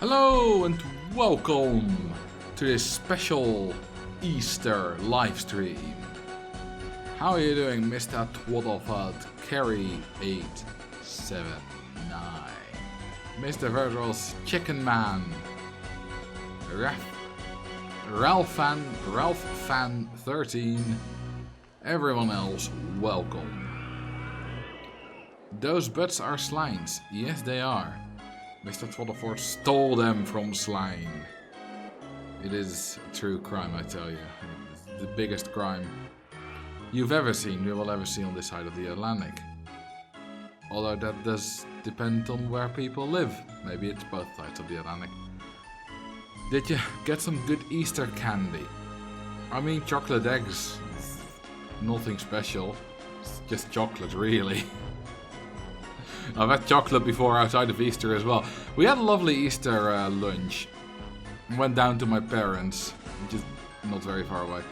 Hello and welcome to this special Easter live stream. How are you doing, Mr. Twaddleford Carry 879? Mr. Virtual's Chicken Man, Ralph Fan 13. Everyone else, welcome. Those butts are Slines. Yes, they are. Mr. Twaddleford stole them from Slime. It is a true crime, I tell you. It's the biggest crime you will ever see on this side of the Atlantic. Although that does depend on where people live. Maybe it's both sides of the Atlantic. Did you get some good Easter candy? I mean, chocolate eggs. Nothing special. It's just chocolate, really. I've had chocolate before outside of Easter as well. We had a lovely Easter lunch. Went down to my parents, which is not very far away.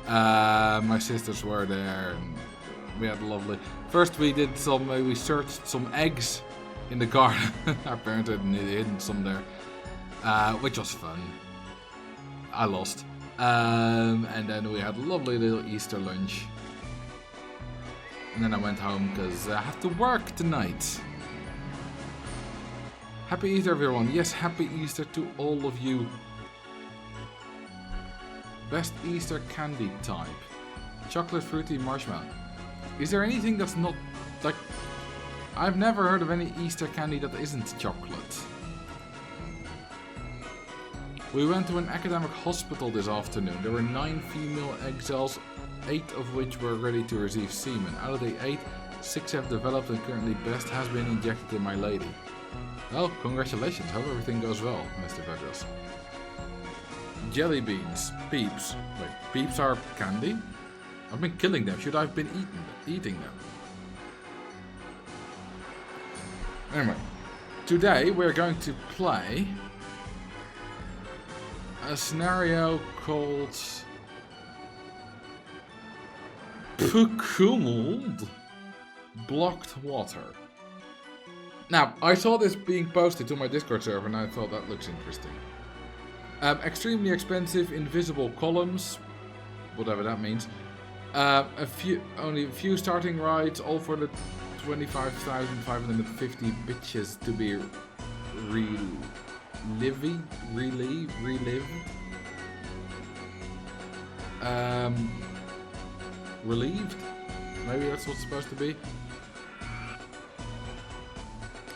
My sisters were there, and we had a lovely. First, we searched some eggs in the garden. Our parents had hidden some there, which was fun. I lost, and then we had a lovely little Easter lunch. And then I went home because I have to work tonight. Happy Easter, everyone. Yes, happy Easter to all of you. Best Easter candy type. Chocolate, fruity, marshmallow. Is there anything that's not, like... I've never heard of any Easter candy that isn't chocolate. We went to an academic hospital this afternoon. There were 9 female egg cells, 8 of which were ready to receive semen. Out of the 8, 6 have developed and currently best has been injected to my lady. Well, congratulations. Hope everything goes well, Mr. Vedros. Jelly beans. Peeps. Wait, peeps are candy? I've been killing them. Should I have been eating them? Anyway, today we're going to play a scenario called Pukumeld Blocked Water. Now, I saw this being posted to my Discord server and I thought that looks interesting. Extremely expensive invisible columns, whatever that means. Only a few starting rides, all for the 25,550 bitches to be relived. Relieved? Maybe that's what's supposed to be.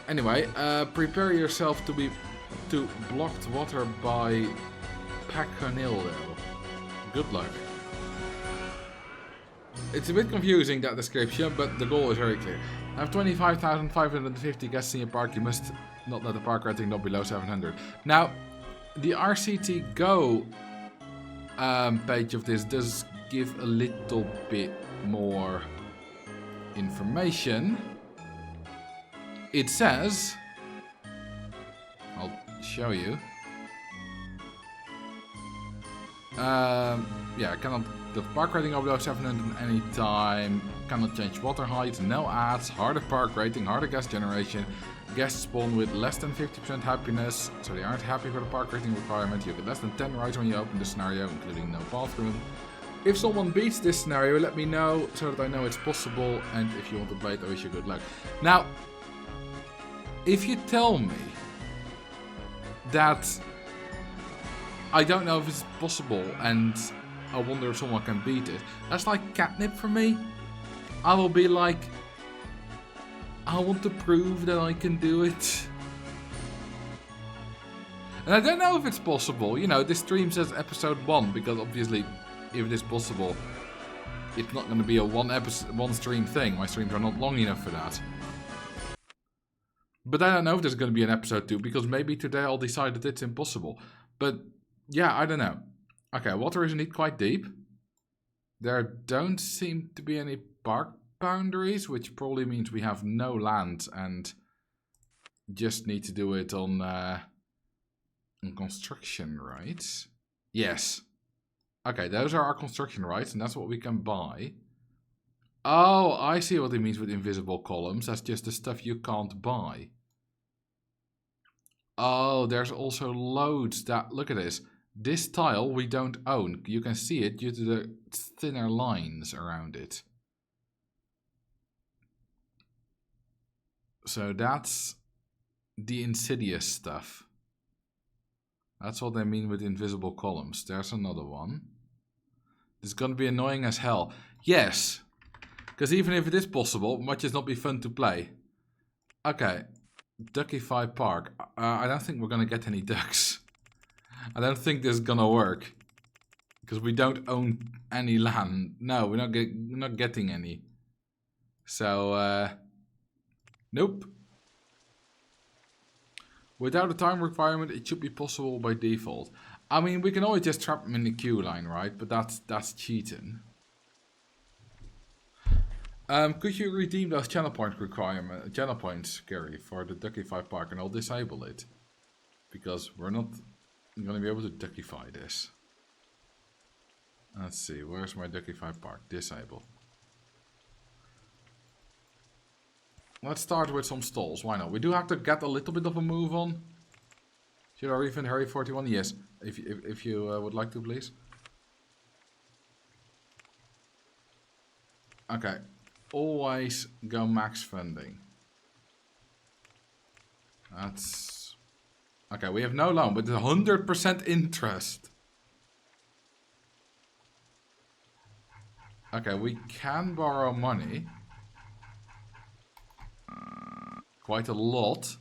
Anyway, prepare yourself to be blocked water by Paconillo. Good luck. It's a bit confusing, that description, but the goal is very clear. I have 25,550 guests in your park. You must not let the park rating not below 700. Now, the RCT Go page of this does give a little bit more information. It says, I'll show you. Yeah, cannot the park rating below 700 at any time. Cannot change water height. No ads. Harder park rating. Harder guest generation. Guests spawn with less than 50% happiness, so they aren't happy for the park rating requirement. You get less than 10 rides when you open the scenario, including no bathroom. If someone beats this scenario, let me know so that I know it's possible. And if you want to play it, I wish you good luck. Now, if you tell me that I don't know if it's possible and I wonder if someone can beat it, that's like catnip for me. I will be like, I want to prove that I can do it. And I don't know if it's possible. You know, this stream says episode 1 because obviously if it is possible, it's not going to be a one stream thing. My streams are not long enough for that. But I don't know if there's going to be an episode 2, because maybe today I'll decide that it's impossible. But yeah, I don't know. Okay, water is indeed quite deep. There don't seem to be any park boundaries, which probably means we have no land and just need to do it on construction rights. Yes. Okay, those are our construction rights, and that's what we can buy. Oh, I see what he means with invisible columns. That's just the stuff you can't buy. Oh, there's also loads that... Look at this. This tile we don't own. You can see it due to the thinner lines around it. So that's the insidious stuff. That's what they mean with invisible columns. There's another one. It's gonna be annoying as hell. Yes! Because even if it is possible, it might just not be fun to play. Okay. Duckify Park. I don't think we're gonna get any ducks. I don't think this is gonna work. Because we don't own any land. No, we're not getting any. So, nope. Without a time requirement, it should be possible by default. I mean, we can always just trap them in the queue line, right? But that's cheating. Could you redeem those channel points, Gary, for the Duckify Park, and I'll disable it because we're not going to be able to Duckify this. Let's see, where's my Duckify Park? Disable. Let's start with some stalls. Why not? We do have to get a little bit of a move on. Should I refund Harry 41? Yes, if you would like to, please. Okay. Always go max funding. That's... Okay, we have no loan, but 100% interest. Okay, we can borrow money. Quite a lot.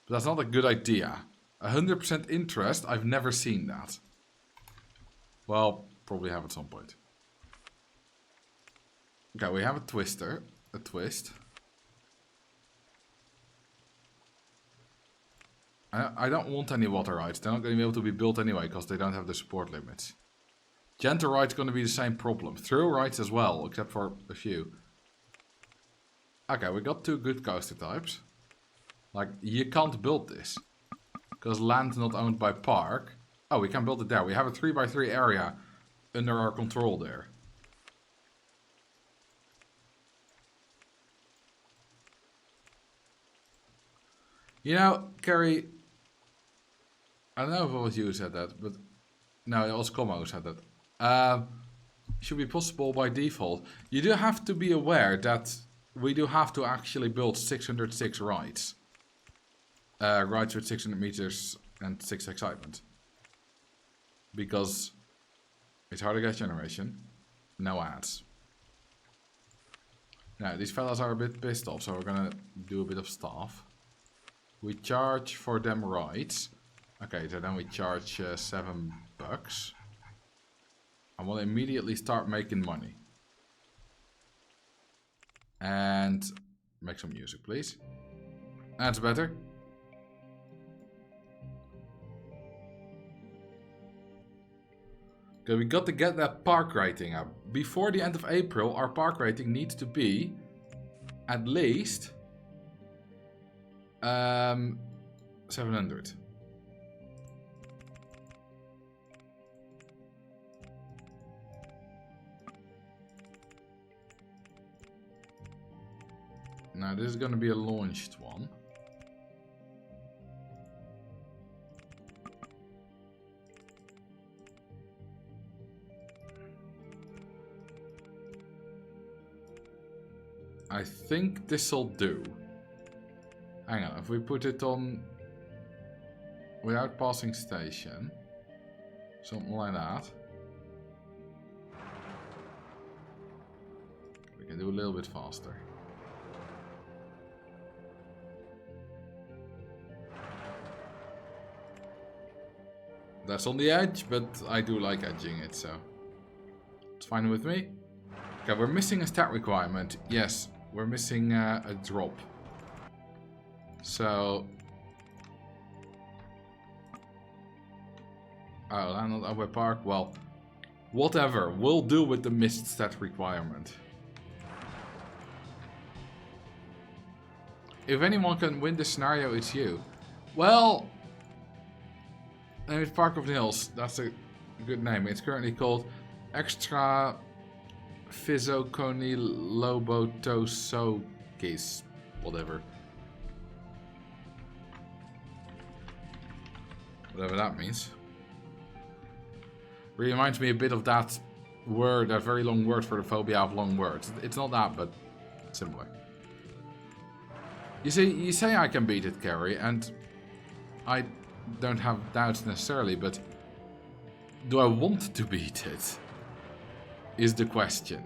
But that's not a good idea. 100% interest, I've never seen that. Well, probably have at some point. Okay, we have a twister. A twist. I don't want any water rides. They're not going to be able to be built anyway because they don't have the support limits. Gentle ride's going to be the same problem. Thrill rides as well, except for a few. Okay, we got 2 good coaster types. Like, you can't build this. Because land's not owned by Park. Oh, we can build it there. We have a 3x3 area under our control there. You know, Carrie, I don't know if it was you who said that, but no, it was Como who said that. Should be possible by default. You do have to be aware that we do have to actually build 606 rides. Rides with 600 meters and 6 excitement. Because it's hard to get generation. No ads. Now, these fellas are a bit pissed off, so we're gonna do a bit of stuff. We charge for them rides. Okay, so then we charge $7. I will immediately start making money. And make some music, please. That's better. Okay, we got to get that park rating up. Before the end of April, our park rating needs to be at least 700. Now this is going to be a launched one. I think this'll do. Hang on, if we put it on without passing station, something like that, we can do a little bit faster. That's on the edge, but I do like edging it, so it's fine with me. Okay, we're missing a stat requirement. Yes, we're missing a drop. So, oh, land on Open Park. Well, whatever. We'll do with the missed stat requirement. If anyone can win this scenario, it's you. Well, name is Park of the Hills. That's a good name. It's currently called Extra Physoconilobotosokis. Whatever. Whatever that means. Reminds me a bit of that word, that very long word for the phobia of long words. It's not that, but similar. You see, you say I can beat it, Carrie, and I don't have doubts necessarily, but do I want to beat it? Is the question.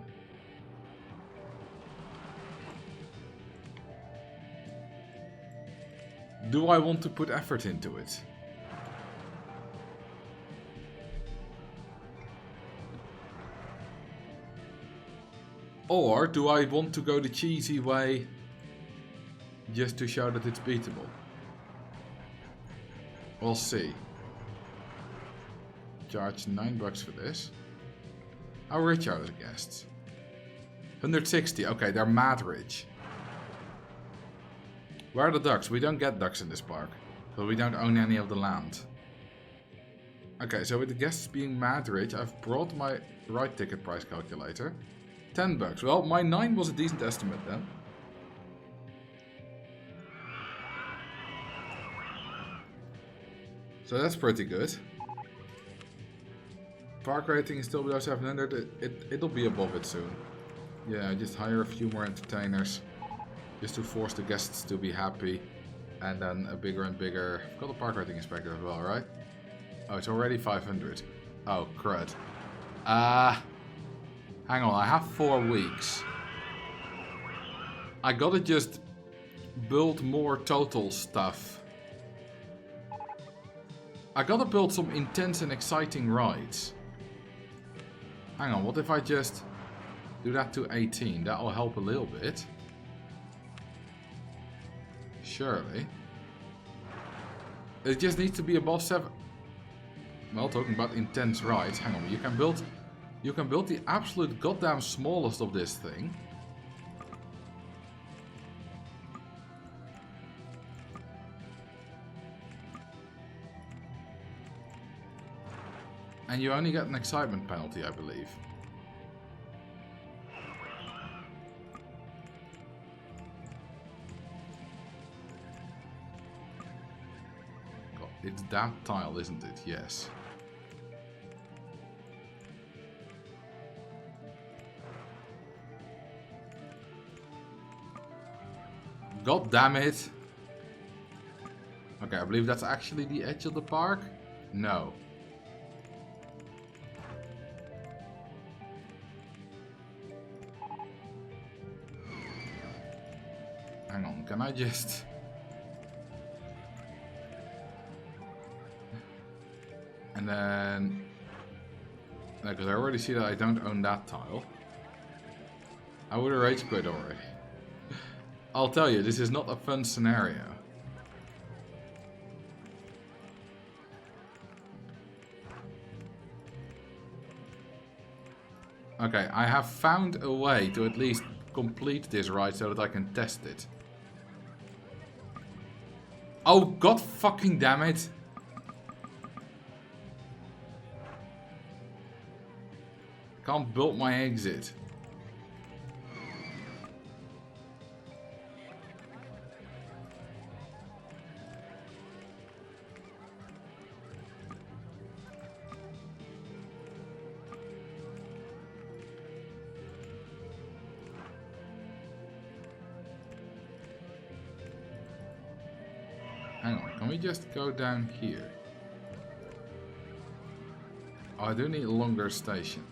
Do I want to put effort into it? Or do I want to go the cheesy way just to show that it's beatable? We'll see. Charge $9 for this. How rich are the guests? 160. Okay, they're mad rich. Where are the ducks? We don't get ducks in this park, so we don't own any of the land. Okay, so with the guests being mad rich, I've brought my right ticket price calculator. $10. Well, my 9 was a decent estimate then. So that's pretty good. Park rating is still below 700. It'll be above it soon. Yeah, just hire a few more entertainers. Just to force the guests to be happy. And then a bigger and bigger... I've got a park rating inspector as well, right? Oh, it's already 500. Oh, crud. Hang on, I have 4 weeks. I gotta just build more total stuff. I gotta build some intense and exciting rides. Hang on, what if I just do that to 18? That'll help a little bit. Surely. It just needs to be above 7. Well, talking about intense rides, hang on, you can build the absolute goddamn smallest of this thing. And you only get an excitement penalty, I believe. God, it's that tile, isn't it? Yes. God damn it. Okay, I believe that's actually the edge of the park. No. Hang on, can I just... And then... Because I already see that I don't own that tile. I would have rage quit already. I'll tell you, this is not a fun scenario. Okay, I have found a way to at least complete this ride so that I can test it. Oh, god fucking damn it. Can't build my exit. Hang on, can we just go down here? Oh, I do need a longer station.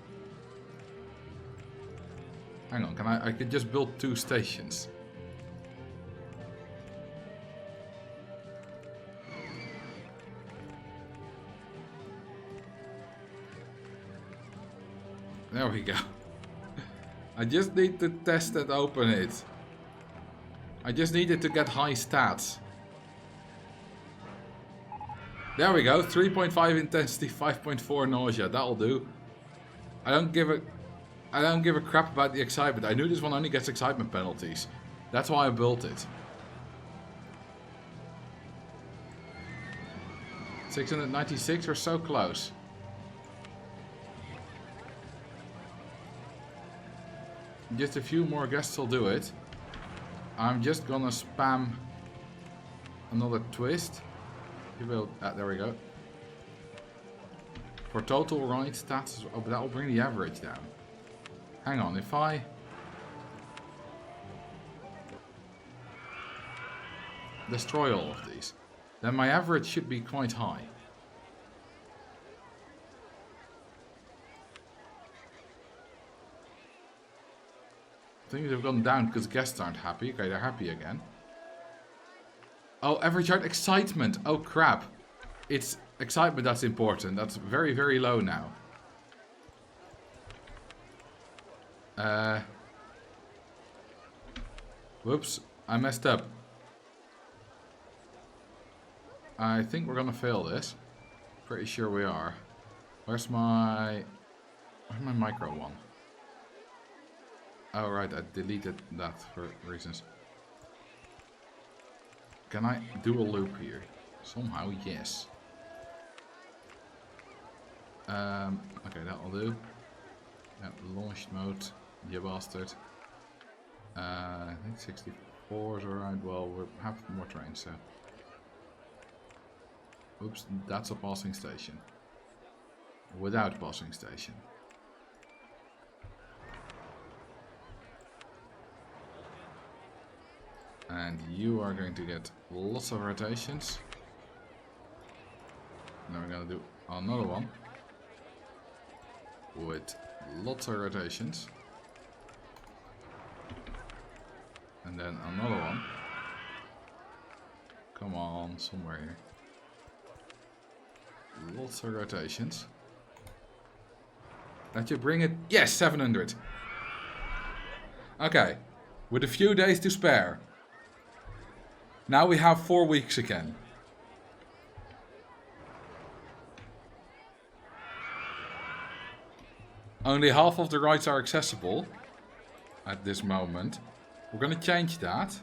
Hang on, can I could just build 2 stations. There we go. I just need to test and open it. I just needed to get high stats. There we go, 3.5 intensity, 5.4 nausea, that'll do. I don't give a crap about the excitement. I knew this one only gets excitement penalties. That's why I built it. 696, we're so close. Just a few more guests will do it. I'm just gonna spam another twist. There we go. For total ride stats, oh, but that will bring the average down. Hang on, if I... destroy all of these, then my average should be quite high. Things have gone down because guests aren't happy. Okay, they're happy again. Oh, average heart excitement. Oh, crap. It's excitement that's important. That's very, very low now. Whoops. I messed up. I think we're gonna fail this. Pretty sure we are. Where's my micro one? Oh, right. I deleted that for reasons. Can I do a loop here? Somehow, yes. Okay, that'll do. Yeah, launched mode, you bastard. I think 64 is alright. Well, we have more trains, so. Oops, that's a passing station. Without passing station. And you are going to get lots of rotations. Now we're going to do another one. With lots of rotations. And then another one. Come on, somewhere here. Lots of rotations. That you bring it... Yes, 700. Okay. With a few days to spare. Now we have 4 weeks again. Only half of the rides are accessible at this moment. We're gonna change that.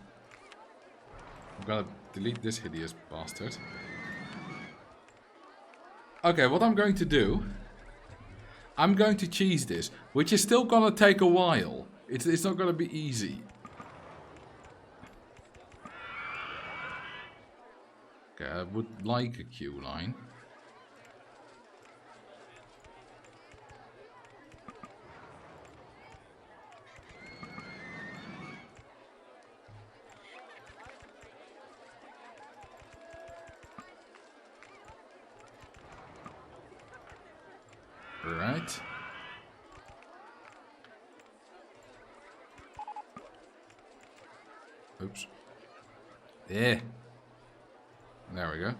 I'm gonna delete this hideous bastard. Okay, what I'm going to do... I'm going to cheese this, which is still gonna take a while. It's not gonna be easy. Okay, I would like a queue line. Right. Oops. Yeah. There we go.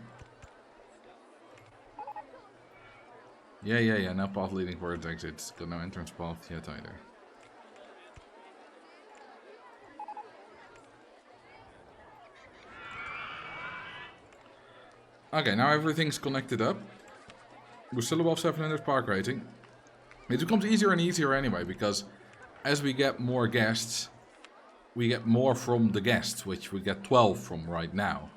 Yeah. No path leading for its exits. Got no entrance path yet either. Okay, now everything's connected up. We're still above 700 park rating. It becomes easier and easier anyway, because as we get more guests, we get more from the guests, which we get 12 from right now.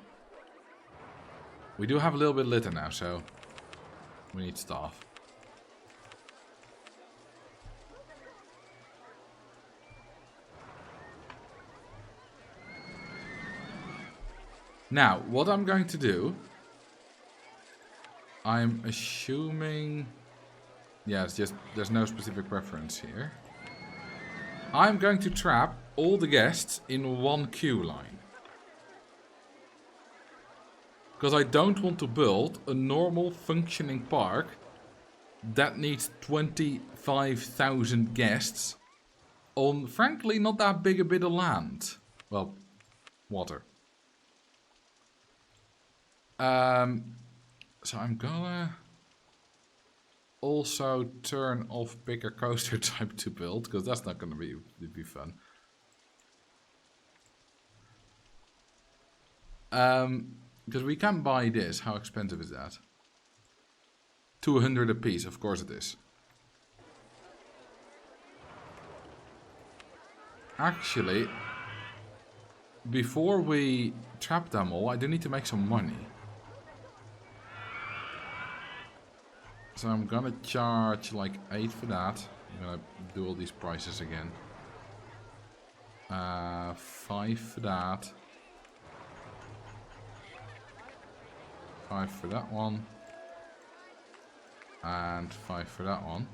We do have a little bit of litter now, so we need staff. Now, what I'm going to do... I'm assuming... Yeah, it's just... There's no specific preference here. I'm going to trap all the guests in one queue line. Because I don't want to build a normal functioning park that needs 25,000 guests on, frankly, not that big a bit of land. Well, water. So I'm gonna also turn off bigger coaster type to build, because that's not gonna be fun. Because we can buy this. How expensive is that? 200 a piece, of course it is. Actually, before we trap them all, I do need to make some money. So I'm gonna charge like 8 for that. I'm gonna do all these prices again. 5 for that. 5 for that one. And 5 for that one.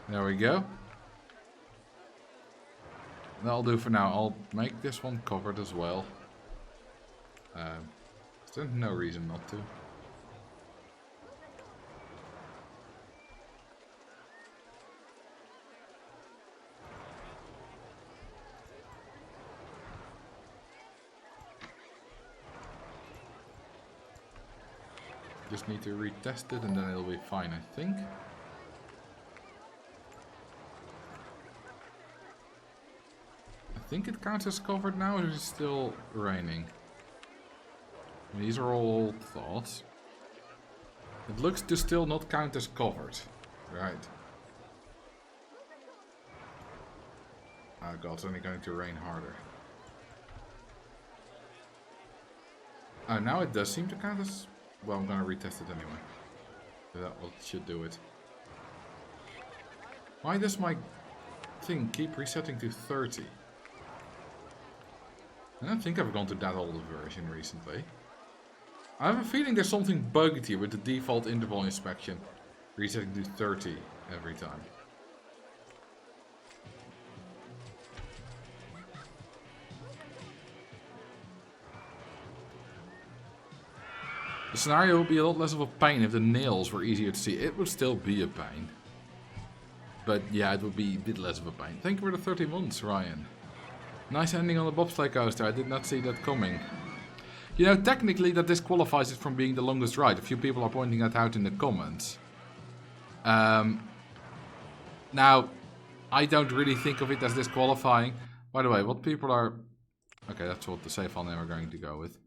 There we go. That'll do for now. I'll make this one covered as well. There's no reason not to. Just need to retest it and then it'll be fine, I think. I think it counts as covered now, or is it still raining? These are all old thoughts. It looks to still not count as covered. Right. Oh god, it's only going to rain harder. Oh, now it does seem to count as... Well, I'm gonna retest it anyway. That should do it. Why does my thing keep resetting to 30? I don't think I've gone to that old version recently. I have a feeling there's something bugged here with the default interval inspection resetting to 30 every time. The scenario would be a lot less of a pain if the nails were easier to see. It would still be a pain. But yeah, it would be a bit less of a pain. Thank you for the 30 months, Ryan. Nice ending on the bobsleigh coaster. I did not see that coming. You know, technically that disqualifies it from being the longest ride. A few people are pointing that out in the comments. Now, I don't really think of it as disqualifying. By the way, what people are... Okay, that's what the save file name we're going to go with.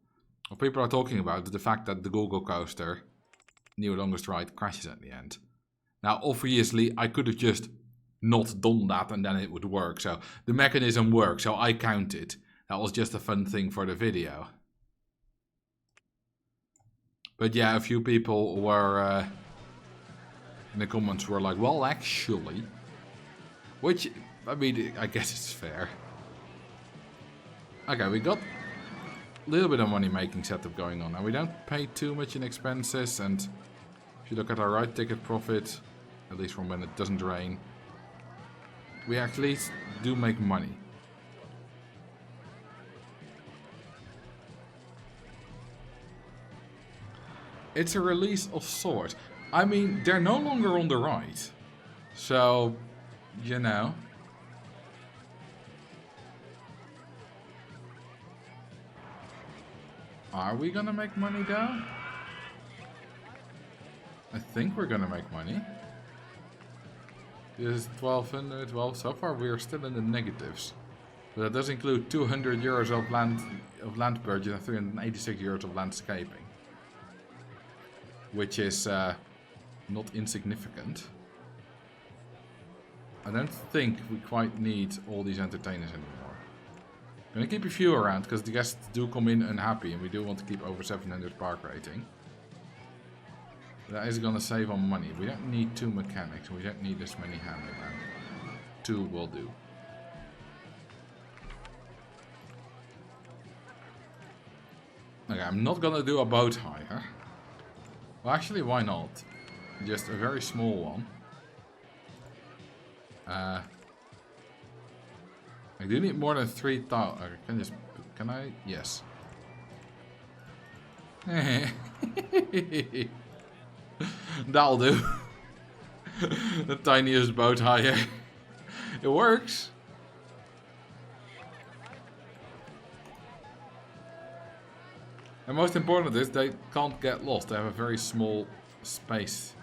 What people are talking about is the fact that the Google coaster, new longest ride, crashes at the end. Now, obviously, I could have just not done that and then it would work. So, the mechanism works, so I count it. That was just a fun thing for the video. But yeah, a few people were, in the comments were like, well, actually. Which, I mean, I guess it's fair. Okay, we got a little bit of money making setup going on. And we don't pay too much in expenses. And if you look at our ride ticket profit, at least from when it doesn't rain, we actually do make money. It's a release of sorts. I mean, they're no longer on the ride. So, you know. Are we gonna make money though? I think we're gonna make money. This is 1200, well, so far we are still in the negatives. But that does include 200 euros of land purchase and 386 euros of landscaping. Which is not insignificant. I don't think we quite need all these entertainers anymore. I'm gonna keep a few around because the guests do come in unhappy and we do want to keep over 700 park rating. That is gonna save on money. We don't need 2 mechanics. We don't need this many handymen. 2 will do. Okay, I'm not gonna do a boat hire. Well, actually, why not? Just a very small one. I do need more than 3,000. Can I? Yes. That'll do. The tiniest boat hire. It works. And most important is they can't get lost. They have a very small space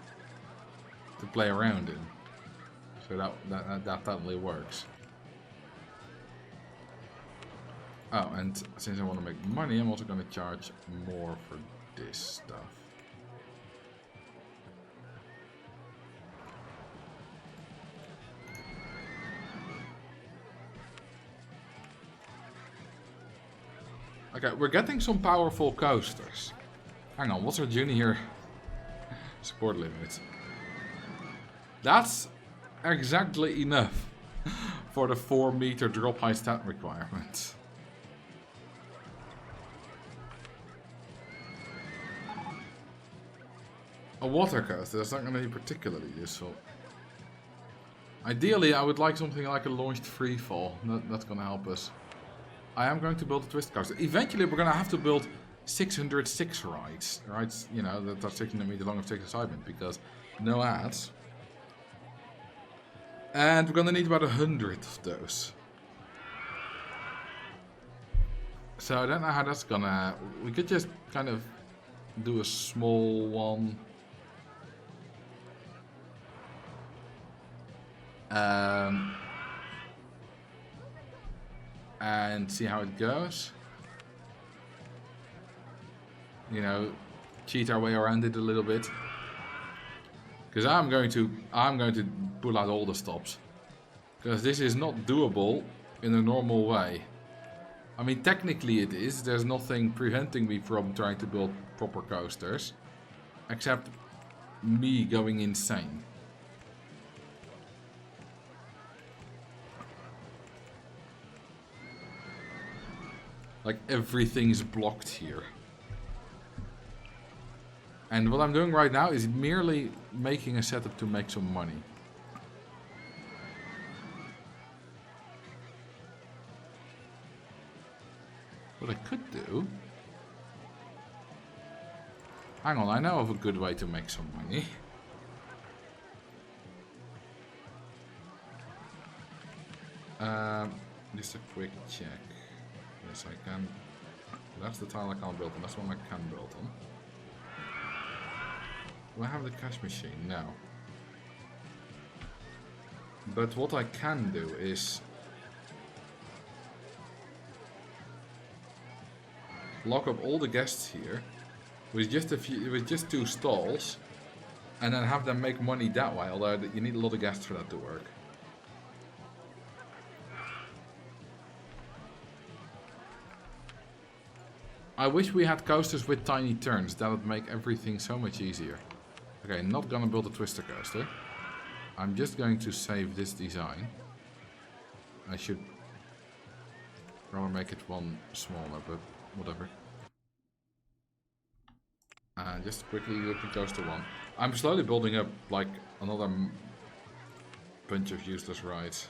to play around in. So that totally works. Oh, and since I want to make money, I'm also going to charge more for this stuff. Okay, we're getting some powerful coasters. Hang on, what's our junior support limit? That's exactly enough for the 4-meter drop height stat requirement. A water coaster, that's not going to be particularly useful. Ideally, I would like something like a launched freefall. That's going to help us. I am going to build a twist coaster. Eventually, we're going to have to build 606 rides. Rides, you know, that are 600 meter long of ticket assignment because no ads. And we're going to need about 100 of those. So I don't know how that's gonna... We could just kind of do a small one. And see how it goes. You know, cheat our way around it a little bit. Because I'm going to pull out all the stops. Because this is not doable in a normal way. I mean, technically it is. There's nothing preventing me from trying to build proper coasters. Except me going insane. Like, everything's blocked here. And what I'm doing right now is merely making a setup to make some money. What I could do... Hang on, I know of a good way to make some money. Just a quick check. Yes, I can. That's the tile I can't build on. That's one I can build on. Do I have the cash machine? No. But what I can do is lock up all the guests here with just 2 stalls, and then have them make money that way. Although you need a lot of guests for that to work. I wish we had coasters with tiny turns. That would make everything so much easier. Okay, not gonna build a twister coaster. I'm just going to save this design. I should rather make it one smaller, but whatever. Just quickly look at coaster 1. I'm slowly building up like another bunch of useless rides.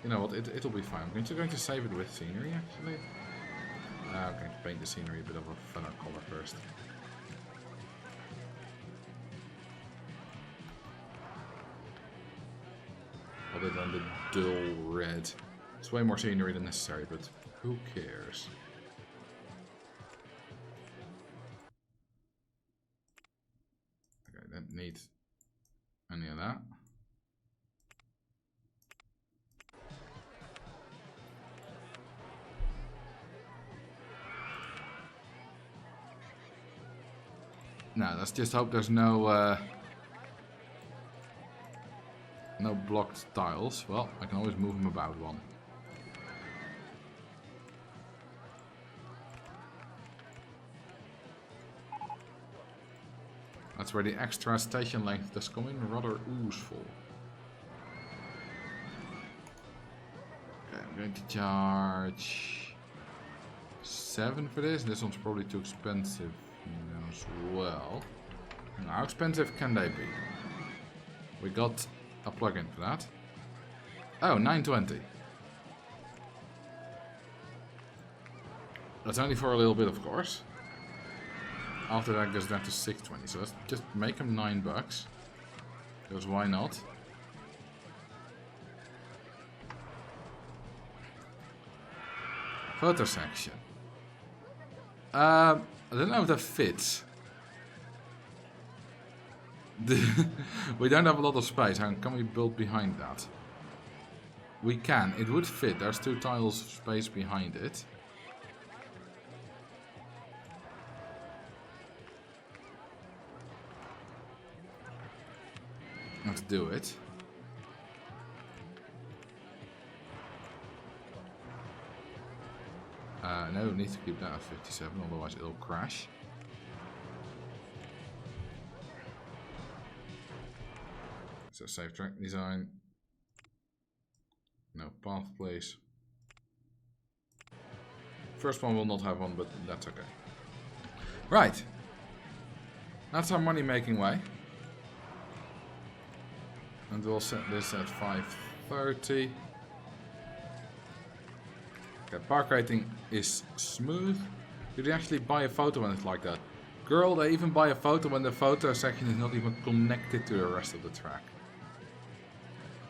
You know what, it'll be fine. I'm just going to save it with scenery actually. I'm going to paint the scenery a bit of a funner color first. Other than the dull red. It's way more scenery than necessary, but who cares? Okay, don't need any of that. Now, let's just hope there's no no blocked tiles. Well, I can always move them about one. That's where the extra station length does come in rather useful. Okay, I'm going to charge 7 for this. This one's probably too expensive as well. And how expensive can they be? We got a plugin for that. Oh, 920. That's only for a little bit, of course. After that goes down to 620. So let's just make them $9. Because why not? Photo section. I don't know if that fits. We don't have a lot of space. How can we build behind that? We can. It would fit. There's 2 tiles of space behind it. Let's do it. No, we need to keep that at 57, otherwise it'll crash. So save track design. No path place. First one will not have one, but that's okay. Right. That's our money making way. And we'll set this at 530. Okay, park rating is smooth. Did you actually buy a photo when it's like that? Girl, they even buy a photo when the photo section is not even connected to the rest of the track.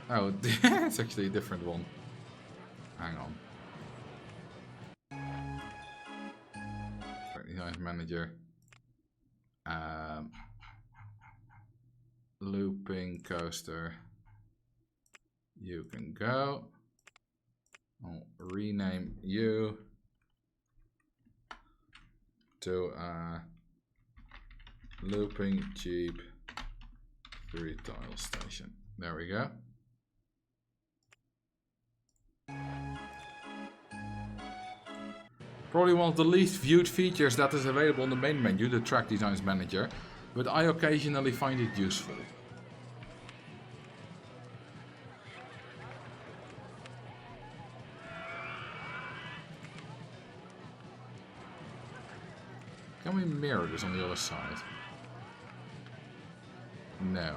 Oh, it's actually a different one. Hang on. Design manager. Looping coaster. You can go. I'll rename you to looping Jeep 3-tile station. There we go. Probably one of the least viewed features that is available in the main menu, the Track Designs Manager, but I occasionally find it useful. Can we mirror this on the other side? No.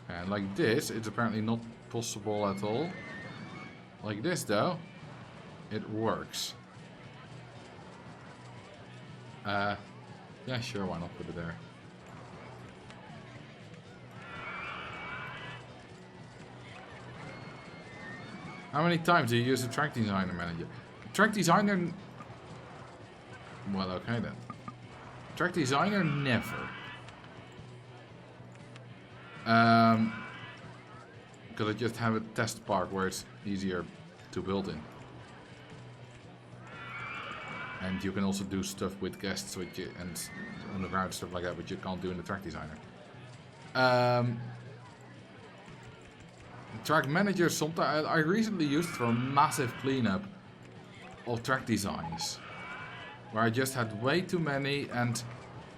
And like this, it's apparently not possible at all. Like this though, it works. Yeah, sure, why not put it there? How many times do you use the Track Designer Manager? Track Designer... Well, okay then. Track Designer, never. Because I just have a test park where it's easier to build in. And you can also do stuff with guests which you, and underground stuff like that, which you can't do in the Track Designer. Track Manager, sometimes I recently used it for a massive cleanup of track designs, where I just had way too many, and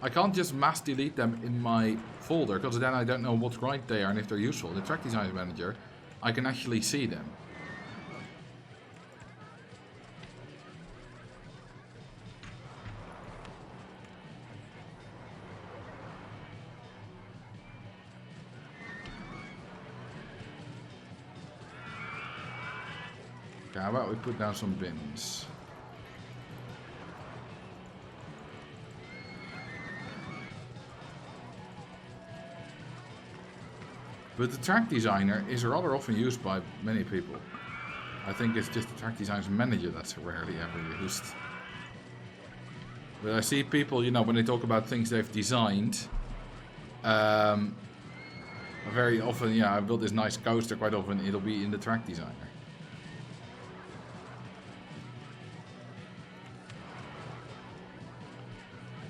I can't just mass delete them in my folder because then I don't know what right they are and if they're useful. In the Track Design Manager, I can actually see them. Okay, how about we put down some bins? But the Track Designer is rather often used by many people. I think it's just the Track Designs Manager that's rarely ever used. But I see people, you know, when they talk about things they've designed, very often, yeah, I built this nice coaster, quite often it'll be in the Track Designer.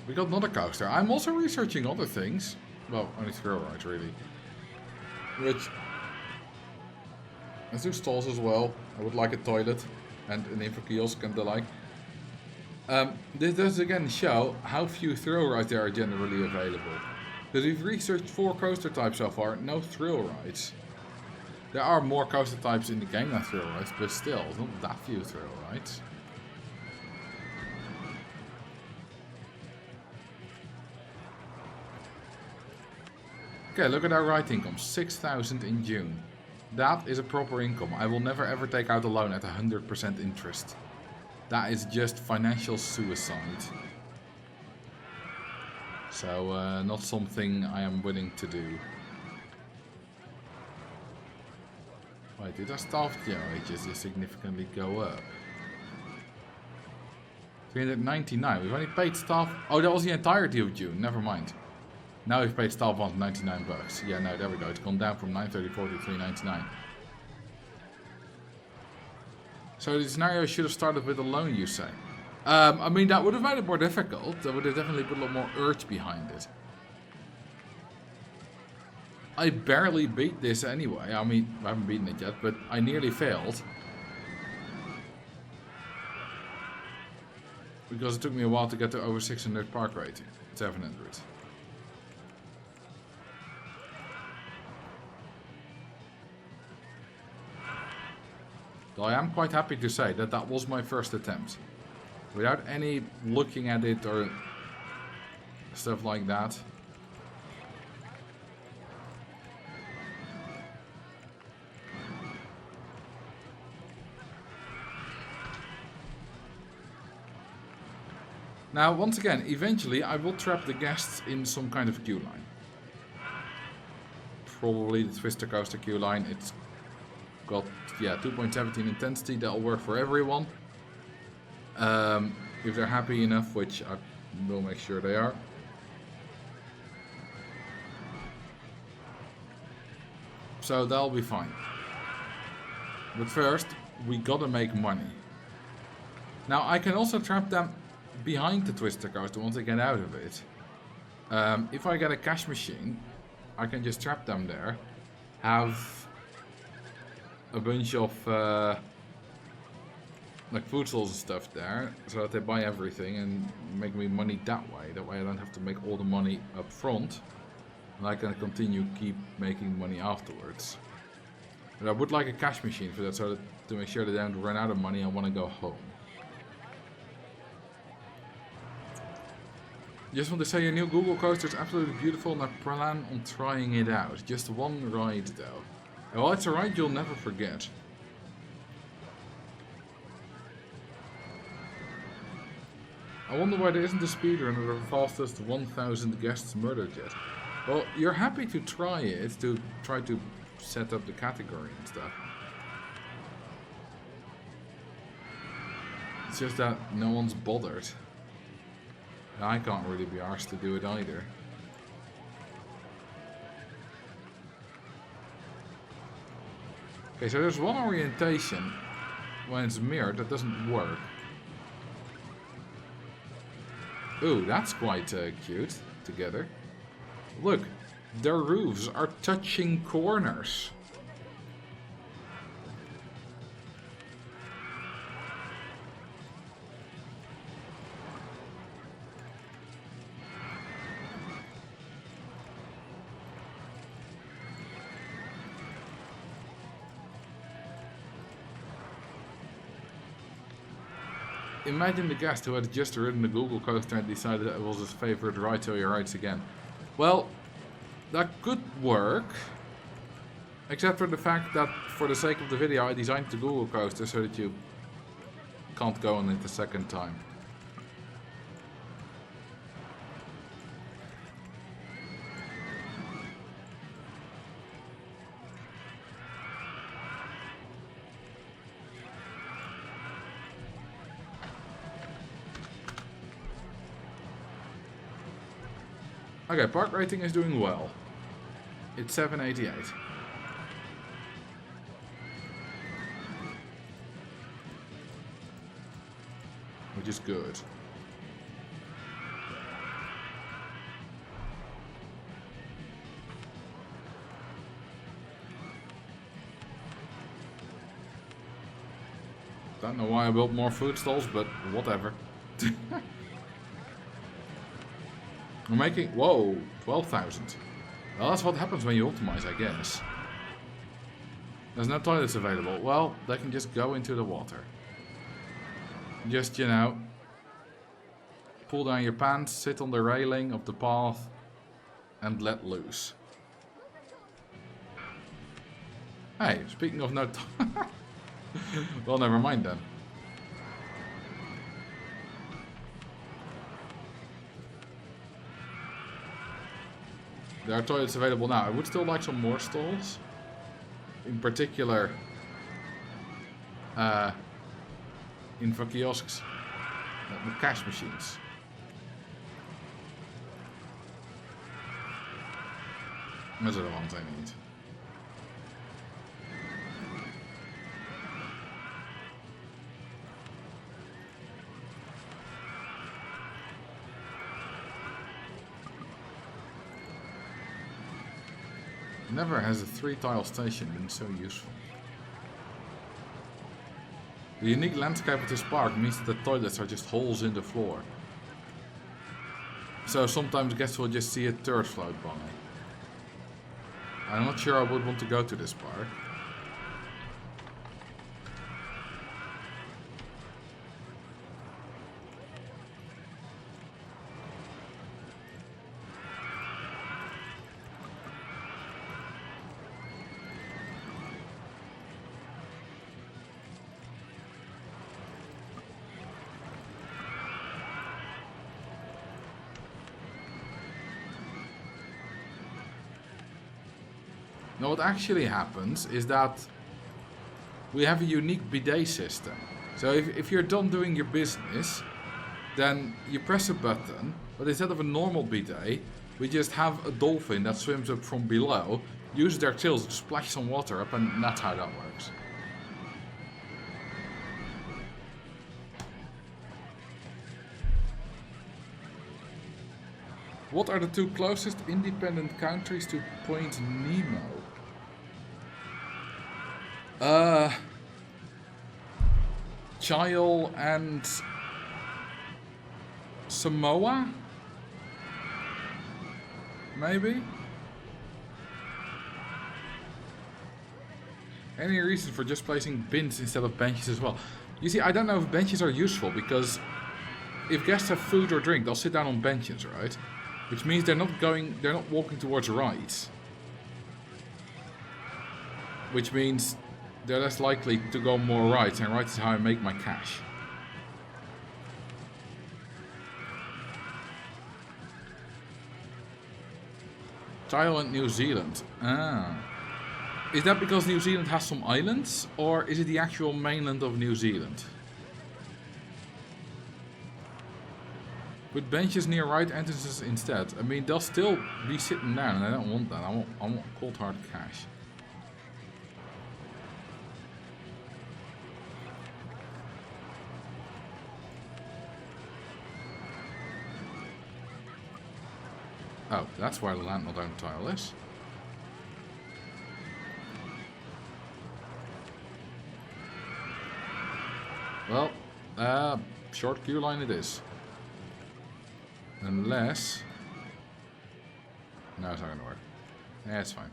We got another coaster. I'm also researching other things. Well, only thrill rides, really. Which... Let's do stalls as well. I would like a toilet and an info kiosk and the like. This does again show how few thrill rides there are generally available. Because we've researched 4 coaster types so far, no thrill rides. There are more coaster types in the game than thrill rides, but still, not that few thrill rides. Okay, look at our ride income, 6,000 in June. That is a proper income. I will never ever take out a loan at 100% interest. That is just financial suicide. So, not something I am willing to do. Wait, did our staff wages significantly go up? 399. We've only paid staff... Oh, that was the entirety of June. Never mind. Now we've paid staff on 99 bucks. Yeah, no, there we go. It's gone down from 934 to 399. So the scenario should have started with a loan, you say? I mean, that would have made it more difficult. That would have definitely put a lot more urge behind it. I barely beat this anyway. I mean, I haven't beaten it yet, but I nearly failed. Because it took me a while to get to over 600 park rating. 700. Though I am quite happy to say that that was my first attempt. without any looking at it or stuff like that. Now, once again, eventually I will trap the guests in some kind of queue line. Probably the Twister Coaster queue line. It's got, yeah, 2.17 intensity. That'll work for everyone. If they're happy enough, which I will make sure they are. So that'll be fine. But first, we gotta make money. Now, I can also trap them behind the Twister Coaster once I get out of it. If I get a cash machine, I can just trap them there. Have a bunch of like food stalls and stuff there, so that they buy everything and make me money that way. That way I don't have to make all the money up front, and I can keep making money afterwards. But I would like a cash machine for that, so that, to make sure that I don't run out of money and want to go home. Just want to say your new Google coaster is absolutely beautiful and I plan on trying it out. Just one ride though. Well, it's a ride you'll never forget. I wonder why there isn't a speedrun of the fastest 1000 guests murdered yet. Well, you're happy to try it, to try to set up the category and stuff. It's just that no one's bothered. I can't really be arsed to do it either. Okay, so there's one orientation when it's mirrored that doesn't work. Ooh, that's quite cute together. Look, their roofs are touching corners. Imagine the guest who had just ridden the Google coaster and decided that it was his favorite ride, so he rides again. Well, that could work. Except for the fact that, for the sake of the video, I designed the Google coaster so that you can't go on it a second time. Okay, park rating is doing well. It's 788. Which is good. Don't know why I built more food stalls, but whatever. We're making, whoa, 12,000. Well, that's what happens when you optimize, I guess. There's no toilets available. Well, they can just go into the water. Just, you know, pull down your pants, sit on the railing of the path, and let loose. Hey, speaking of no well, never mind then. There are toilets available now. I would still like some more stalls. In particular, info kiosks, the cash machines. Those are the ones I need. Never has a 3-tile station been so useful. The unique landscape of this park means that the toilets are just holes in the floor. So sometimes guests will just see a turd float by. I'm not sure I would want to go to this park. Now what actually happens is that we have a unique bidet system. So if you're done doing your business, then you press a button, but instead of a normal bidet, we just have a dolphin that swims up from below, uses their tails to splash some water up, and that's how that works. What are the two closest independent countries to Point Nemo? Chile and Samoa? Maybe? Any reason for just placing bins instead of benches as well? You see, I don't know if benches are useful, because if guests have food or drink, they'll sit down on benches, right? Which means they're not walking towards rides. Which means they're less likely to go more rides, and rides is how I make my cash. Chile and New Zealand. Ah. Is that because New Zealand has some islands, or is it the actual mainland of New Zealand? Put benches near right entrances instead. I mean, they'll still be sitting down, and I don't want that. I want cold hard cash. Oh, that's why the land not down tile is. Well, short queue line it is. Unless... No, it's not gonna work. Yeah, it's fine.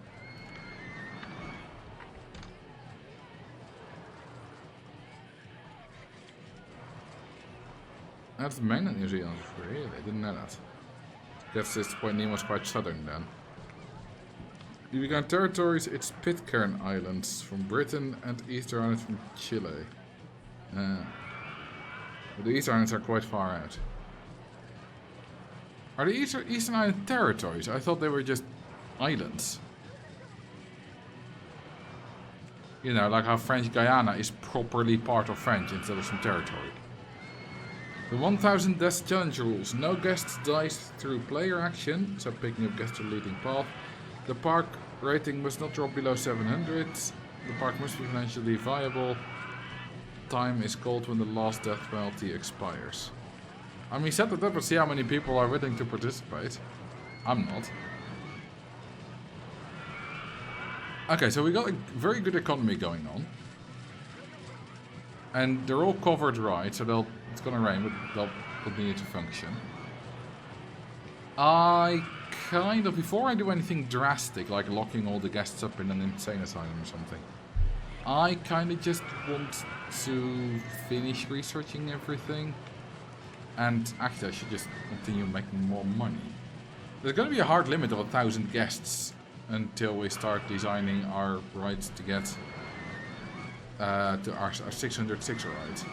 That's the mainland New Zealand. Really? I didn't know that. Guess this Point Nemo's quite southern then. The Vegan territories, it's Pitcairn Islands from Britain and Easter Islands from Chile. But the Easter Islands are quite far out. Are the Eastern Island territories? I thought they were just islands. You know, like how French Guiana is properly part of French instead of some territory. The 1000 Death Challenge rules. No guest dies through player action, so picking up guests to leading path. The park rating must not drop below 700. The park must be financially viable. Time is called when the last death penalty expires. I mean, set it up and see how many people are willing to participate. I'm not. Okay, so we got a very good economy going on. And they're all covered right, so it's gonna rain, but they'll continue to function. I kind of, before I do anything drastic, like locking all the guests up in an insane asylum or something, I kind of just want to finish researching everything. And actually I should just continue making more money. There's going to be a hard limit of 1,000 guests until we start designing our rides to get to our 606 rides.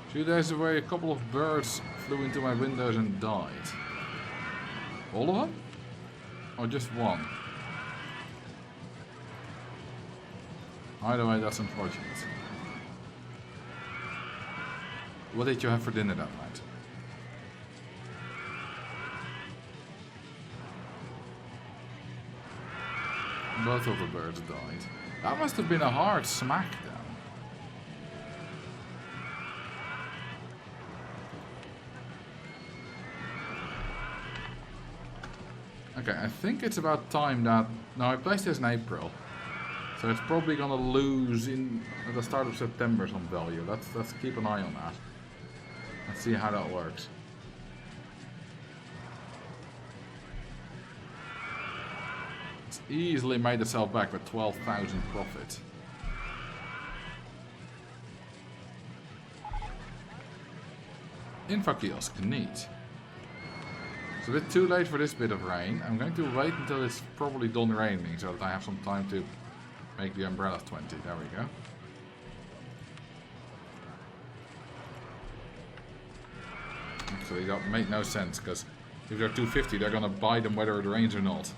A few days away, a couple of birds flew into my windows and died. All of them? Or just one? Either way, that's unfortunate. What did you have for dinner that night? Both of the birds died. That must have been a hard smackdown. Okay, I think it's about time that... Now, I placed this in April. So it's probably gonna lose at the start of September some value. Let's keep an eye on that. Let's see how that works. It's easily made itself back with 12,000 profit. Info kiosk, neat. It's a bit too late for this bit of rain. I'm going to wait until it's probably done raining so that I have some time to make the umbrellas 20. There we go. Actually, that made no sense because if they're 250, they're gonna buy them whether it rains or not.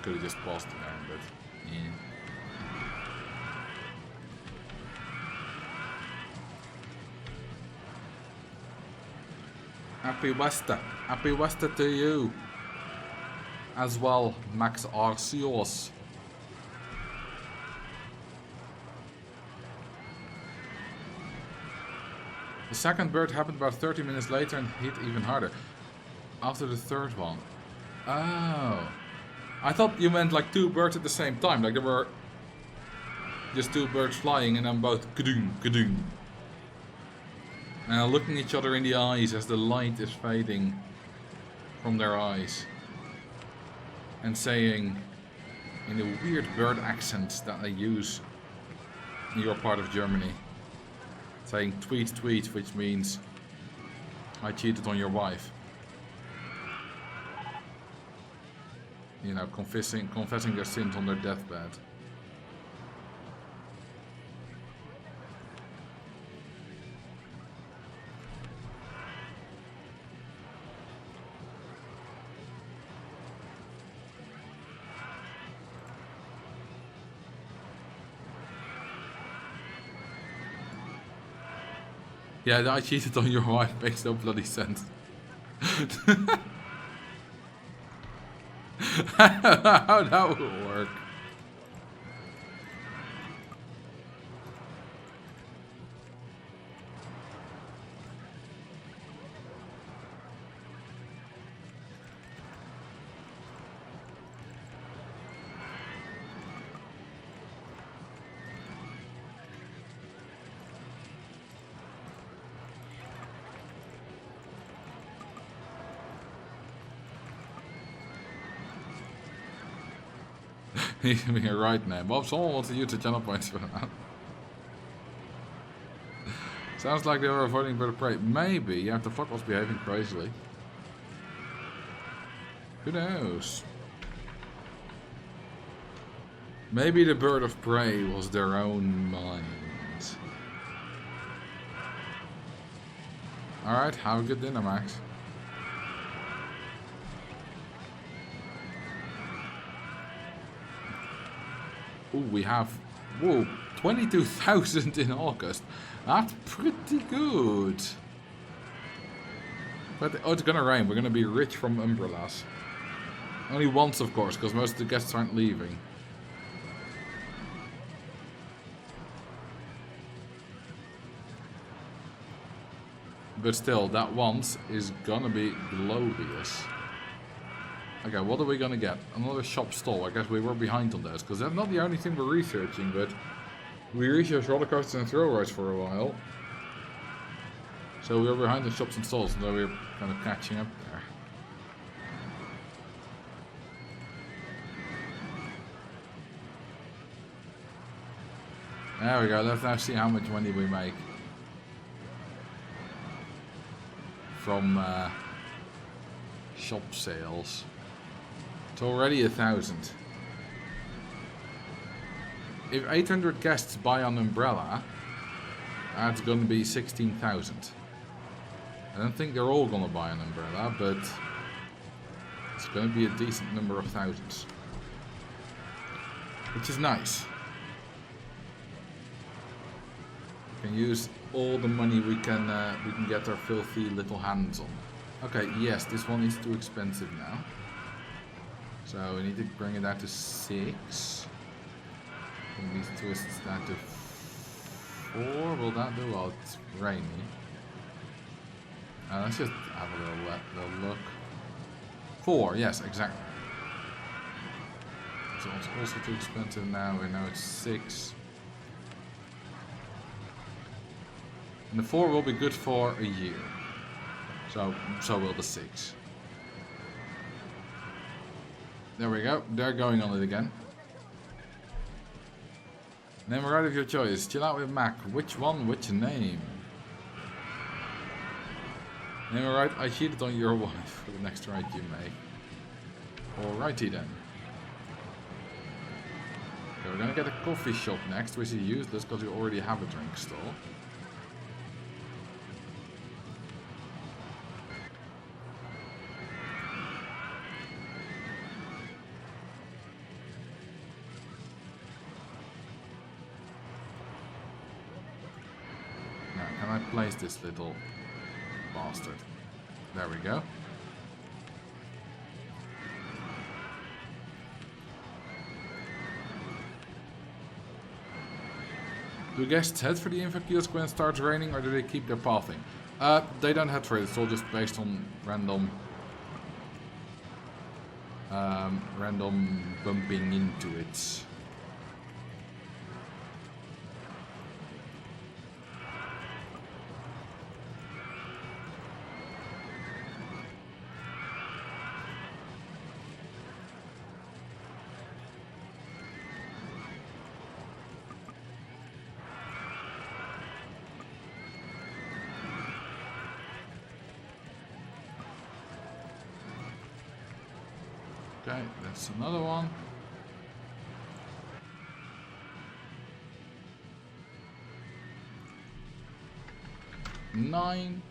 Could have just paused it there, but yeah. Happy Wester to you as well, Max Arceus. The second bird happened about 30 minutes later and hit even harder. After the third one. Oh. I thought you meant like two birds at the same time. Like there were just two birds flying and then both kadoom, kadoom. Now looking each other in the eyes as the light is fading from their eyes. And saying in the weird bird accents that they use in your part of Germany. Saying tweet tweet, which means I cheated on your wife. You know, confessing their sins on their deathbed. Yeah, I cheated on your wife makes no bloody sense. How that would work? He's giving a right name. Bob, someone wants to use the channel points for that. Sounds like they were avoiding bird of prey. Maybe. Yeah, the flock was behaving crazily. Who knows? Maybe the bird of prey was their own mind. Alright, have a good dinner, Max. Ooh, we have, whoa, 22,000 in August. That's pretty good. But, oh, it's gonna rain. We're gonna be rich from umbrellas. Only once, of course, because most of the guests aren't leaving. But still, that once is gonna be glorious. Okay, what are we gonna get? Another shop stall. I guess we were behind on those, because that's not the only thing we're researching, but we researched roller coasters and thrill rides for a while. So we were behind on shops and stalls, and so we were kind of catching up there. There we go, let's now see how much money we make from shop sales. It's already 1,000. If 800 guests buy an umbrella, that's gonna be 16,000. I don't think they're all gonna buy an umbrella, but it's gonna be a decent number of thousands, which is nice. We can use all the money we can get our filthy little hands on. Okay, yes, this one is too expensive now. So we need to bring it down to 6. Bring these twists down to 4. Will that do? Well, it's rainy. Let's just have a little look. 4, yes, exactly. So it's also too expensive now. We know it's 6. And the 4 will be good for a year. So will the 6. There we go. They're going on it again. Name a ride of your choice. Chill out with Mac. Which one? Which name? Am I right? I cheated on your wife for the next ride you make. Alrighty then. Okay, we're gonna get a coffee shop next, which is useless because we already have a drink stall. Now, can I place this little bastard? There we go. Do guests head for the info kiosk when it starts raining, or do they keep their pathing? They don't head for it. It's all just based on random bumping into it. Okay, that's another one. Nine.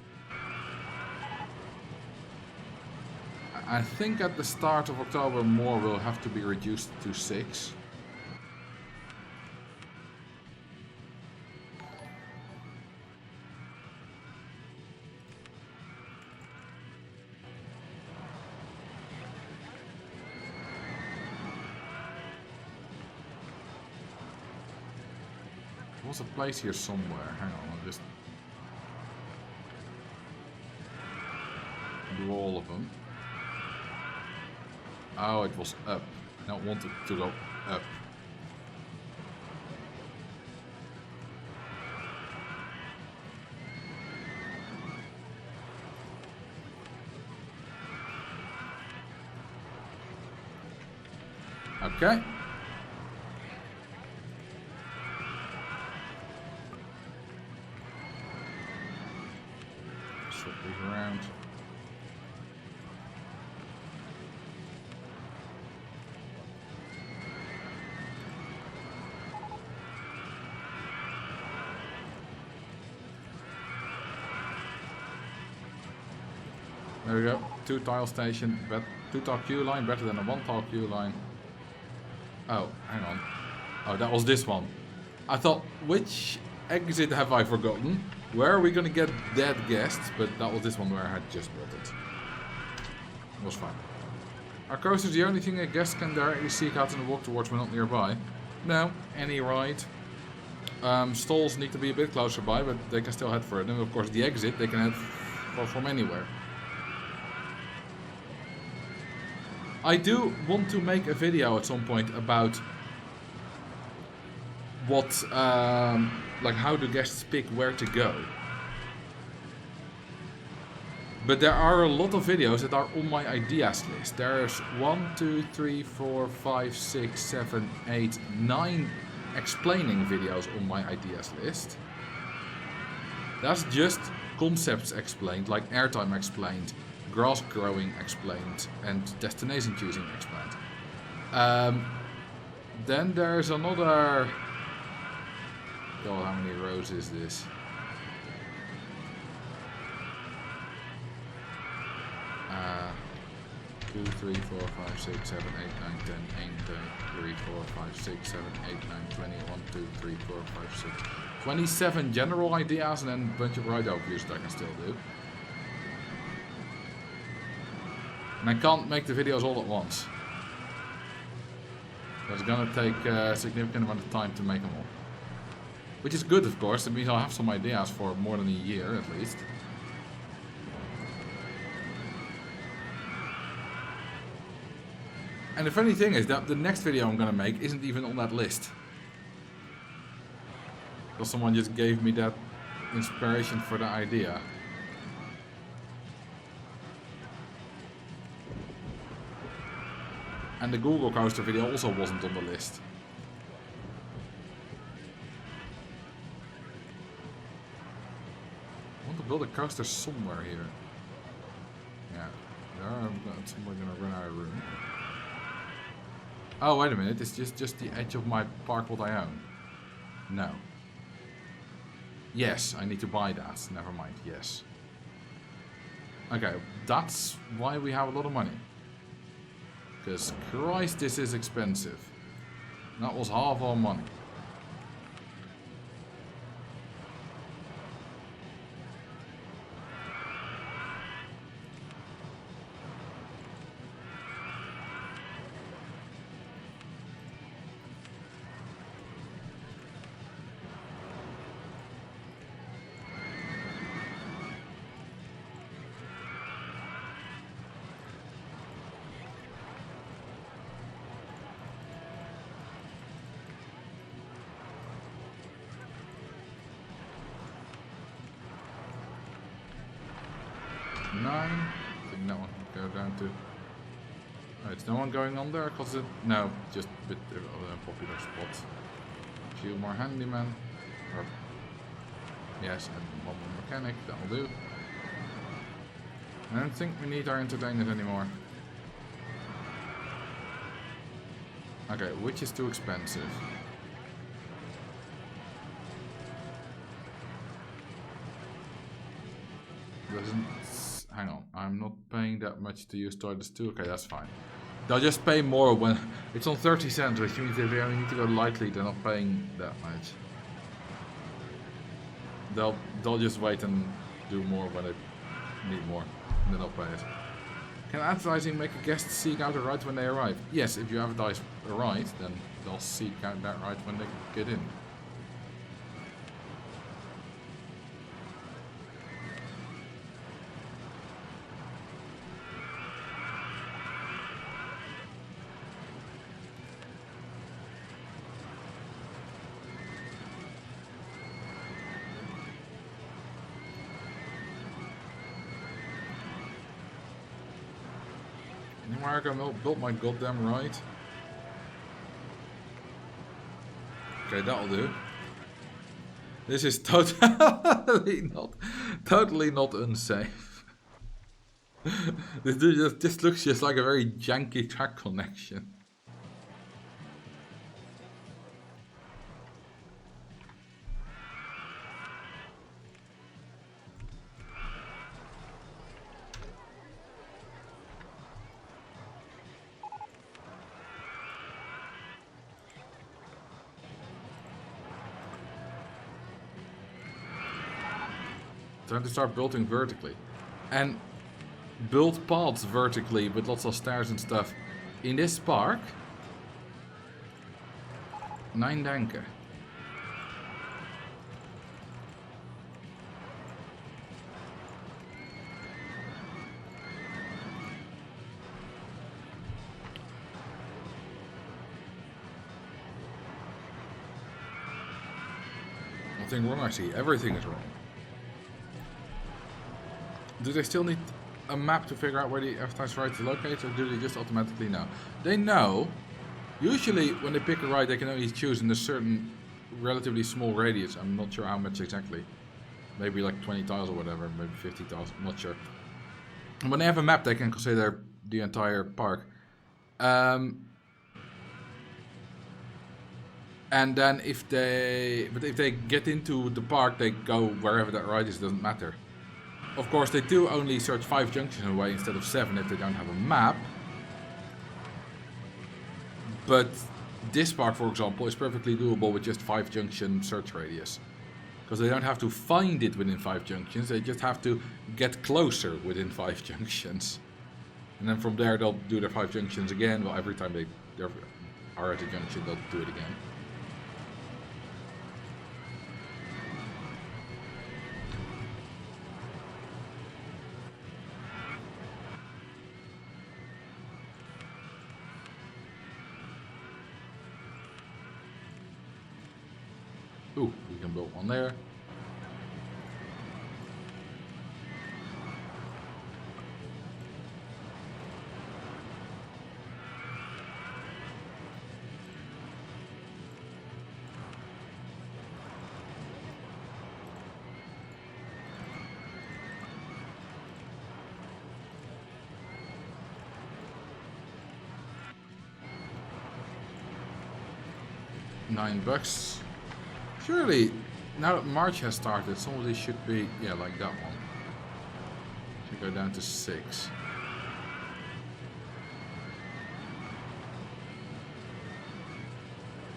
I think at the start of October more will have to be reduced to 6. There's a place here somewhere. Hang on, I'll just do all of them. Oh, it was up. I don't want it to go up. Okay. Swap these around. There we go. 2 tile station, but 2 tile queue line, better than a 1 tile queue line. Oh, hang on. Oh, that was this one. I thought, which exit have I forgotten? Where are we gonna get dead guests? But that was this one where I had just built it. It was fine. Are coasters the only thing a guest can directly seek out and walk towards when not nearby? No, any ride. Stalls need to be a bit closer by, but they can still head for it. And of course the exit, they can head from anywhere. I do want to make a video at some point about what, like how do guests pick where to go. But there are a lot of videos that are on my ideas list. There's 1, 2, 3, 4, 5, 6, 7, 8, 9 explaining videos on my ideas list. That's just concepts explained, like airtime explained, grass growing explained, and destination choosing explained. Then there's another... God, how many rows is this? Uh, 2, 3, 4, 5, 6, 7, 8, 9, 10, 3, 4, 5, 6, 7, 8, 9, 20, 1, 2, 3, 4, 5, 6, 27 general ideas, and then a bunch of ride overviews that I can still do. And I can't make the videos all at once. So it's gonna take a significant amount of time to make them all. Which is good, of course. It means I'll have some ideas for more than a year at least. And the funny thing is that the next video I'm gonna make isn't even on that list. Because someone just gave me that inspiration for the idea. And the Google coaster video also wasn't on the list. I want to build a coaster somewhere here. there. I'm gonna run out of room. Oh, wait a minute. It's just the edge of my park what I own. No. Yes, I need to buy that. Never mind. Yes. Okay, that's why we have a lot of money. Because, Christ, this is expensive. That was half our money. I think that one can go down to... Oh, it's no one going on there? Cause it... No, just a bit of a popular spot. A few more handymen. Or... Yes, and one more mechanic, that'll do. I don't think we need our entertainers anymore. Okay, which is too expensive? Doesn't... Hang on, I'm not paying that much to use toilets too. Okay, that's fine. They'll just pay more when... It's on 30 cents, which means if you only need to go lightly, they're not paying that much. They'll just wait and do more when they need more, and then they'll pay it. Can advertising make a guest seek out a ride when they arrive? Yes, if you advertise a ride, then they'll seek out that ride when they get in. America built my goddamn ride. Okay, that'll do. This is totally not unsafe. This looks just like a very janky track connection. Time to start building vertically. And build paths vertically with lots of stairs and stuff. In this park, 9 danken. Nothing wrong actually, everything is wrong. Do they still need a map to figure out where the advertised ride is located, or do they just automatically know? They know. Usually, when they pick a ride, they can only choose in a certain relatively small radius. I'm not sure how much exactly. Maybe like 20 tiles or whatever, maybe 50 tiles, I'm not sure. And when they have a map, they can consider the entire park. And then if they get into the park, they go wherever that ride is, it doesn't matter. Of course, they do only search 5 junctions away instead of 7 if they don't have a map. But this park, for example, is perfectly doable with just 5 junction search radius. Because they don't have to find it within 5 junctions, they just have to get closer within 5 junctions. And then from there they'll do their 5 junctions again. Well, every time they are at a junction, they'll do it again. Ooh, we can build one there. $9. Surely, now that March has started, some of these should be, yeah, like that one. Should go down to 6.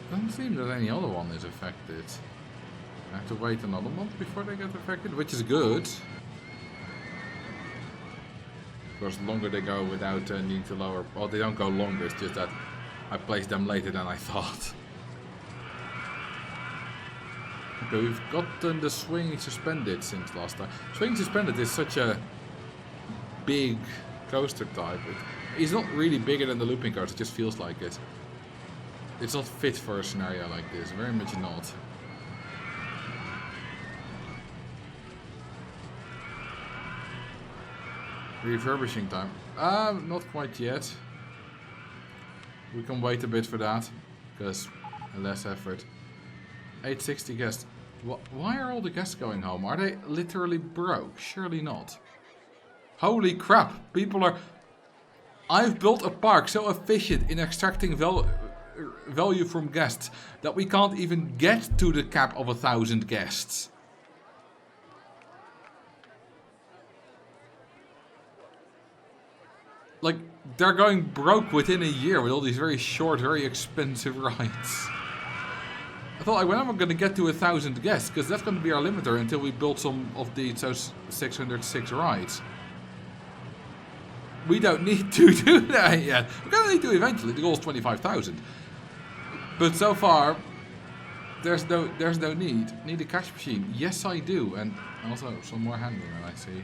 Doesn't seem that any other one is affected. I have to wait another month before they get affected, which is good. Of course, the longer they go without needing to lower... Well, they don't go longer, it's just that I placed them later than I thought. Okay, we've gotten the swing suspended since last time. Swing suspended is such a big coaster type. It's not really bigger than the looping coaster, it just feels like it. It's not fit for a scenario like this, very much not. Refurbishing time. Not quite yet. We can wait a bit for that, because less effort. 860 guests. Why are all the guests going home? Are they literally broke? Surely not. Holy crap, people are... I've built a park so efficient in extracting value from guests that we can't even get to the cap of 1,000 guests. Like, they're going broke within a year with all these very short, very expensive rides. I thought, like, when am I going to get to 1,000 guests? Because that's going to be our limiter until we build some of those 606 rides. We don't need to do that yet. We're going to need to eventually. The goal is 25,000. But so far, there's no need. Need a cash machine? Yes, I do. And also some more handling, I see.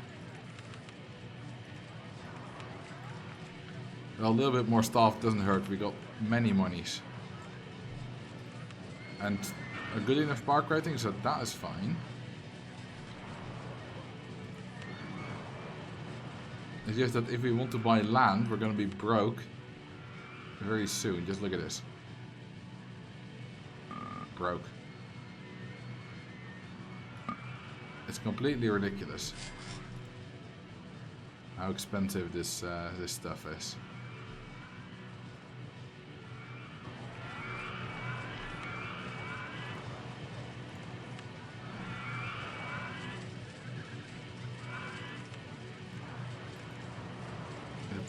Well, a little bit more staff doesn't hurt. We got many monies. And a good enough park rating, so that is fine. It's just that if we want to buy land, we're going to be broke very soon. Just look at this. Broke. It's completely ridiculous how expensive this stuff is.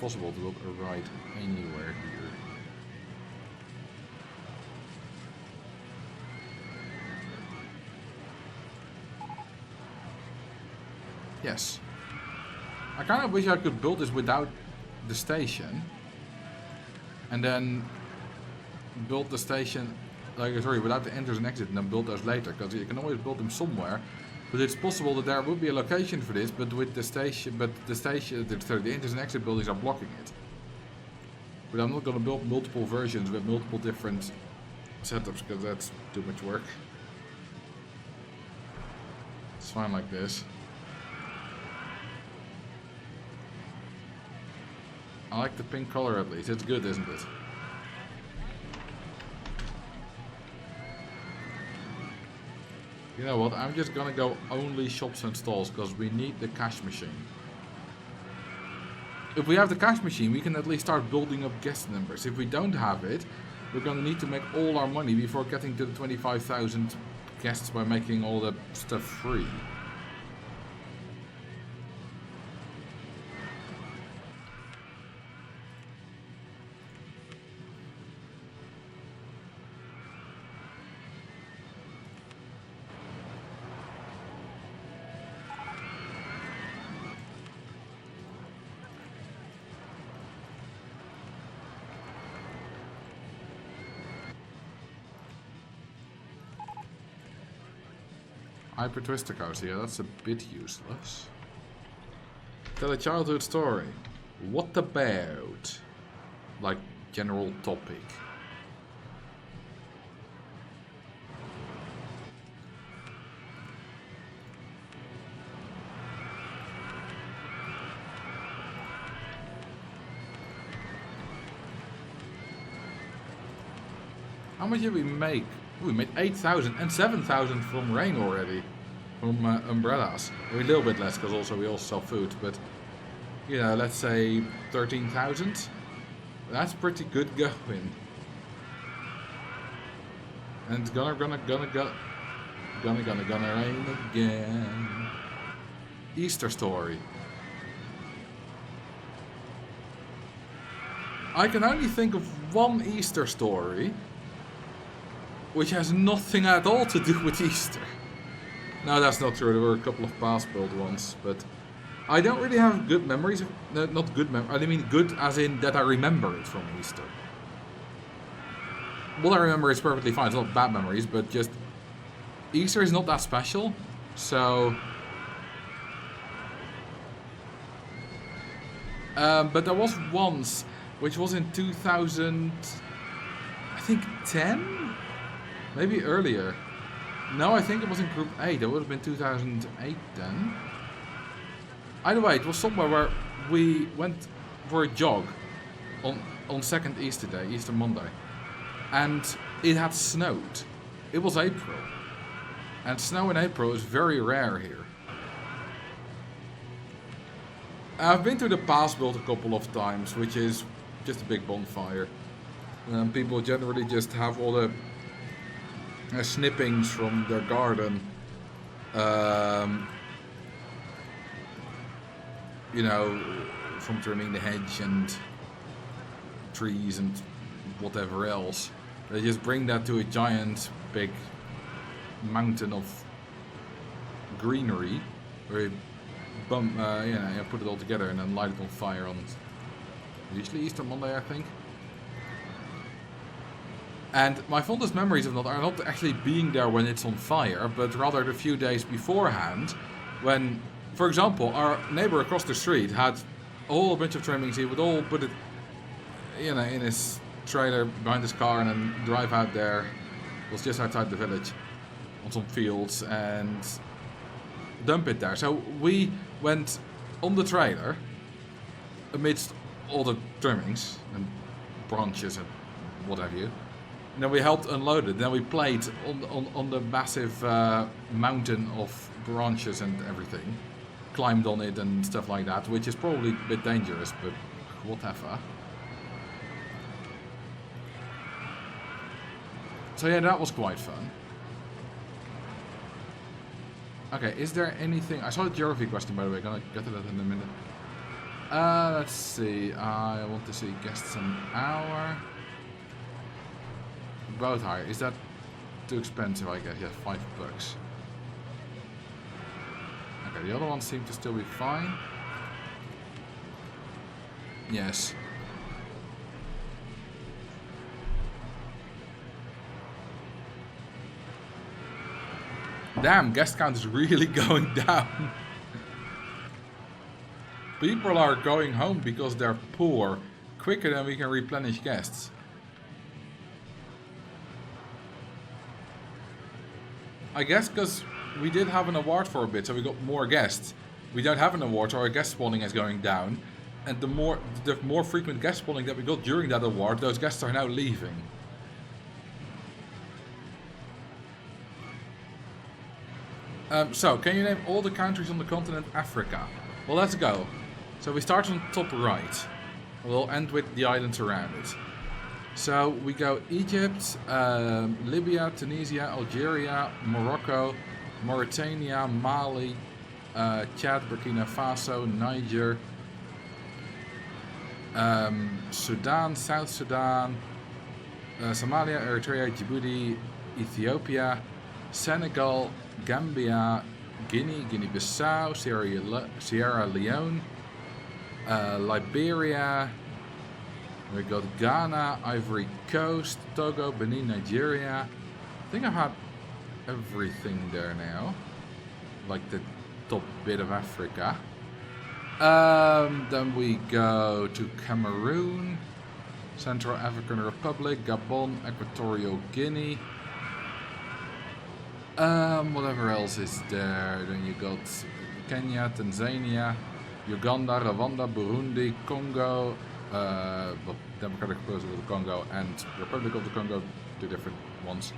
Possible to build a ride anywhere here. Yes. I kind of wish I could build this without the station. And then build the station, like, sorry, without the entrance and exit, and then build those later. Because you can always build them somewhere. But it's possible that there would be a location for this, but with the station, the entrance and exit buildings are blocking it. But I'm not going to build multiple versions with multiple different setups, because that's too much work. It's fine like this. I like the pink color at least. It's good, isn't it? You know what, I'm just gonna go only shops and stalls, because we need the cash machine. If we have the cash machine, we can at least start building up guest numbers. If we don't have it, we're gonna need to make all our money before getting to the 25,000 guests by making all the stuff free. Hyper Twister coaster, yeah, that's a bit useless. Tell a childhood story. What about, like, general topic? How much did we make? We made 8,000 and 7,000 from rain already. From umbrellas. A little bit less, because we also sell food, but you know, let's say 13,000. That's pretty good going. And it's gonna rain again. Easter story. I can only think of one Easter story which has nothing at all to do with Easter. No, that's not true. There were a couple of past-built ones, but I don't really have good memories. Not good memories. I mean good as in that I remember it from Easter. What I remember is perfectly fine. It's not bad memories, but just Easter is not that special. So, but there was once, which was in 2000, I think 10, maybe earlier. No, I think it was in Group 8. It would have been 2008 then. Either way, it was somewhere where we went for a jog on second Easter day, Easter Monday. And it had snowed. It was April. And snow in April is very rare here. I've been to the past built a couple of times, which is just a big bonfire. People generally just have all the snippings from their garden. You know, from trimming the hedge and trees and whatever else. They just bring that to a giant big mountain of greenery, where you you put it all together and then light it on fire on usually Easter Monday, I think. And my fondest memories of that are not actually being there when it's on fire, but rather the few days beforehand, when, for example, our neighbor across the street had a whole bunch of trimmings. He would all put it, in his trailer behind his car and then drive out there. It was just outside the village on some fields and dump it there. So we went on the trailer amidst all the trimmings and branches and what have you. And then we helped unload it. Then we played on the massive mountain of branches and everything. Climbed on it and stuff like that, which is probably a bit dangerous, but whatever. So yeah, that was quite fun. Okay, is there anything... I saw the geography question, by the way. Gonna get to that in a minute. Let's see. I want to see guests an hour. Boat hire. Is that too expensive, I guess? Yeah, $5. Okay, the other ones seem to still be fine. Yes. Damn, guest count is really going down. People are going home because they're poor, quicker than we can replenish guests. I guess because we did have an award for a bit, so we got more guests. We don't have an award, so our guest spawning is going down. And the more frequent guest spawning that we got during that award, those guests are now leaving. So, can you name all the countries on the continent Africa? Well, let's go. So we start on top right. We'll end with the islands around it. So we go Egypt, Libya, Tunisia, Algeria, Morocco, Mauritania, Mali, Chad, Burkina Faso, Niger, Sudan, South Sudan, Somalia, Eritrea, Djibouti, Ethiopia, Senegal, Gambia, Guinea, Guinea-Bissau, Sierra Leone, Liberia, we got Ghana, Ivory Coast, Togo, Benin, Nigeria. I think I had everything there now, like the top bit of Africa. Then we go to Cameroon, Central African Republic, Gabon, Equatorial Guinea. Whatever else is there? Then you got Kenya, Tanzania, Uganda, Rwanda, Burundi, Congo, Democratic Republic of the Congo and Republic of the Congo, two different ones.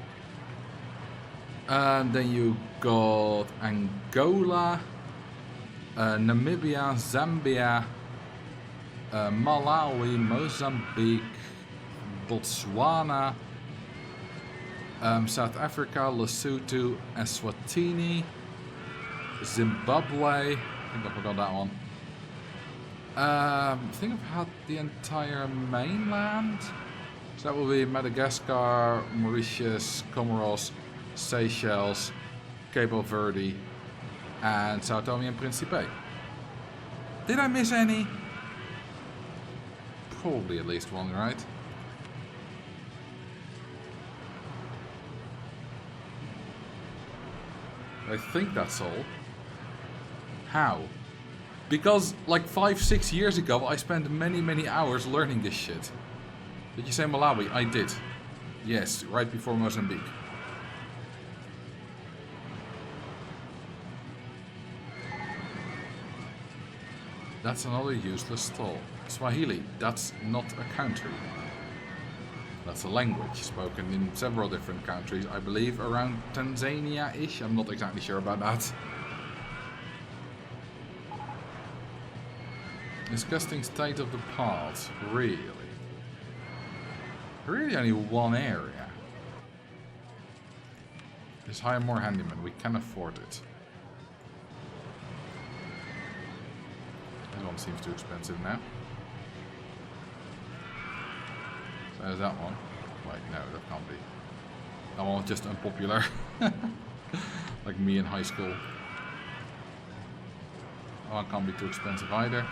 And then you got Angola, Namibia, Zambia, Malawi, Mozambique, Botswana, South Africa, Lesotho, Eswatini, Zimbabwe. I think I forgot that one. I think I've had the entire mainland. So that will be Madagascar, Mauritius, Comoros, Seychelles, Cape Verde, and Sao Tome and Principe. Did I miss any? Probably at least one, right? I think that's all. How? Because like 5-6 years ago I spent many hours learning this shit. Did you say Malawi? I did. Yes, right before Mozambique. That's another useless stall. Swahili, that's not a country. That's a language spoken in several different countries. I believe around Tanzania-ish. I'm not exactly sure about that. Disgusting state of the paths. Really? Really only one area. Just hire more handymen. We can afford it. That one seems too expensive now. So there's that one. Wait, no, that can't be. That one was just unpopular. Like me in high school. That one can't be too expensive either.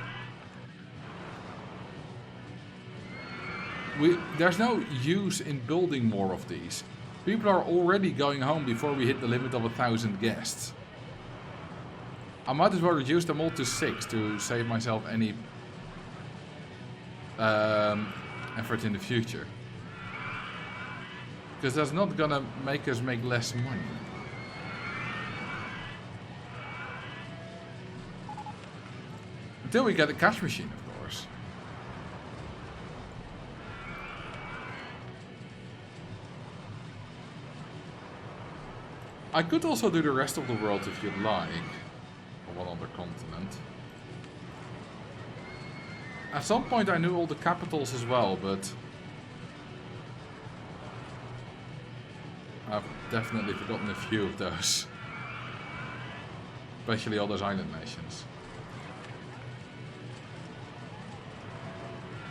There's no use in building more of these. People are already going home before we hit the limit of 1,000 guests. I might as well reduce them all to 6 to save myself any effort in the future. Because that's not gonna make us make less money. Until we get a cash machine, of course. I could also do the rest of the world if you'd like. Or one other continent. At some point I knew all the capitals as well, but I've definitely forgotten a few of those. Especially all those island nations.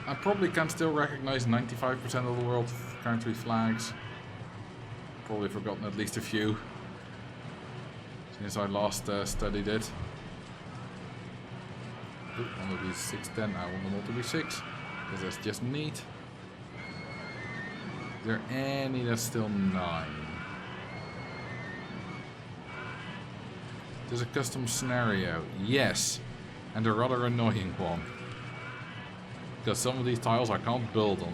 I probably can still recognize 95% of the world country flags. Probably forgotten at least a few. Since I last studied it. Ooh, one of these 610, I want them all to be 6. Because that's just neat. Is there any that's still 9? There's a custom scenario. Yes. And a rather annoying one. Because some of these tiles I can't build on.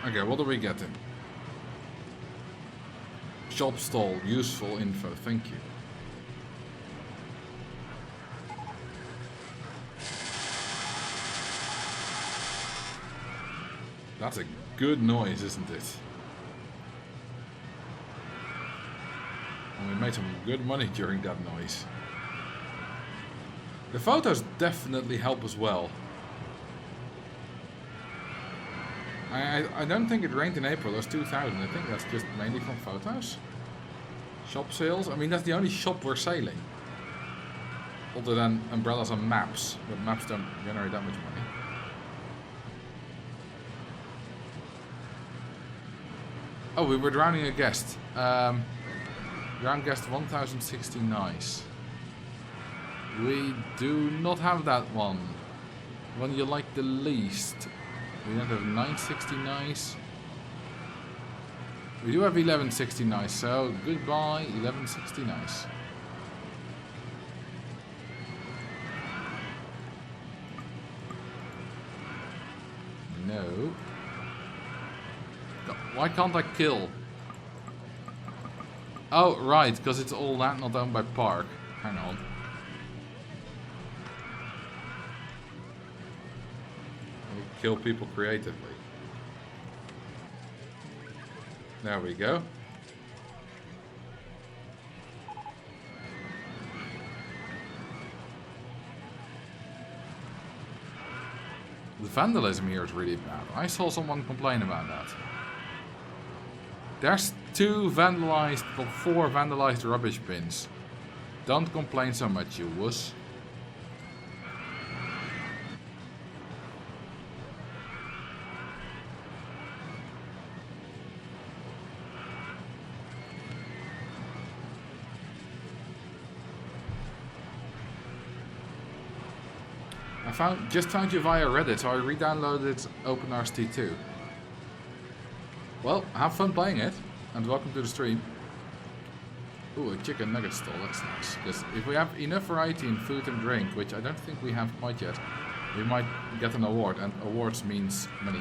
Okay, what are we getting? Shop stall, useful info, thank you. That's a good noise, isn't it? And we made some good money during that noise. The photos definitely help as well. I don't think it rained in April, that's 2000. I think that's just mainly from photos. Shop sales, I mean that's the only shop we're sailing. Other than umbrellas and maps, but maps don't generate that much money. Oh, we were drowning a guest. Drowned guest 1060 nice. We do not have that one. One you like the least. We don't have 960 nice. We do have 1160 nice, so goodbye 1160 nice. No. Why can't I kill? Oh, right, because it's all land not owned by Park. Hang on. Kill people creatively. There we go. The vandalism here is really bad. I saw someone complain about that. There's 4 vandalized rubbish bins. Don't complain so much, you wuss. Just found you via Reddit, so I re-downloaded OpenRST2. Well, have fun playing it, and welcome to the stream. Ooh, a chicken nugget stall, that's nice. Because if we have enough variety in food and drink, which I don't think we have quite yet, we might get an award, and awards means money.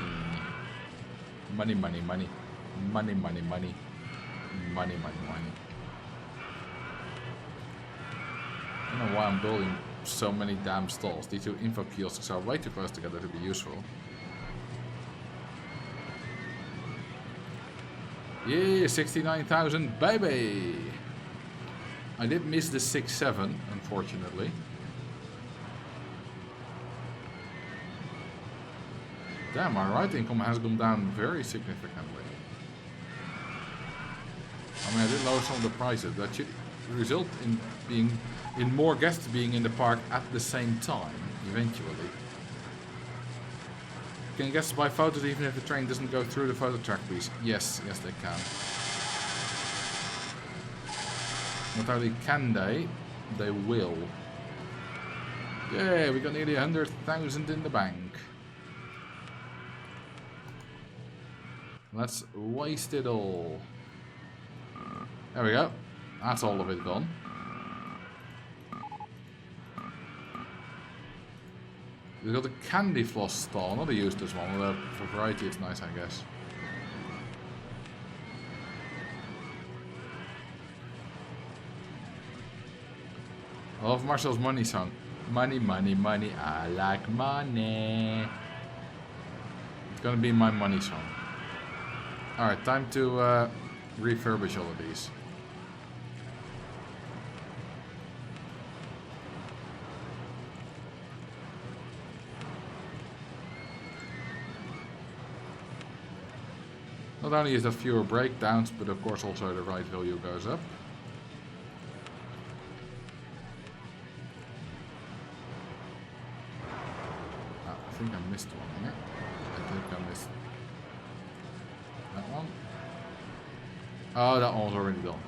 Money, money, money. Money, money, money. Money, money, money. I don't know why I'm building so many damn stalls. These 2 info kiosks are way too close together to be useful. Yeah, 69,000, baby! I did miss the 6-7, unfortunately. Damn, my ride income has gone down very significantly. I mean, I did lower some of the prices. That should result in more guests being in the park at the same time, eventually. Can guests buy photos even if the train doesn't go through the photo track, please? Yes, they can. Not only can they will. Yeah, we got nearly 100,000 in the bank. Let's waste it all. There we go. That's all of it gone. We got a candy floss stall, not a useless one, although for variety it's nice, I guess. I love Marcel's money song. Money, money, money, I like money. It's gonna be my money song. Alright, time to refurbish all of these. Not only is there fewer breakdowns, but of course also the ride value goes up. I think I missed one here. I think I missed that one. Oh, that one's already done.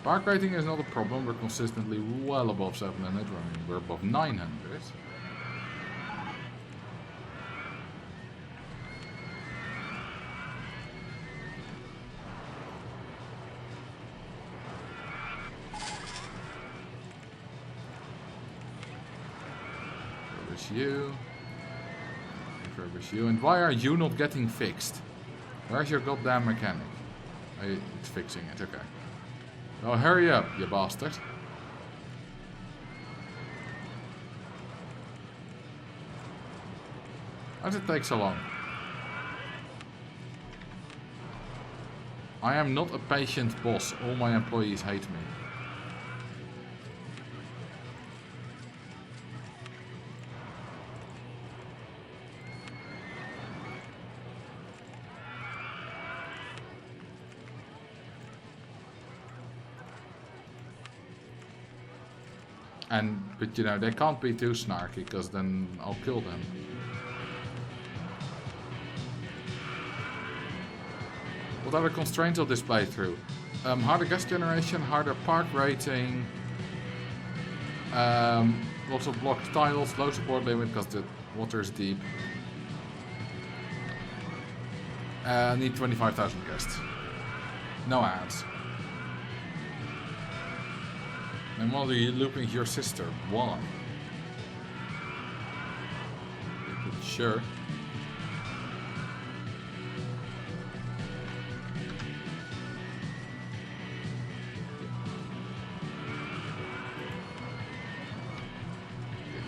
Park rating is not a problem, we're consistently well above 700, we're above 900. Refurbish you, and why are you not getting fixed? Where's your goddamn mechanic? It's fixing it, okay. Oh, hurry up, you bastard. Why does it take so long? I am not a patient boss. All my employees hate me. But you know, they can't be too snarky, because then I'll kill them. What other constraints of this playthrough? Harder gas generation, harder park rating, lots of blocked tiles, low support limit because the water is deep. Need 25,000 guests. No ads. And while you're looping your sister, why? Sure.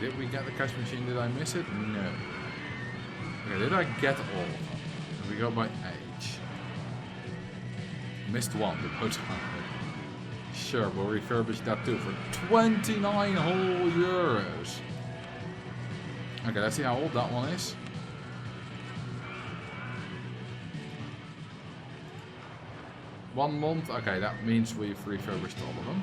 Did we get the cash machine? Did I miss it? No. Okay, did I get all of them? We go by age. Missed one, the boat. Sure, we'll refurbish that too for 29 whole euros. Okay, let's see how old that one is. One month. Okay, that means we've refurbished all of them.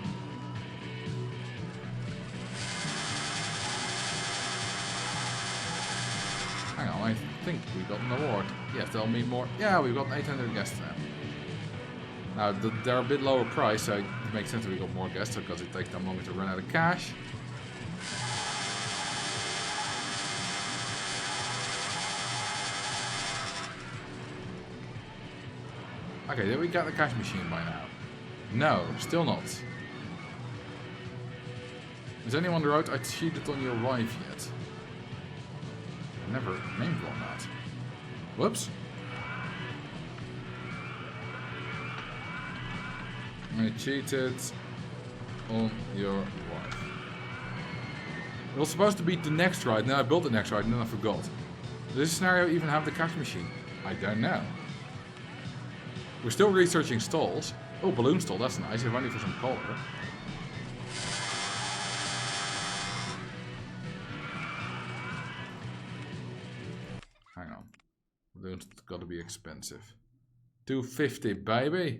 Hang on, I think we got an award. Yes, there'll be more. Yeah, we've got 800 guests now. Now, they're a bit lower price, so it makes sense that we got more guests, because it takes them longer to run out of cash. Okay, did we get the cash machine by now? No, still not. Is anyone on the road? I cheated on your wife yet. I never named one that. Whoops. I cheated on your wife. It was supposed to be the next ride, and then I built the next ride, and then I forgot. Does this scenario even have the cash machine? I don't know. We're still researching stalls. Oh, balloon stall, that's nice, if only for some color. Hang on. Balloons gotta be expensive. 250, baby!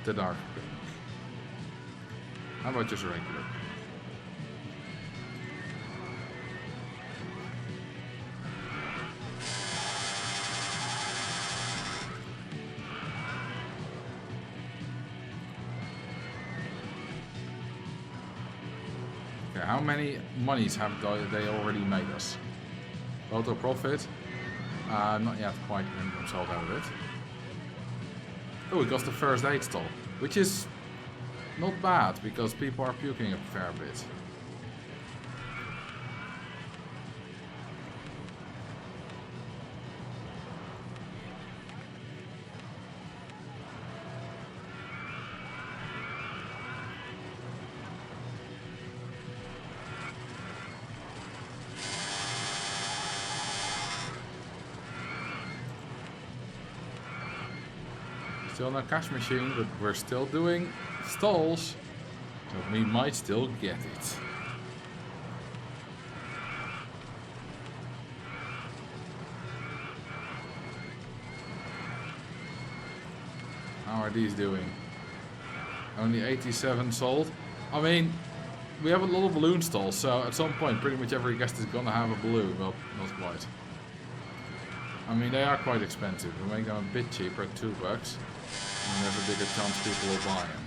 The dark pink. How about just regular pink? Okay, how many monies have they already made us? Total profit? Not yet quite made themselves out of it. Oh, we got the first aid stall, which is not bad because people are puking a fair bit. Still no cash machine, but we're still doing stalls, so we might still get it. How are these doing? Only 87 sold. I mean, we have a lot of balloon stalls, so at some point pretty much every guest is gonna have a balloon. Well, not quite. I mean, they are quite expensive. We make them a bit cheaper at $2. And there's a bigger chance people will buy them.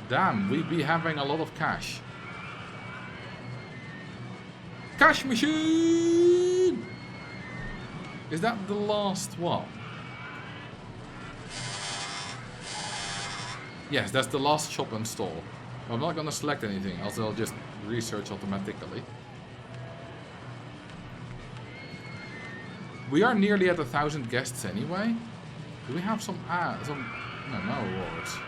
Damn, we be having a lot of cash. Cash machine! Is that the last one? Yes, that's the last shop and stall. I'm not gonna select anything, else I'll just research automatically. We are nearly at 1,000 guests anyway. Do we have some no awards.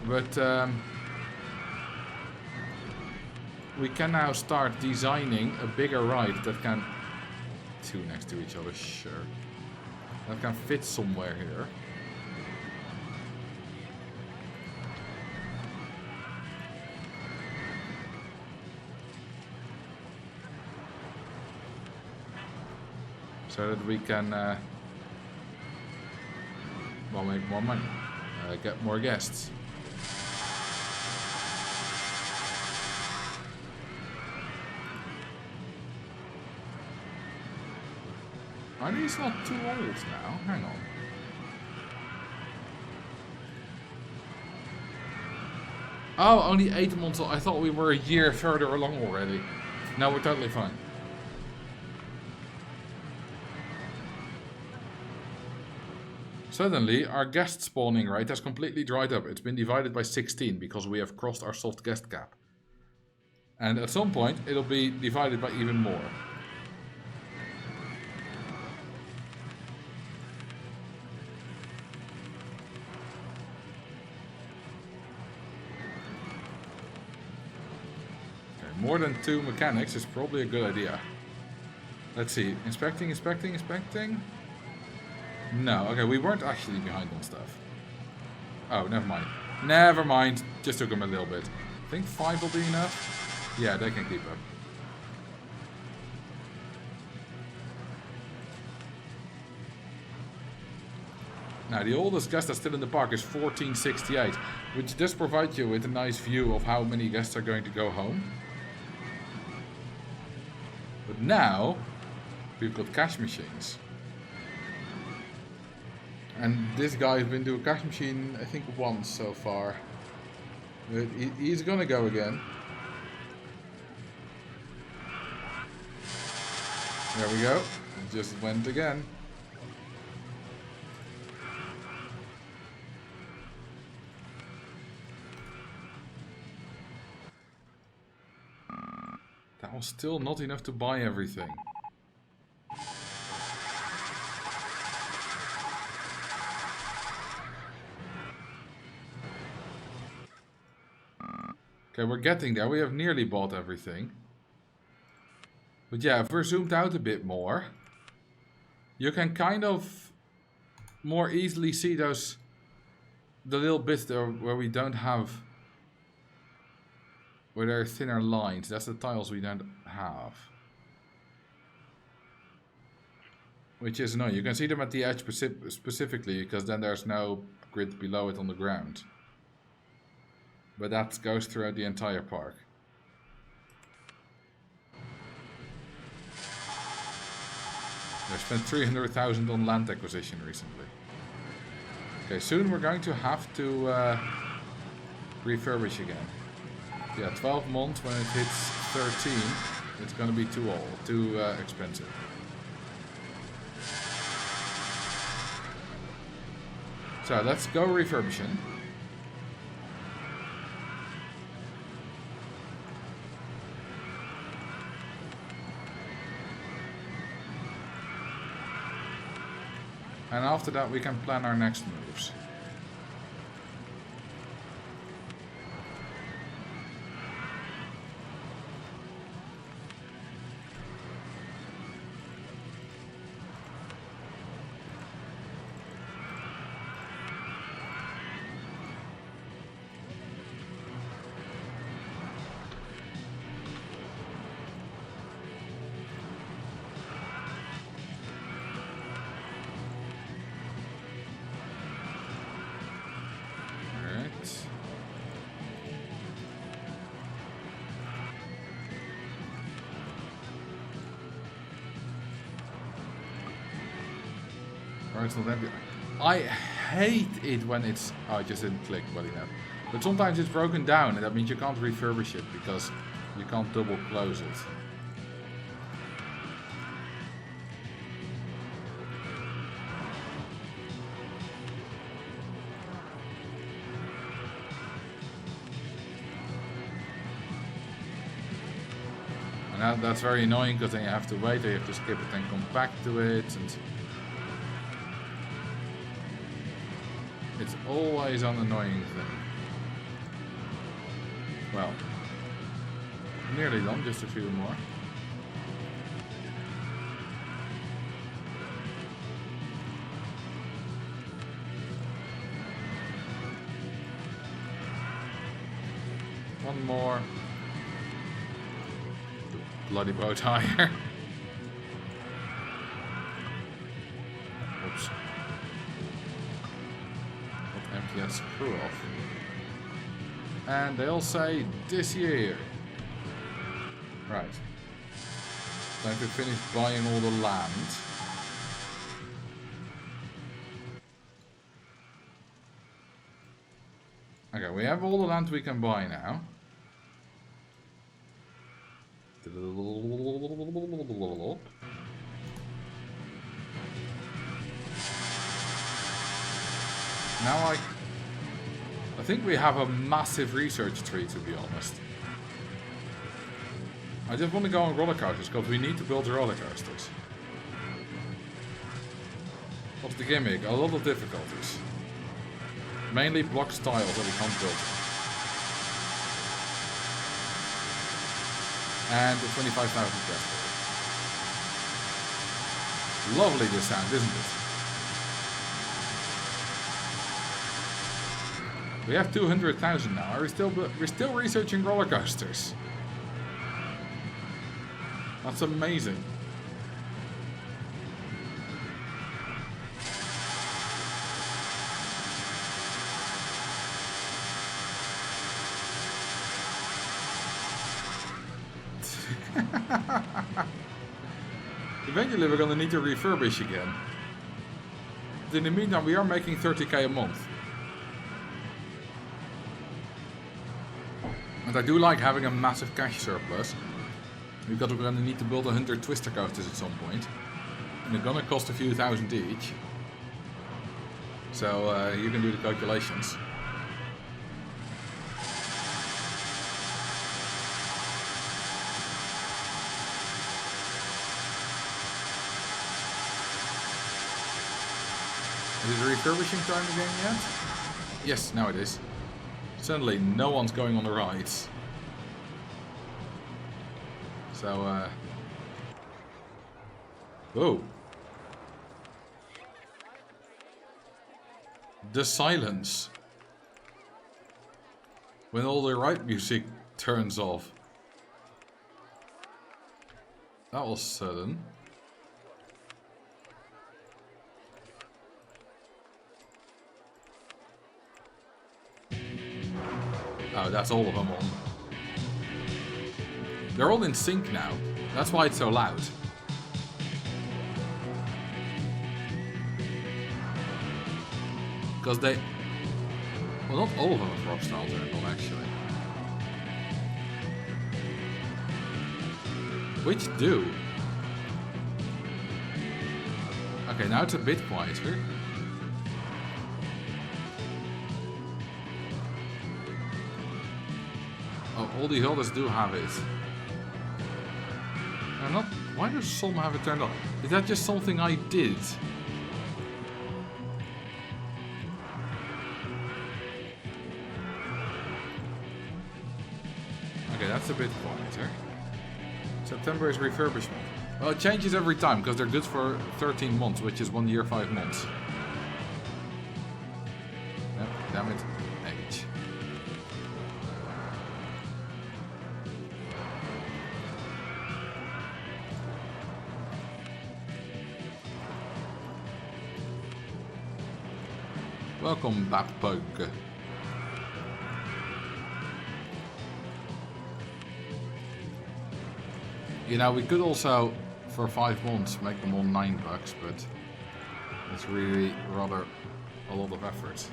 But we can now start designing a bigger ride that can... Two next to each other, sure. That can fit somewhere here. So that we can well, make more money, get more guests. Are these not too old now? Hang on. Oh, only 8 months old. I thought we were a year further along already. No, we're totally fine. Suddenly, our guest spawning rate has completely dried up. It's been divided by 16 because we have crossed our soft guest cap. And at some point, it'll be divided by even more. Okay, more than 2 mechanics is probably a good idea. Let's see. Inspecting, inspecting, inspecting. No, okay, we weren't actually behind on stuff. Oh, never mind. Never mind. Just took them a little bit. I think 5 will be enough. Yeah, they can keep up. Now, the oldest guest that's still in the park is 1468, which does provide you with a nice view of how many guests are going to go home. But now, we've got cash machines. And this guy's been to a cash machine, I think, once so far. But he's gonna go again. There we go. It just went again. That was still not enough to buy everything. Okay, we're getting there. We have nearly bought everything. But yeah, if we're zoomed out a bit more, you can kind of more easily see those, the little bits there where we don't have, where there are thinner lines. That's the tiles we don't have. Which is annoying. You can see them at the edge specifically, because then there's no grid below it on the ground. But that goes throughout the entire park. I spent 300,000 on land acquisition recently. Okay, soon we're going to have to refurbish again. Yeah, 12 months when it hits 13, it's going to be too old, too expensive. So let's go refurbishing. And after that we can plan our next moves. It's not empty. I hate it when it's... Oh, I just didn't click well enough. But sometimes it's broken down, and that means you can't refurbish it because you can't double close it. And that's very annoying because then you have to wait, or you have to skip it and come back to it. And it's always an annoying thing. Well, nearly done, just a few more. One more. The bloody bow tire. Oops. Empty that screw off. And they'll say this year. Right. Time to finish buying all the land. we have all the land we can buy now. Now I think we have a massive research tree, to be honest. I just want to go on roller coasters because we need to build roller coasters. What's the gimmick? A lot of difficulties. Mainly block styles that we can't build. And the 25,000 guest. Lovely this sound, isn't it? We have 200,000 now. We're still researching roller coasters. That's amazing. Eventually we're gonna need to refurbish again. But in the meantime we are making 30k a month. And I do like having a massive cash surplus. Because we're gonna need to build 100 twister coasters at some point. And they're gonna cost a few thousand each. So you can do the calculations. Is it refurbishing time again yet? Yes, now it is. Suddenly no one's going on the rides. So, oh. The silence. When all the ride music turns off. That was sudden. Oh, that's all of them on. They're all in sync now. That's why it's so loud. Because they... Well, not all of them have rock style turned on, actually. Which do. Okay, now it's a bit quieter. Oh, all the others do have it. Not, why does some have it turned on? Is that just something I did? Okay, that's a bit quieter. September is refurbishment. Well, it changes every time because they're good for 13 months, which is 1 year, 5 months. Yep, damn it. H. Welcome, Batbug. You know, we could also, for 5 months, make them all $9, but it's really rather a lot of effort.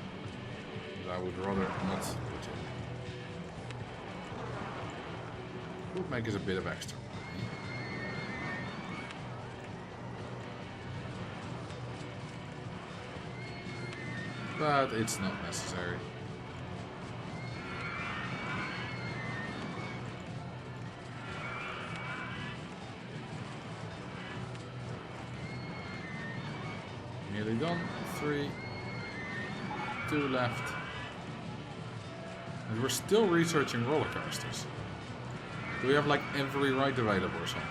I would rather not put in. Would make us a bit of extra money. But it's not necessary. Nearly done. 3, 2 left. And we're still researching roller coasters. Do we have like every ride available or something?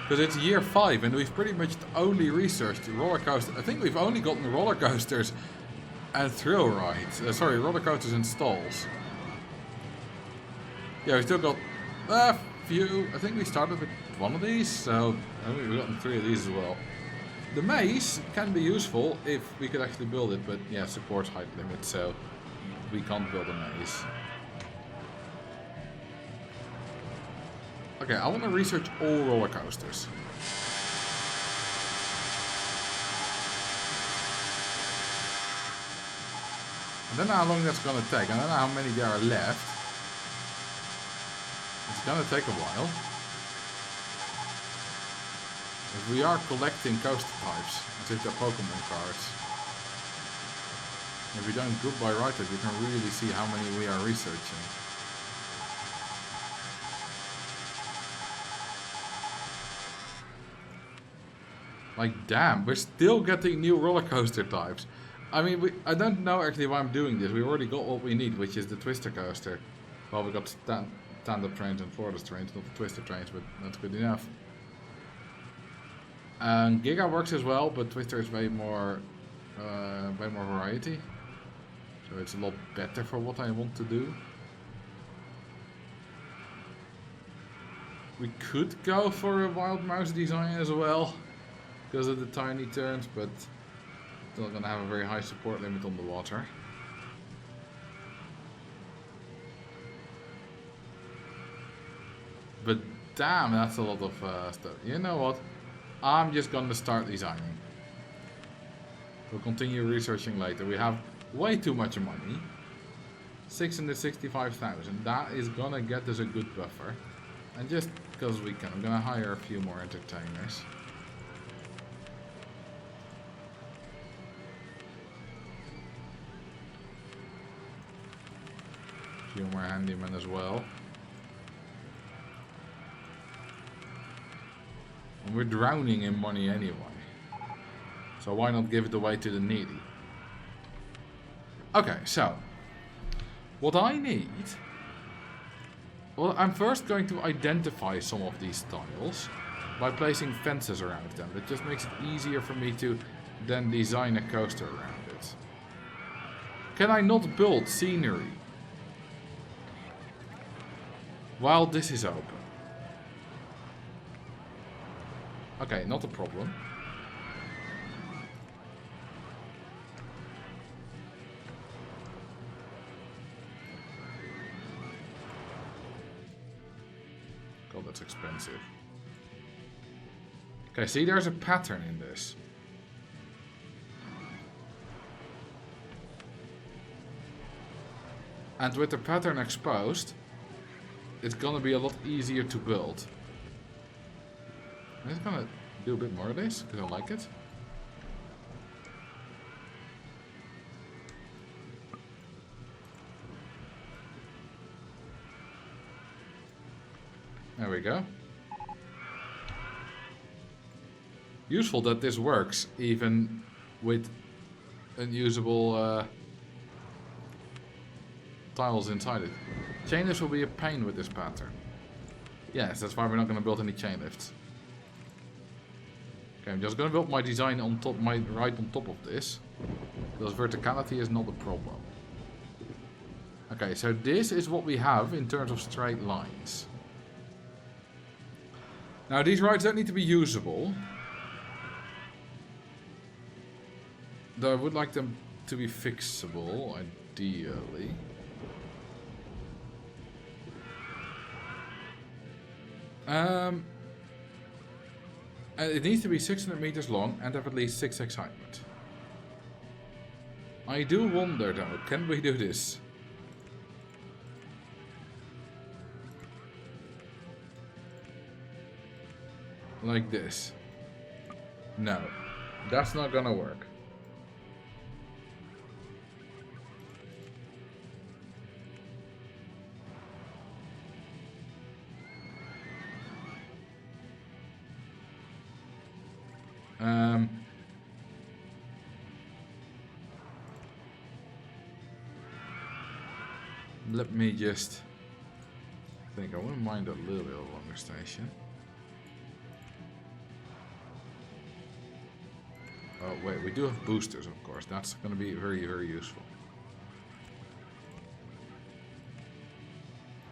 Because it's year 5 and we've pretty much only researched roller coasters. I think we've only gotten roller coasters and thrill rides. Sorry, roller coasters and stalls. Yeah, we still got a few. I think we started with one of these, so we've gotten 3 of these as well. The maze can be useful if we could actually build it, but yeah, supports height limit, so we can't build a maze. Okay, I want to research all roller coasters. I don't know how long that's gonna take. I don't know how many there are left. It's gonna take a while. If we are collecting coaster types, as if they're Pokemon cards. If we don't group by right, we can really see how many we are researching. Like, damn, we're still getting new roller coaster types. I mean, I don't know actually why I'm doing this. We already got what we need, which is the twister coaster. Well, we got stand-up trains and floorless trains, not the twister trains, but that's good enough. And Giga works as well, but twister is way more variety. So it's a lot better for what I want to do. We could go for a wild mouse design as well, because of the tiny turns, but still gonna have a very high support limit on the water. But damn, that's a lot of stuff. You know what? I'm just gonna start designing. We'll continue researching later. We have way too much money. 665,000. That is gonna get us a good buffer. And just because we can, I'm gonna hire a few more entertainers. A few more handymen as well. And we're drowning in money anyway. So why not give it away to the needy? Okay, so what I need... Well, I'm first going to identify some of these tiles by placing fences around them. That just makes it easier for me to then design a coaster around it. Can I not build scenery while this is open? Okay, not a problem. God, that's expensive. Okay, see, there's a pattern in this. And with the pattern exposed, it's gonna be a lot easier to build. I'm just gonna do a bit more of this, because I like it. There we go. Useful that this works, even with unusable tiles inside it. Chain lifts will be a pain with this pattern. Yes, that's why we're not going to build any chain lifts. Okay, I'm just going to build my design on top, right on top of this, because verticality is not a problem. Okay, so this is what we have in terms of straight lines. Now these rides don't need to be usable, though I would like them to be fixable, ideally. It needs to be 600 meters long and have at least 6 excitement. I do wonder though, can we do this? Like this? No, that's not gonna work. Let me just think. I wouldn't mind a little bit of a longer station. Oh wait, we do have boosters, of course. That's going to be very, very useful.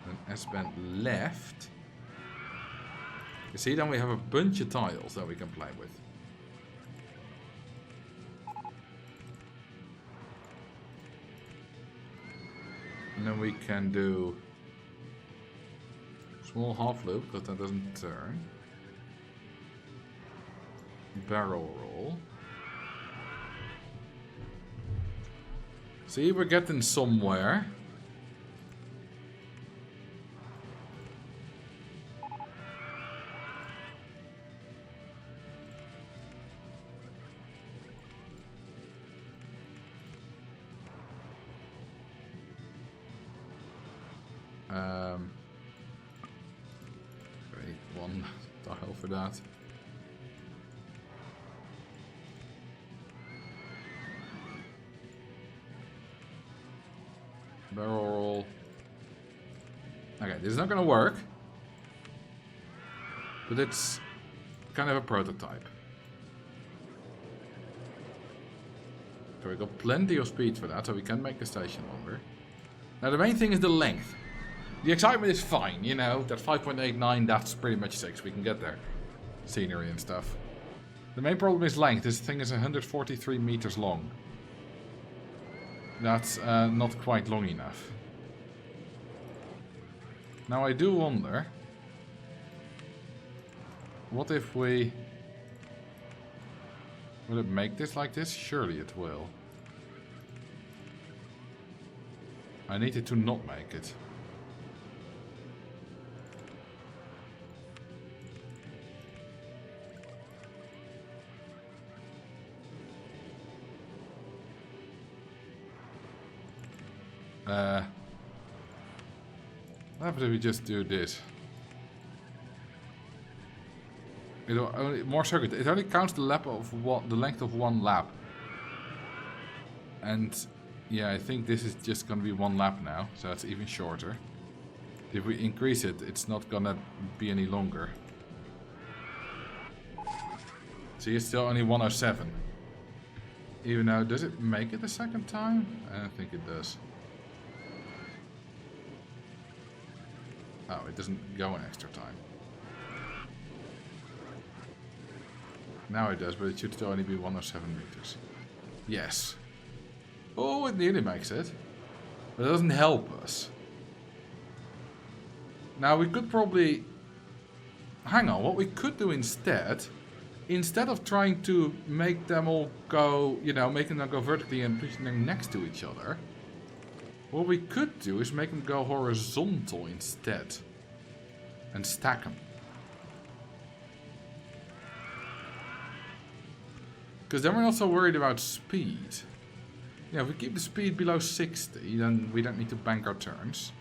An S-band left. You see, then we have a bunch of tiles that we can play with. And then we can do small half loop, because that doesn't turn. Barrel roll. See, we're getting somewhere. Great, one tile for that. Barrel roll. Okay, this is not gonna work. But it's kind of a prototype. So we got plenty of speed for that, so we can make the station longer. Now the main thing is the length. The excitement is fine, you know, that 5.89, that's pretty much 6, we can get there. Scenery and stuff. The main problem is length, this thing is 143 meters long. That's not quite long enough. Now I do wonder, what if we... Will it make this like this? Surely it will. I need it to not make it. What happens if we just do this? It'll only, more circuit. It only counts the lap of the length of one lap. And yeah, I think this is just gonna be one lap now, so it's even shorter. If we increase it, it's not gonna be any longer. See, it's still only 107. Even though, does it make it the second time? I don't think it does. Oh, it doesn't go an extra time. Now it does, but it should still only be 107 meters. Yes. Oh, it nearly makes it. But it doesn't help us. Now we could probably... Hang on, what we could do instead of trying to make them all go, you know, making them go vertically and pushing them next to each other, what we could do is make them go horizontal instead. And stack them. Because then we're not so worried about speed. Yeah, if we keep the speed below 60, then we don't need to bank our turns.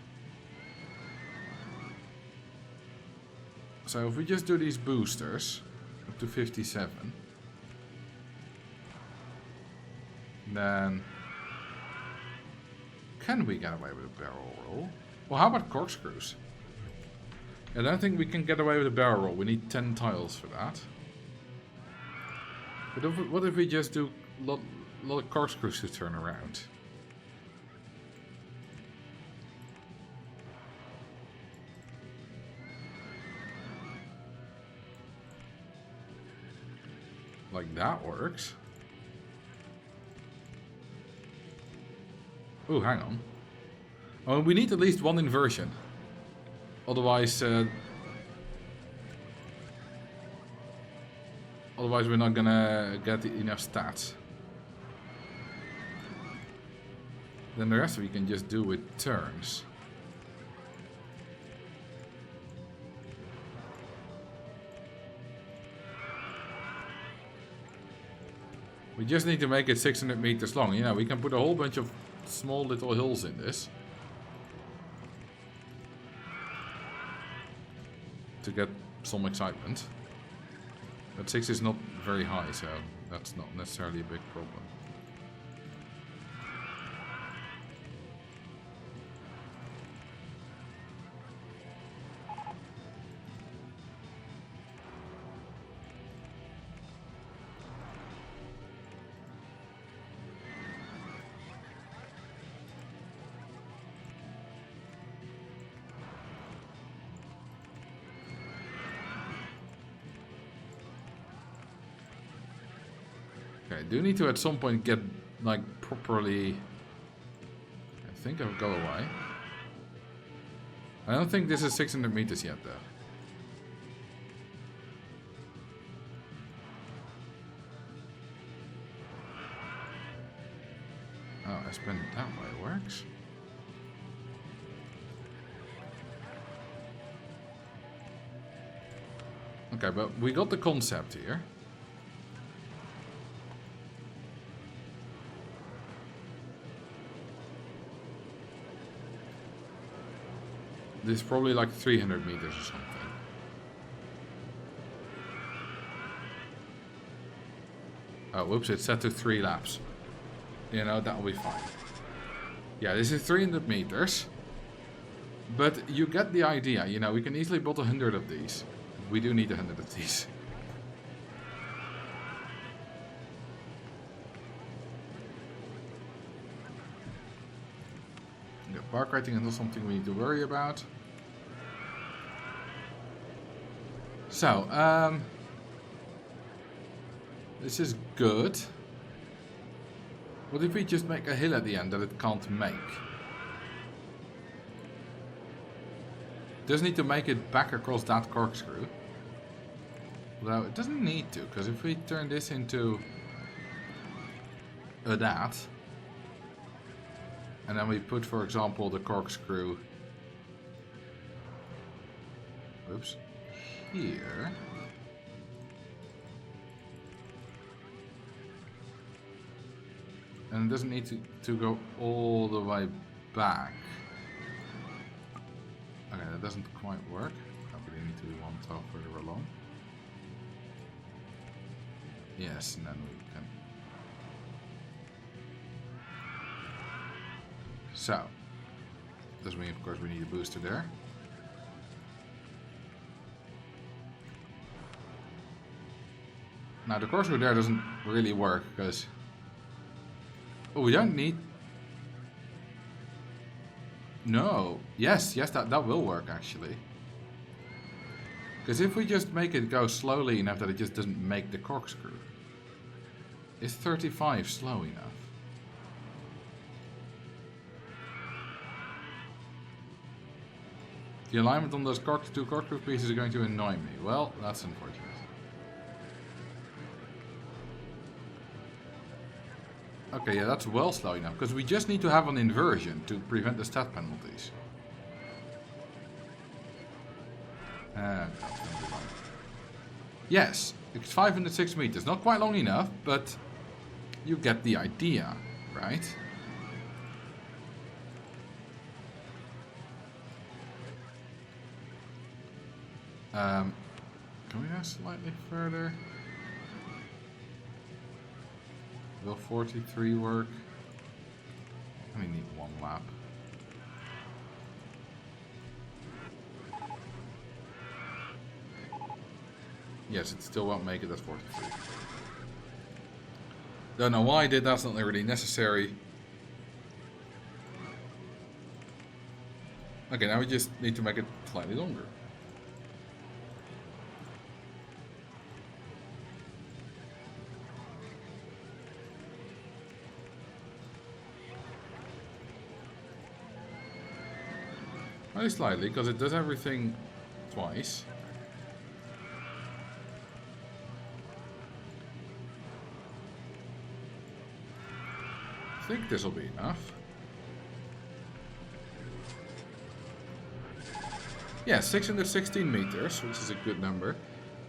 So if we just do these boosters up to 57, then can we get away with a barrel roll? Well, how about corkscrews? I don't think we can get away with a barrel roll. We need 10 tiles for that. But what if we just do a lot of corkscrews to turn around? Like that works. Oh, hang on. Oh, we need at least one inversion. Otherwise, we're not gonna get enough stats. Then the rest we can just do with turns. We just need to make it 600 meters long. You know, we can put a whole bunch of small little hills in this. To get some excitement. But 6 is not very high, so that's not necessarily a big problem. Okay, I do need to at some point get like properly... I think I'll go away. I don't think this is 600 meters yet though. Oh, I spin it that way, it works. Okay, but we got the concept here. This is probably like 300 meters or something. Oh, whoops, it's set to 3 laps. You know, that'll be fine. Yeah, this is 300 meters. But you get the idea, you know, we can easily build 100 of these. We do need 100 of these. Yeah, park rating is not something we need to worry about. So, this is good. What if we just make a hill at the end that it can't make? Does need to make it back across that corkscrew. Although it doesn't need to, because if we turn this into a that, and then we put, for example, the corkscrew, oops, here. And it doesn't need to go all the way back. Okay, that doesn't quite work. Probably need to be one tile further along. Yes, and then we can. So, does mean, of course, we need a booster there. Now, the corkscrew there doesn't really work because. Oh, we don't need. No. Yes, that will work actually. Because if we just make it go slowly enough that it just doesn't make the corkscrew. Is 35 slow enough? The alignment on those two corkscrew pieces is going to annoy me. Well, that's unfortunate. Okay, yeah, that's well slow enough, because we just need to have an inversion to prevent the stat penalties. Yes, it's 506 meters. Not quite long enough, but you get the idea, right? Can we go slightly further? Will 43 work? I only need one lap. Yes, it still won't make it at 43. Don't know why I did, that's not really necessary. Okay, now we just need to make it slightly longer. Only slightly, because it does everything twice. I think this will be enough. Yeah, 616 meters, which is a good number.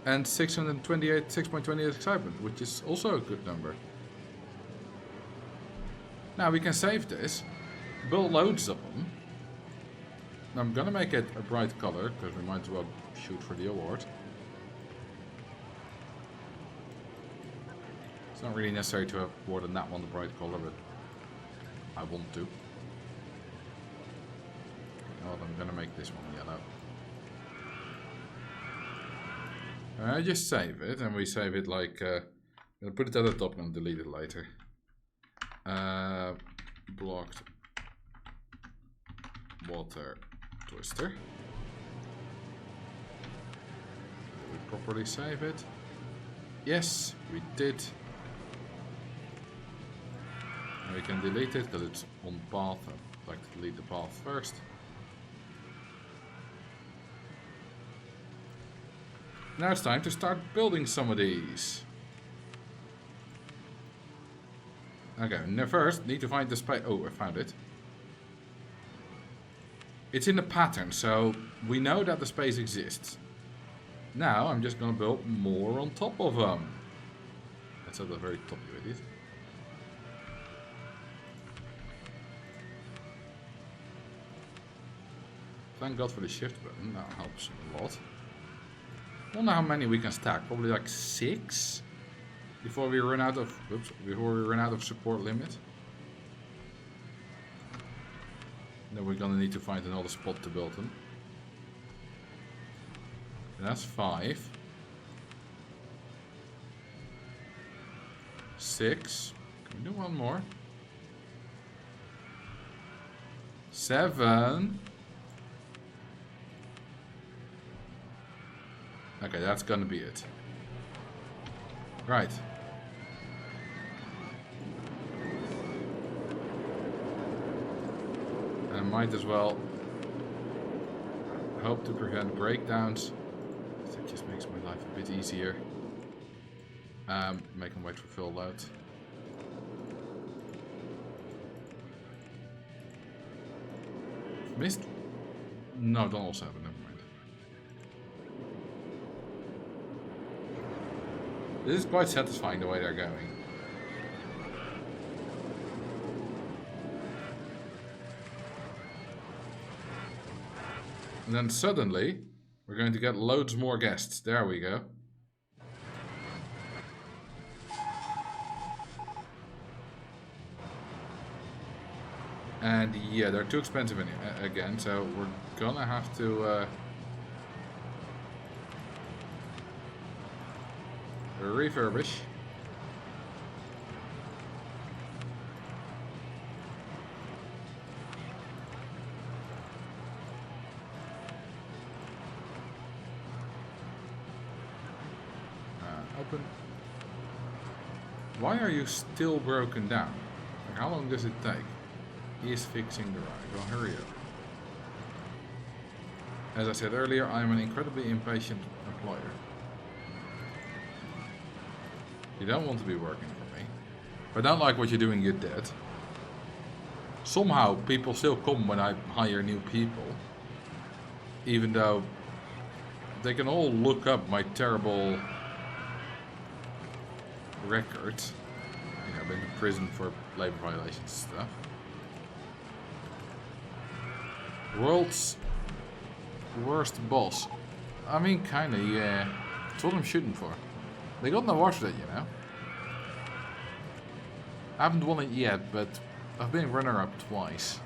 And 6.28 excitement, which is also a good number. Now we can save this, build loads of them. I'm gonna make it a bright color, because we might as well shoot for the award. It's not really necessary to have more than that one the bright color, but I want to. Well, I'm gonna make this one yellow. I just save it, and we save it like, I'm gonna put it at the top and delete it later. Blocked water twister. Did we properly save it? Yes, we did. And we can delete it because it's on path. I'd like to delete the path first. Now it's time to start building some of these. Okay, now first, need to find the space. Oh, I found it. It's in a pattern, so we know that the space exists. Now, I'm just gonna build more on top of them. That's at the very top, you idiot. Thank God for the shift button, that helps a lot. I don't know how many we can stack, probably like 6? Before we run out of, support limit. Then we're gonna need to find another spot to build them. And that's 5. 6. Can we do one more? 7. Okay, that's gonna be it. Right. I might as well hope to prevent breakdowns. That just makes my life a bit easier. Make them wait for full load. Missed? No, don't also have it, never mind. This is quite satisfying the way they're going. And then suddenly, we're going to get loads more guests. There we go. And yeah, they're too expensive again, so we're gonna have to refurbish. Open. Why are you still broken down? Like, how long does it take? He is fixing the ride. Well, hurry up. As I said earlier, I am an incredibly impatient employer. You don't want to be working for me. If I don't like what you're doing, you're dead. Somehow, people still come when I hire new people. Even though they can all look up my terrible record. You know, I've been to prison for labor violations and stuff. World's worst boss. I mean, kinda, yeah. That's what I'm shooting for. They got an award for that, you know. I haven't won it yet, but I've been runner-up twice.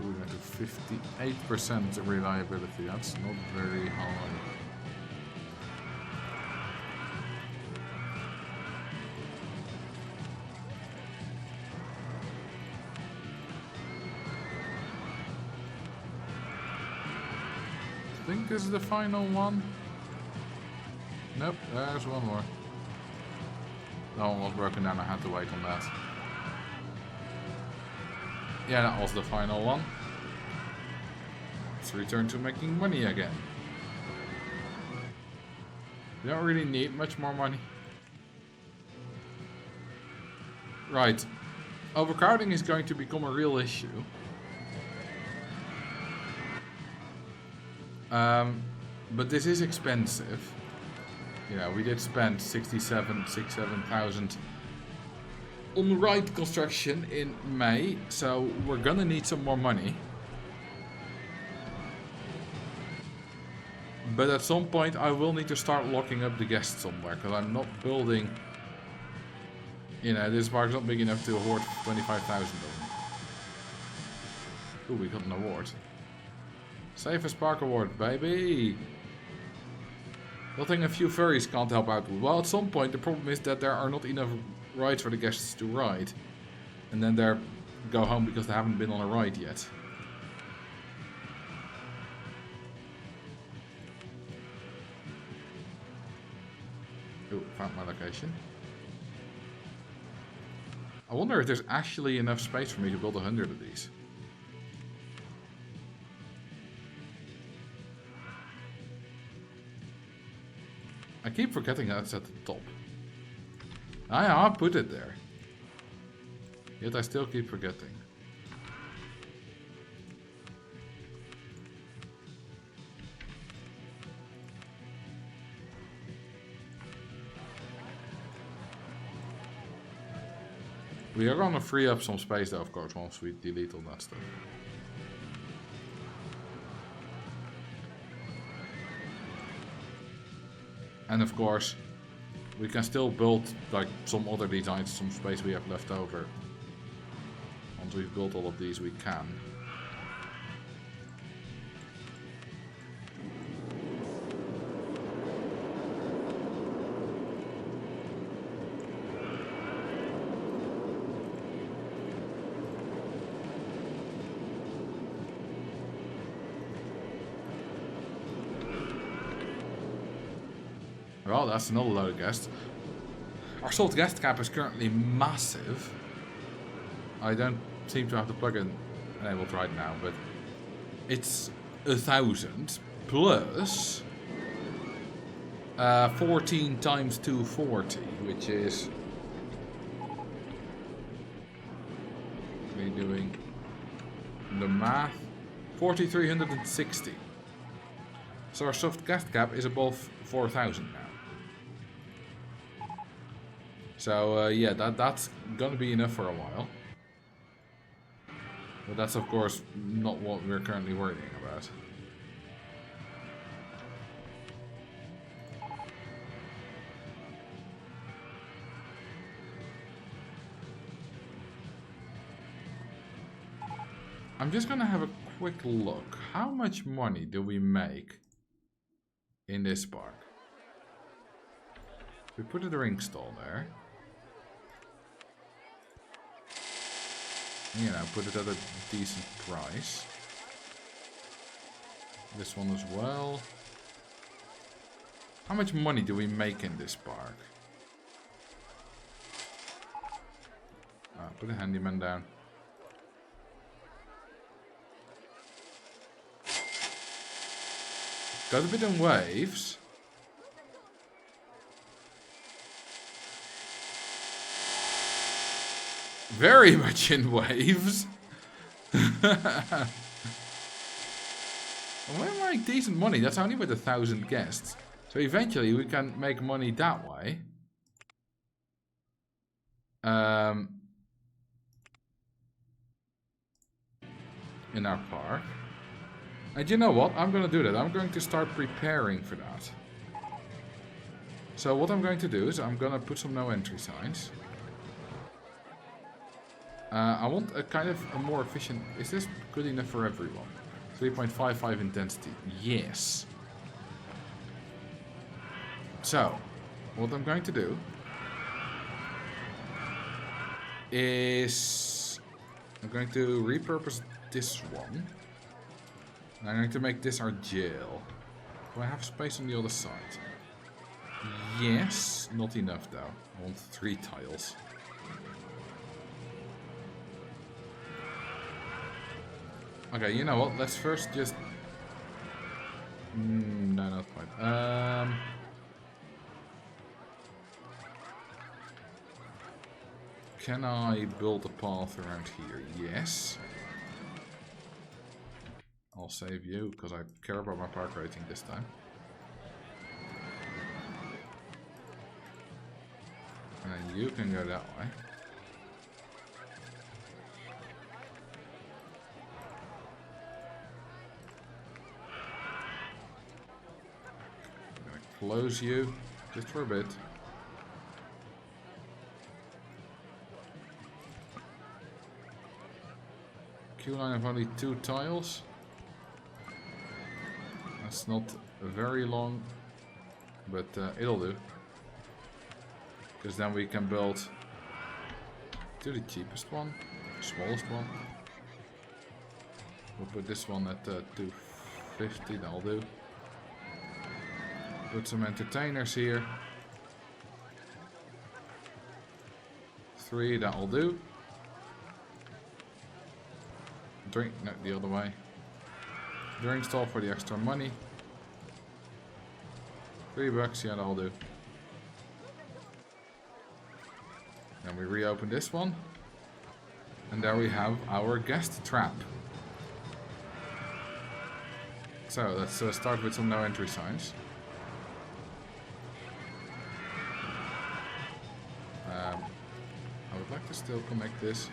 We're going to 58% reliability. That's not very high. I think this is the final one. Nope, there's one more. That one was broken down, I had to wait on that. Yeah, that was the final one. Let's return to making money again. We don't really need much more money. Right. Overcrowding is going to become a real issue. But this is expensive. You know, we did spend 67,000 on ride construction in May, so we're gonna need some more money. But at some point I will need to start locking up the guests somewhere, because I'm not building... You know, this park's not big enough to hoard 25,000 of them. Ooh, we got an award. Safest park award, baby! Nothing a few furries can't help out with. Well, at some point the problem is that there are not enough rides for the guests to ride. And then they go home because they haven't been on a ride yet. Oh, found my location. I wonder if there's actually enough space for me to build 100 of these. I keep forgetting that's at the top. I'll put it there. Yet I still keep forgetting. We are gonna free up some space though, of course, once we delete all that stuff. And of course, we can still build like some other designs, some space we have left over. Once we've built all of these, we can. Well, that's another load of guests. Our sold guest cap is currently massive. I don't seem to have the plugin enabled right now, but it's 1,000 plus 14 times 240, which is me doing the math, 4,360. So our soft guest cap is above 4,000 now. So yeah, that's gonna be enough for a while. But that's of course not what we're currently worrying about. I'm just gonna have a quick look. How much money do we make in this park? We put a drink stall there. You know, put it at a decent price. This one as well. How much money do we make in this park? Put a handyman down. Got a bit in waves. Very much in waves. We make decent money. That's only with 1,000 guests. So eventually we can make money that way. In our park. And you know what? I'm going to do that. I'm going to start preparing for that. So what I'm going to do is I'm going to put some no entry signs. I want a kind of a more efficient... Is this good enough for everyone? 3.55 intensity. Yes. So, what I'm going to do is I'm going to repurpose this one. And I'm going to make this our jail. Do I have space on the other side? Yes. Not enough though. I want 3 tiles. Okay, you know what? Let's first just... no, not quite. Can I build a path around here? Yes. I'll save you, because I care about my park rating this time. And then you can go that way. Close you, just for a bit. Queue line of only 2 tiles. That's not very long, but it'll do. Because then we can build to the cheapest one, smallest one. We'll put this one at 250, that'll do. Put some entertainers here. 3, that'll do. Drink, no, the other way. Drink stall for the extra money. $3, yeah, that'll do. Then we reopen this one. And there we have our guest trap. So let's start with some no entry signs. I would like to still connect this.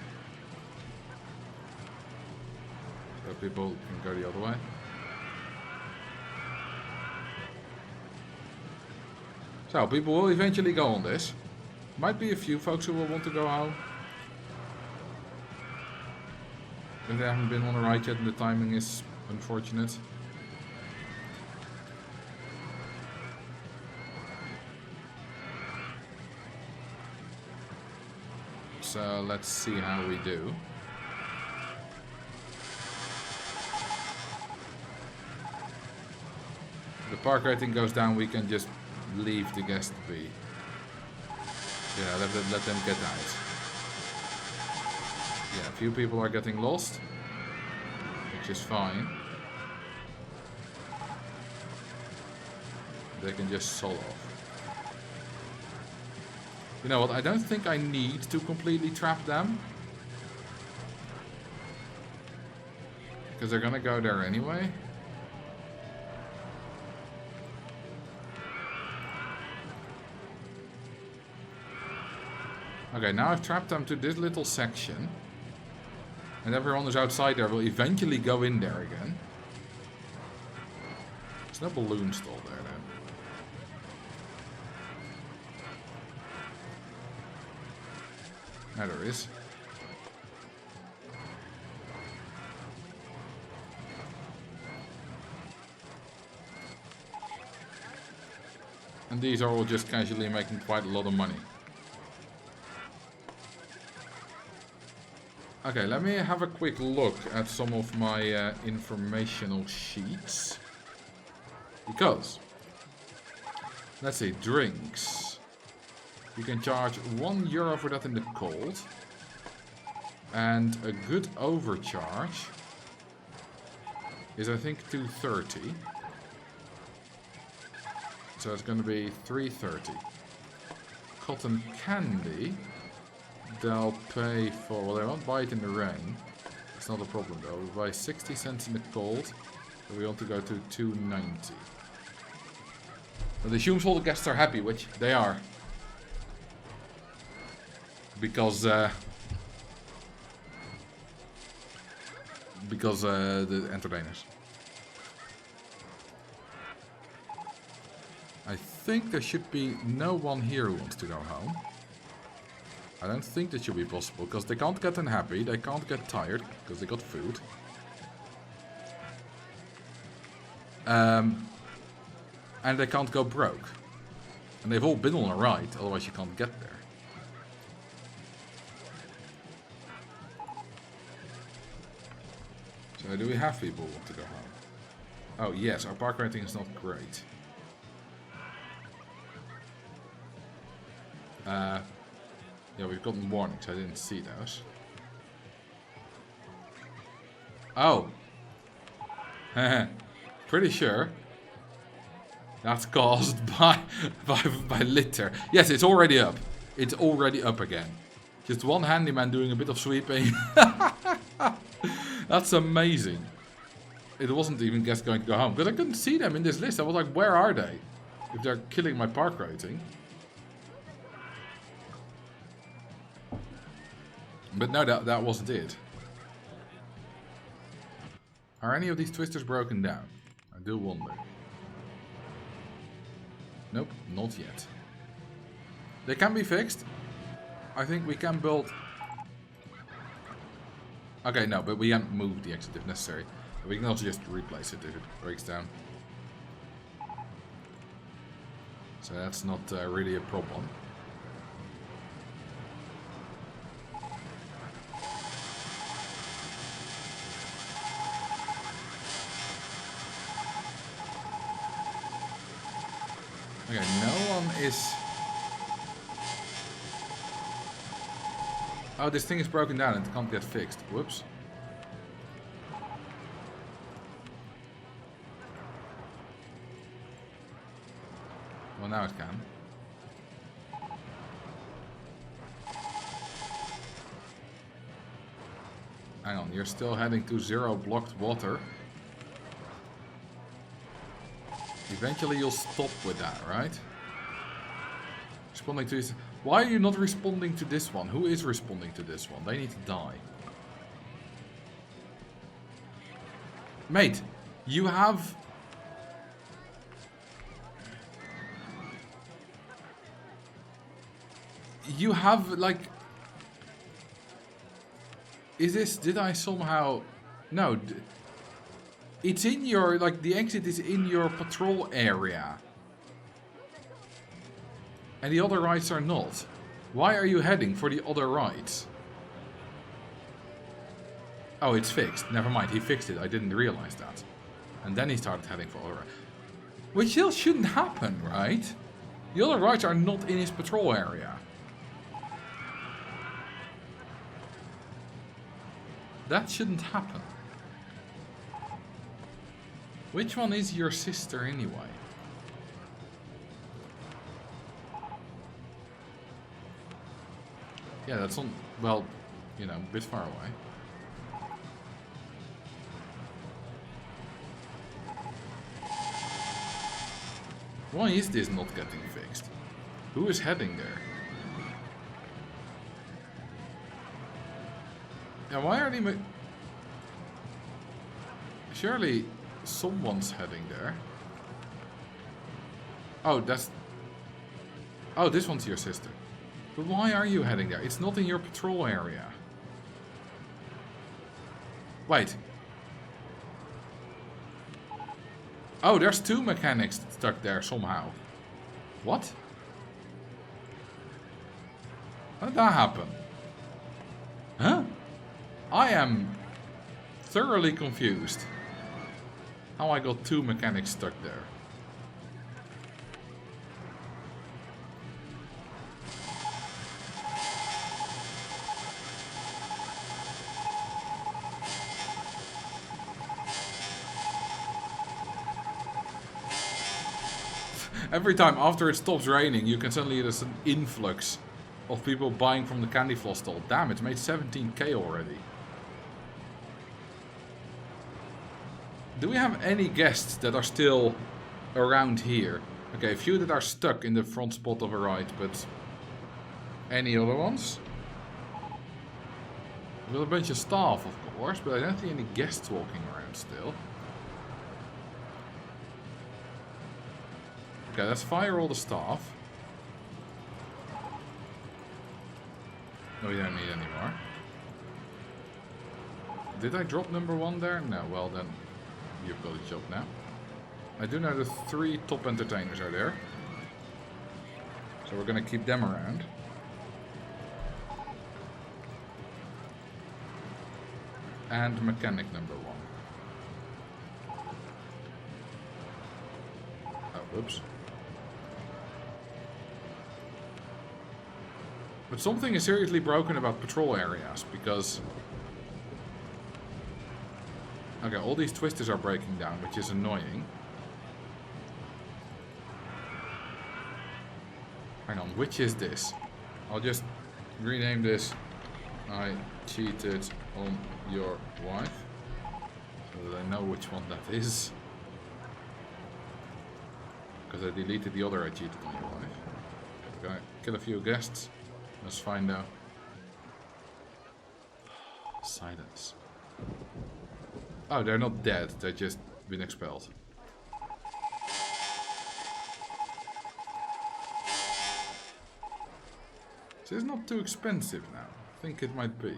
So people can go the other way. So people will eventually go on this. Might be a few folks who will want to go home. If they haven't been on a ride yet and the timing is unfortunate. So let's see how we do. If the park rating goes down, we can just leave the guest be. Yeah, let them get out. Yeah, a few people are getting lost, which is fine. They can just solo off. You know what, I don't think I need to completely trap them. Because they're gonna go there anyway. Okay, now I've trapped them to this little section. And everyone who's outside there will eventually go in there again. There's no balloon stall there then. Now there is. And these are all just casually making quite a lot of money. Okay, let me have a quick look at some of my informational sheets. Because, let's see, drinks. You can charge €1 for that in the cold. And a good overcharge is, I think, $2.30. So it's going to be $3.30. Cotton candy. They'll pay for, well, they won't buy it in the rain. It's not a problem though. We buy 60 cents in the cold. So we want to go to $2.90. But it assumes all the guests are happy, which they are. Because the entertainers. I think there should be no one here who wants to go home. I don't think that should be possible, because they can't get unhappy, they can't get tired, because they got food. And they can't go broke. And they've all been on a ride, otherwise you can't get there. So do we have people who want to go home? Oh yes, our park rating is not great. Yeah, we've gotten warnings. I didn't see those. Oh. Pretty sure that's caused by litter. Yes, it's already up. It's already up again. Just one handyman doing a bit of sweeping. That's amazing. It wasn't even guests going to go home. Because I couldn't see them in this list. I was like, where are they? If they're killing my park rating. But no, that wasn't it. Are any of these twisters broken down? I do wonder. Nope, not yet. They can be fixed. I think we can build... Okay, no, but we can't move the exit if necessary. But we can also just replace it if it breaks down. So that's not really a problem. Okay, no one is Oh, this thing is broken down and it can't get fixed. Whoops. Well, now it can. Hang on, you're still heading to 0 blocked water. Eventually you'll stop with that, right? Responding to this. Why are you not responding to this one? Who is responding to this one? They need to die. Mate, you have... You have, like... Is this... Did I somehow... No. It's in your... Like, the exit is in your patrol area. And the other rides are not. Why are you heading for the other rides? Oh, it's fixed. Never mind, he fixed it. I didn't realize that. And then he started heading for other rides. Which still shouldn't happen, right? The other rides are not in his patrol area. That shouldn't happen. Which one is your sister anyway? Yeah, that's on, well, you know, a bit far away. Why is this not getting fixed? Who is heading there? Yeah, why are they... Surely someone's heading there. Oh, that's... Oh, this one's your sister. But why are you heading there? It's not in your patrol area. Wait. Oh, there's 2 mechanics stuck there somehow. What? How did that happen? Huh? I am thoroughly confused. How I got 2 mechanics stuck there. Every time after it stops raining, you can suddenly there's an influx of people buying from the candy floss stall. Damn, it's made 17k already. Do we have any guests that are still around here? Okay, a few that are stuck in the front spot of a ride, but any other ones? We've got a bunch of staff, of course, but I don't see any guests walking around still. Okay, let's fire all the staff. No, we don't need any more. Did I drop number 1 there? No, well then, you've got a job now. I do know the 3 top entertainers are there. So we're gonna keep them around. And mechanic number 1. Oh, whoops. But something is seriously broken about patrol areas, because... Okay, all these twisters are breaking down, which is annoying. Hang on, which is this? I'll just rename this I cheated on your wife, so that I know which one that is. Because I deleted the other I cheated on your wife. Okay, we're gonna kill a few guests. Let's find out. Silence. Oh, they're not dead. They've just been expelled. This is not too expensive now. I think it might be.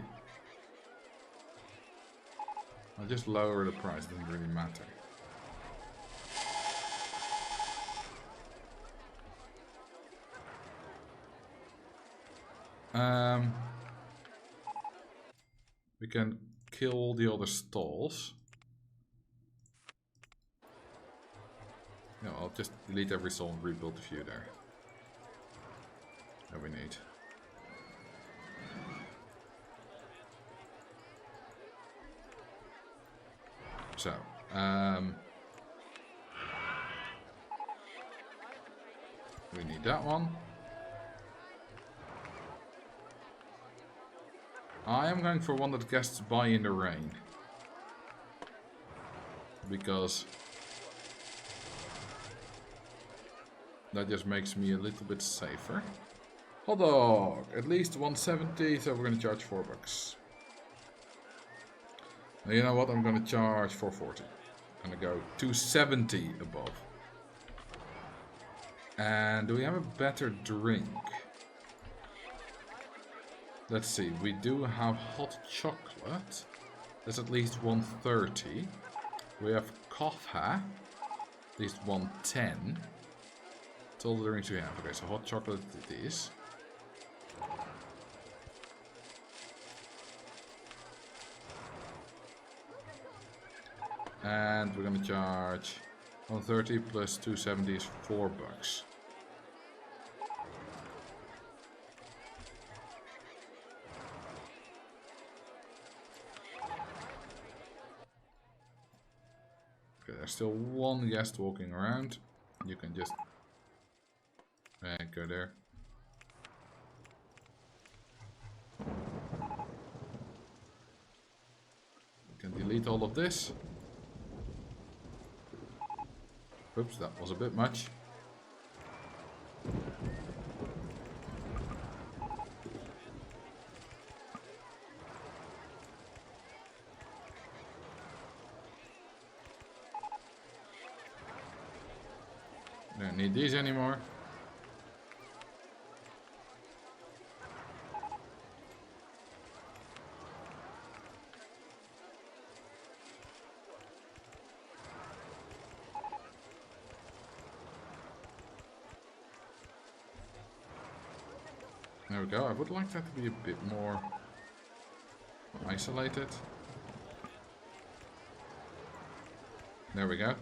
I'll just lower the price. Doesn't really matter. We can kill all the other stalls. No, I'll just delete every stall and rebuild a few there. That we need. So, we need that one. I am going for one that guests buy in the rain. Because that just makes me a little bit safer. Hot dog! At least 170, so we're gonna charge $4. Now you know what? I'm gonna charge 440. I'm gonna go 270 above. And do we have a better drink? Let's see, we do have hot chocolate. That's at least 130. We have coffee, at least 110. That's all the drinks we have. Okay, so hot chocolate it is. And we're gonna charge 130 plus 270 is $4. Okay, there's still one guest walking around. You can just go there. You can delete all of this. Oops, that was a bit much. Don't need these anymore. There we go. I would like that to be a bit more isolated. There we go.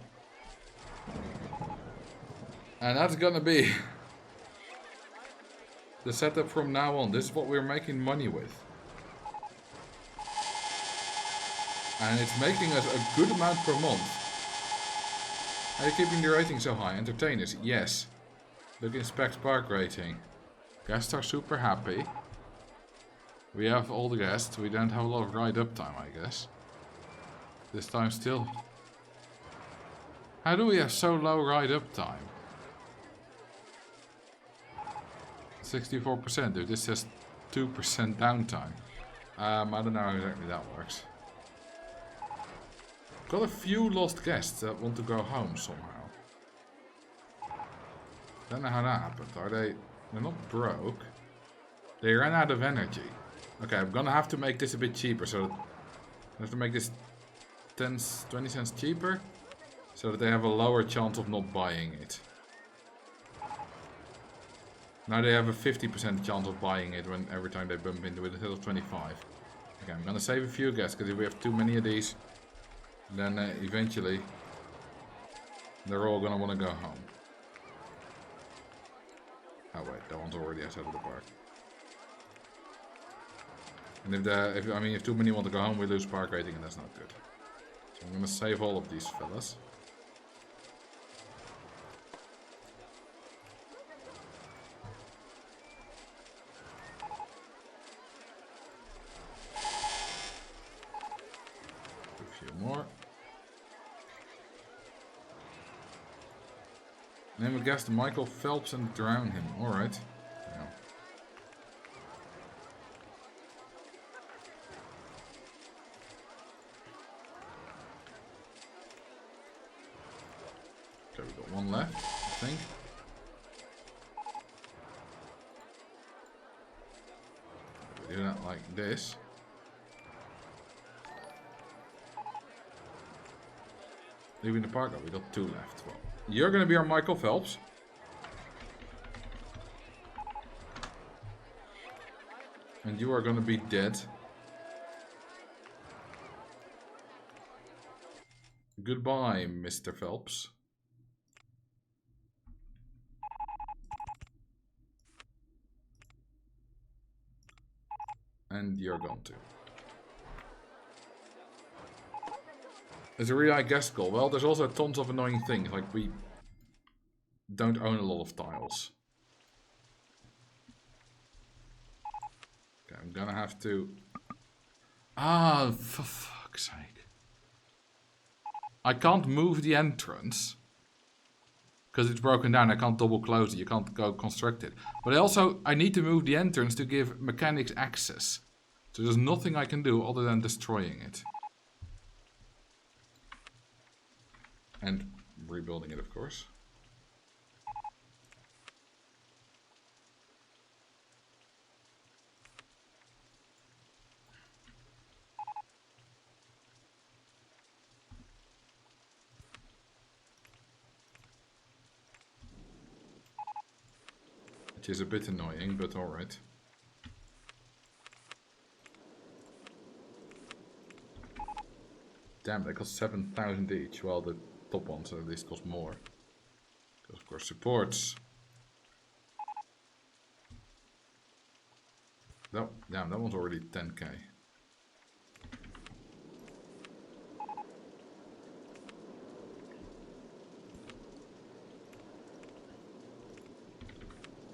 And that's gonna be the setup from now on. This is what we're making money with. And it's making us a good amount per month. Are you keeping the rating so high? Entertainers, yes. Look in Specs Park rating. Guests are super happy. We have all the guests. We don't have a lot of ride up time, I guess. This time still. How do we have so low ride up time? 64%, dude. This says 2% downtime. I don't know how exactly that works. Got a few lost guests that want to go home somehow. Don't know how that happened. Are they? They're not broke. They ran out of energy. Okay, I'm gonna have to make this a bit cheaper. So I have to make this 20 cents cheaper, so that they have a lower chance of not buying it. Now they have a 50% chance of buying it when every time they bump into it instead of 25. Okay, I'm gonna save a few guests because if we have too many of these, then eventually they're all gonna want to go home. Oh wait, that one's already outside of the park. And if too many want to go home, we lose park rating, and that's not good. So I'm gonna save all of these fellas. A few more. Name a guest Michael Phelps and drown him. Alright. Yeah. Okay, we got one left, I think. We do that like this. Leaving the park, we got two left. Well, you're gonna be our Michael Phelps. And you are gonna be dead. Goodbye, Mr. Phelps. And you're gone too. It's a really high guest goal. Well, there's also tons of annoying things. Like, we don't own a lot of tiles. Okay, I'm gonna have to... Ah, for fuck's sake. I can't move the entrance. Because it's broken down, I can't double close it. You can't go construct it. But I need to move the entrance to give mechanics access. So there's nothing I can do other than destroying it. And rebuilding it, of course. Which is a bit annoying, but alright. Damn, they cost 7,000 each. Well, the top ones at least cost more. Because, of course, supports. No, damn, that one's already 10k.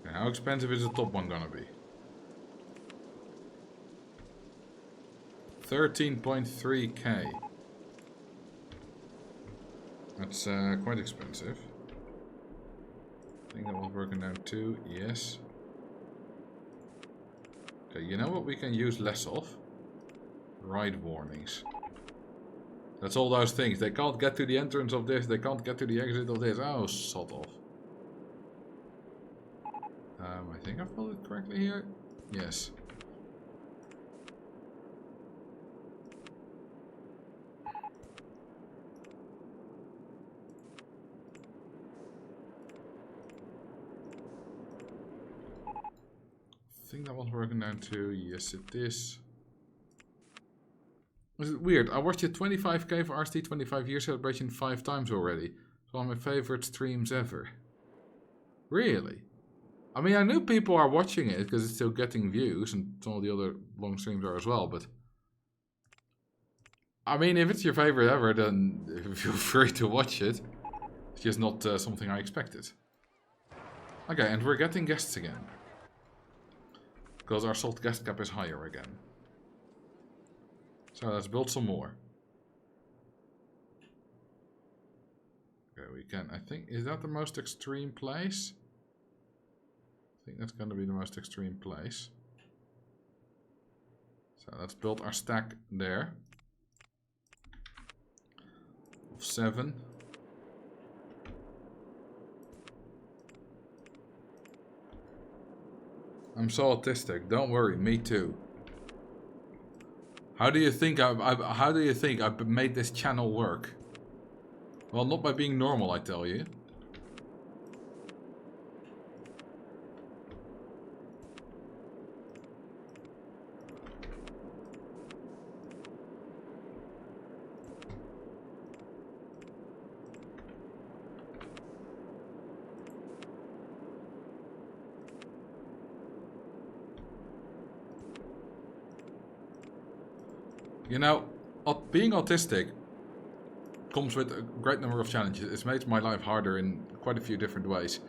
Okay, how expensive is the top one gonna be? 13.3k. That's quite expensive. I think that one's working down too. Yes. Okay, you know what we can use less of? Ride warnings. That's all those things. They can't get to the entrance of this. They can't get to the exit of this. Oh, sod off. I think I filled it correctly here. Yes. I think that one's working down too. Yes, it is. Is it weird? I watched your 25k for RST 25 year celebration 5 times already. It's one of my favorite streams ever. Really? I mean, I knew people are watching it because it's still getting views, and some of the other long streams are as well, but... I mean, if it's your favorite ever, then feel free to watch it. It's just not something I expected. Okay, and we're getting guests again. Because our salt guest cap is higher again. So let's build some more. Okay, we can, I think, is that the most extreme place? I think that's going to be the most extreme place. So let's build our stack there. Of 7. I'm so autistic. Don't worry, me too. How do you think I've made this channel work? Well, not by being normal, I tell you. You know, being autistic comes with a great number of challenges. It's made my life harder in quite a few different ways.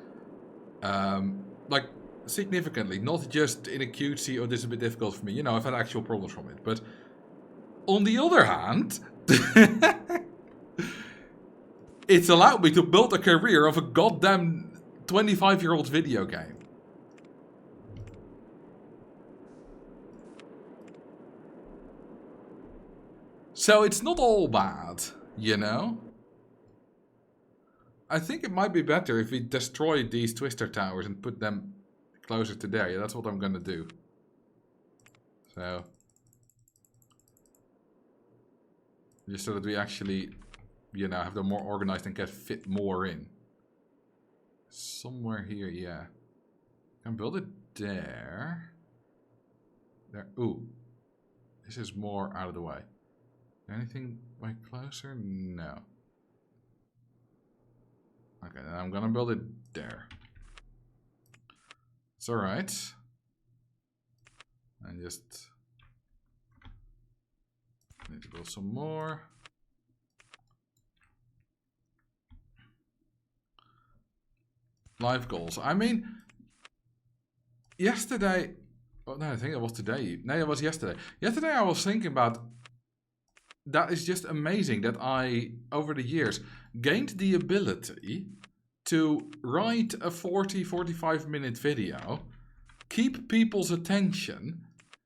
Like, significantly, not just in a cutesy, oh, this is a bit difficult for me. You know, I've had actual problems from it. But on the other hand, it's allowed me to build a career of a goddamn 25-year-old video game. So it's not all bad, you know? I think it might be better if we destroy these twister towers and put them closer to there. Yeah, that's what I'm gonna do. So. Just so that we actually, you know, have them more organized and can fit more in. Somewhere here, yeah. I can build it there. There. Ooh. This is more out of the way. Anything way closer? No. Okay, then I'm gonna build it there. It's alright. And just need to build some more. life goals. I mean, yesterday... Oh, no, I think it was today. No, it was yesterday. Yesterday I was thinking about... That is just amazing that I, over the years, gained the ability to write a 40-45 minute video, keep people's attention.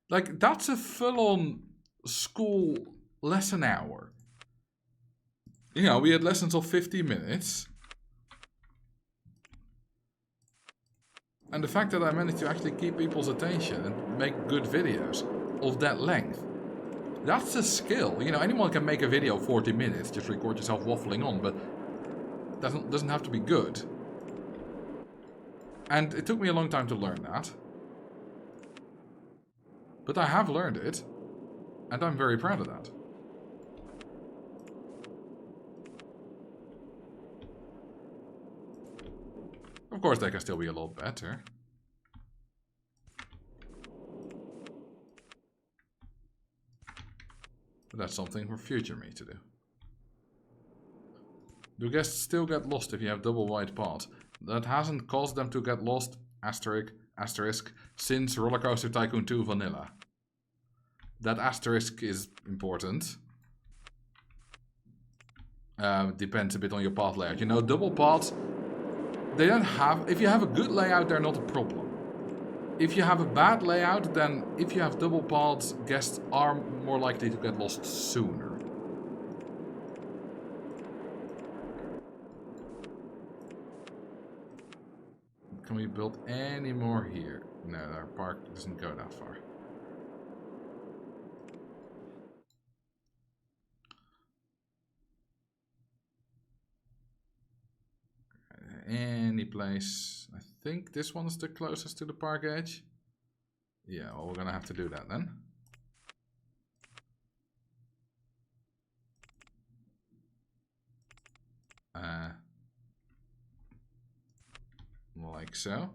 Like, that's a full-on school lesson hour. You know, we had lessons of 50 minutes. And the fact that I managed to actually keep people's attention and make good videos of that length, that's a skill. You know, anyone can make a video 40 minutes, just record yourself waffling on, but doesn't have to be good. And it took me a long time to learn that. But I have learned it, and I'm very proud of that. Of course, they can still be a lot better. But that's something for future me to do. Do guests still get lost if you have double wide paths? That hasn't caused them to get lost, asterisk, since Rollercoaster Tycoon 2 Vanilla. That asterisk is important. Depends a bit on your path layout. You know, double paths, they don't have... If you have a good layout, they're not a problem. If you have a bad layout, then if you have double paths, guests are more likely to get lost sooner. Can we build any more here? No, our park doesn't go that far. Any place. I think this one's the closest to the park edge. Yeah, well, we're gonna have to do that then. Like so.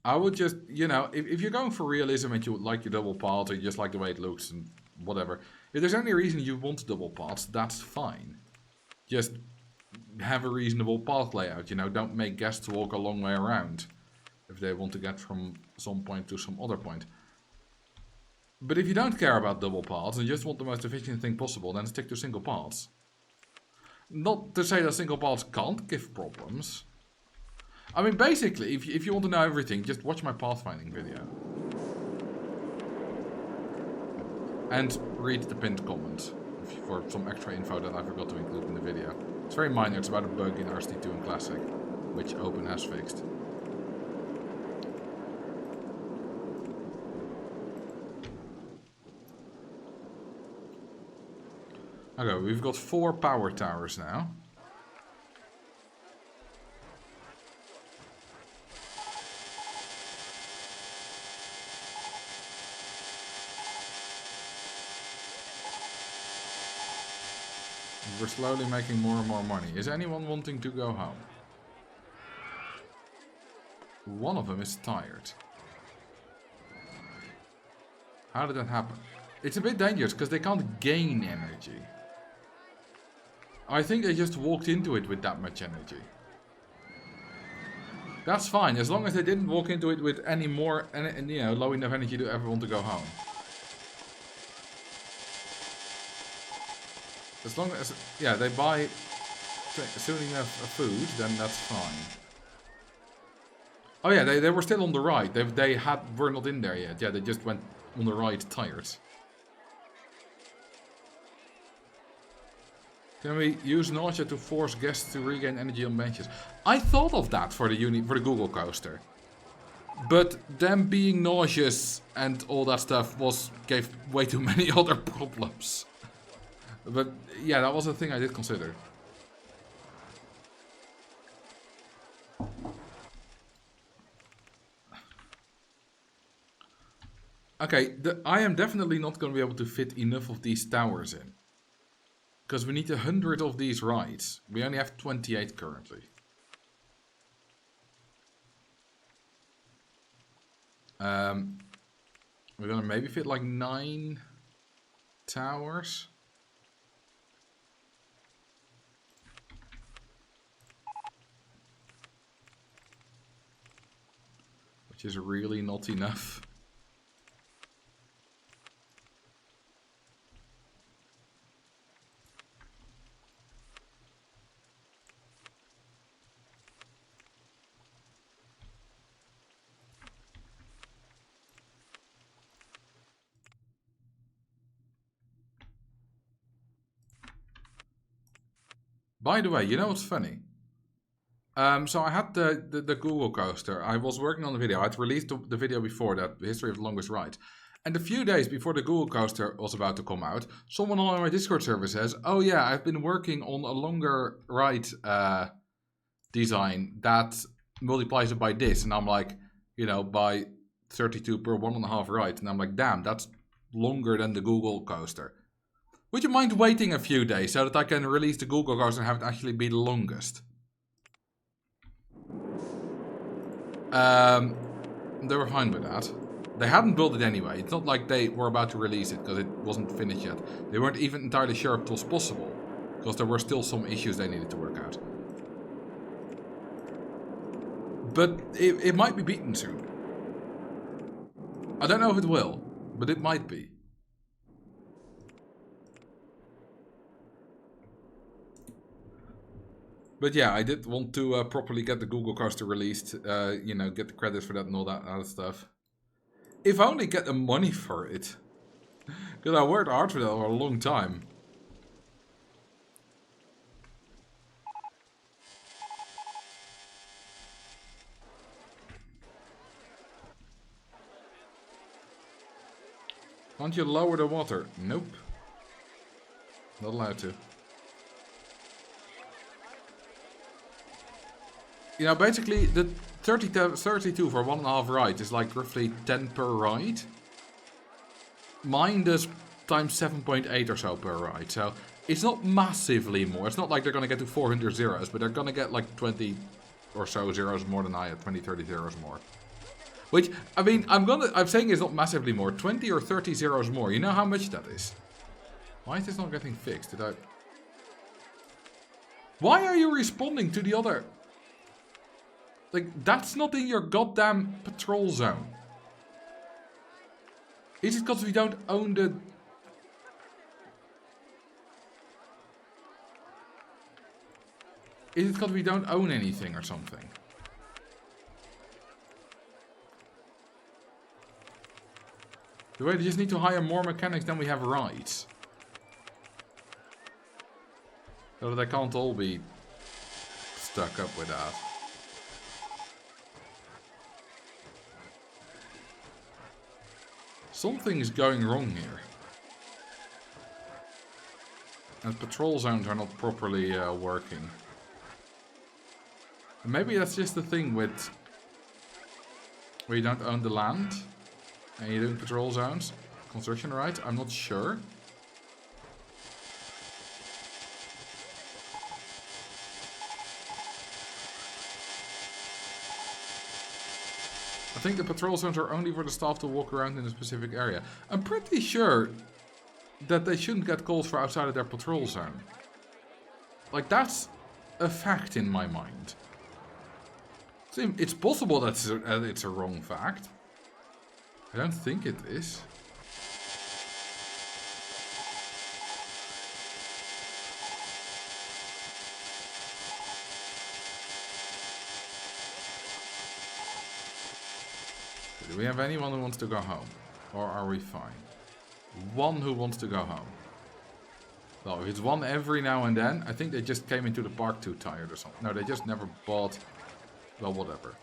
I would just, you know, if you're going for realism and you like your double paths or you just like the way it looks and whatever, if there's any reason you want double paths, that's fine. Just have a reasonable path layout, you know, don't make guests walk a long way around if they want to get from some point to some other point. But if you don't care about double paths and just want the most efficient thing possible, then stick to single paths. Not to say that single paths can't give problems. I mean, basically, if you want to know everything, just watch my pathfinding video. And read the pinned comment for some extra info that I forgot to include in the video. It's very minor, it's about a bug in RST2 and Classic, which Open has fixed. Okay, we've got 4 power towers now. We're slowly making more and more money. Is anyone wanting to go home? One of them is tired. How did that happen? It's a bit dangerous because they can't gain energy. I think they just walked into it with that much energy. That's fine, as long as they didn't walk into it with any more, you know, low enough energy to ever want to go home. As long as, yeah, they buy soon enough food, then that's fine. Oh yeah, they were still on the ride. They were not in there yet. Yeah, they just went on the ride tired. Can we use nausea to force guests to regain energy on benches? I thought of that for the Google coaster. But them being nauseous and all that stuff gave way too many other problems. But yeah, that was a thing I did consider. Okay, I am definitely not going to be able to fit enough of these towers in. Because we need 100 of these rides. We only have 28 currently. We're going to maybe fit like 9 towers. which is really not enough. By the way, you know what's funny? So I had the Google coaster. I was working on the video. I'd released the video before that, the history of the longest ride. And a few days before the Google coaster was about to come out, someone on my Discord server says, "Oh yeah, I've been working on a longer ride design that multiplies it by this." And I'm like, you know, by 32 per 1.5 ride. And I'm like, damn, that's longer than the Google coaster. Would you mind waiting a few days so that I can release the Google coaster and have it actually be the longest? They were fine with that. They hadn't built it anyway. It's not like they were about to release it because it wasn't finished yet. They weren't even entirely sure if it was possible because there were still some issues they needed to work out. But it might be beaten soon. I don't know if it will, but it might be. But yeah, I did want to properly get the Google coaster released, you know, get the credits for that and all that other stuff. If only get the money for it. Because I worked hard for that for a long time. Can't you lower the water? Nope. Not allowed to. You know, basically, the 32 for 1.5 ride is like roughly 10 per ride. Mine does times 7.8 or so per ride, so it's not massively more. It's not like they're going to get to 400 zeros, but they're going to get like 20 or so zeros more than I had, 20, 30 zeros more. Which, I mean, I'm saying it's not massively more, 20 or 30 zeros more. You know how much that is? Why is this not getting fixed? Why are you responding to the other? Like, that's not in your goddamn patrol zone. Is it because we don't own the... Is it because we don't own anything or something? The way they just need to hire more mechanics than we have rides. So that they can't all be stuck up with that. Something's going wrong here. And patrol zones are not properly working. And maybe that's just the thing with... where you don't own the land. And you're doing patrol zones. Construction rights, I'm not sure. I think the patrol zones are only for the staff to walk around in a specific area. I'm pretty sure that they shouldn't get calls for outside of their patrol zone. Like, that's a fact in my mind. It's possible that it's a wrong fact. I don't think it is. Do we have anyone who wants to go home? Or are we fine? One who wants to go home. Well, if it's one every now and then, I think they just came into the park too tired or something. No, they just never bought... Well, whatever.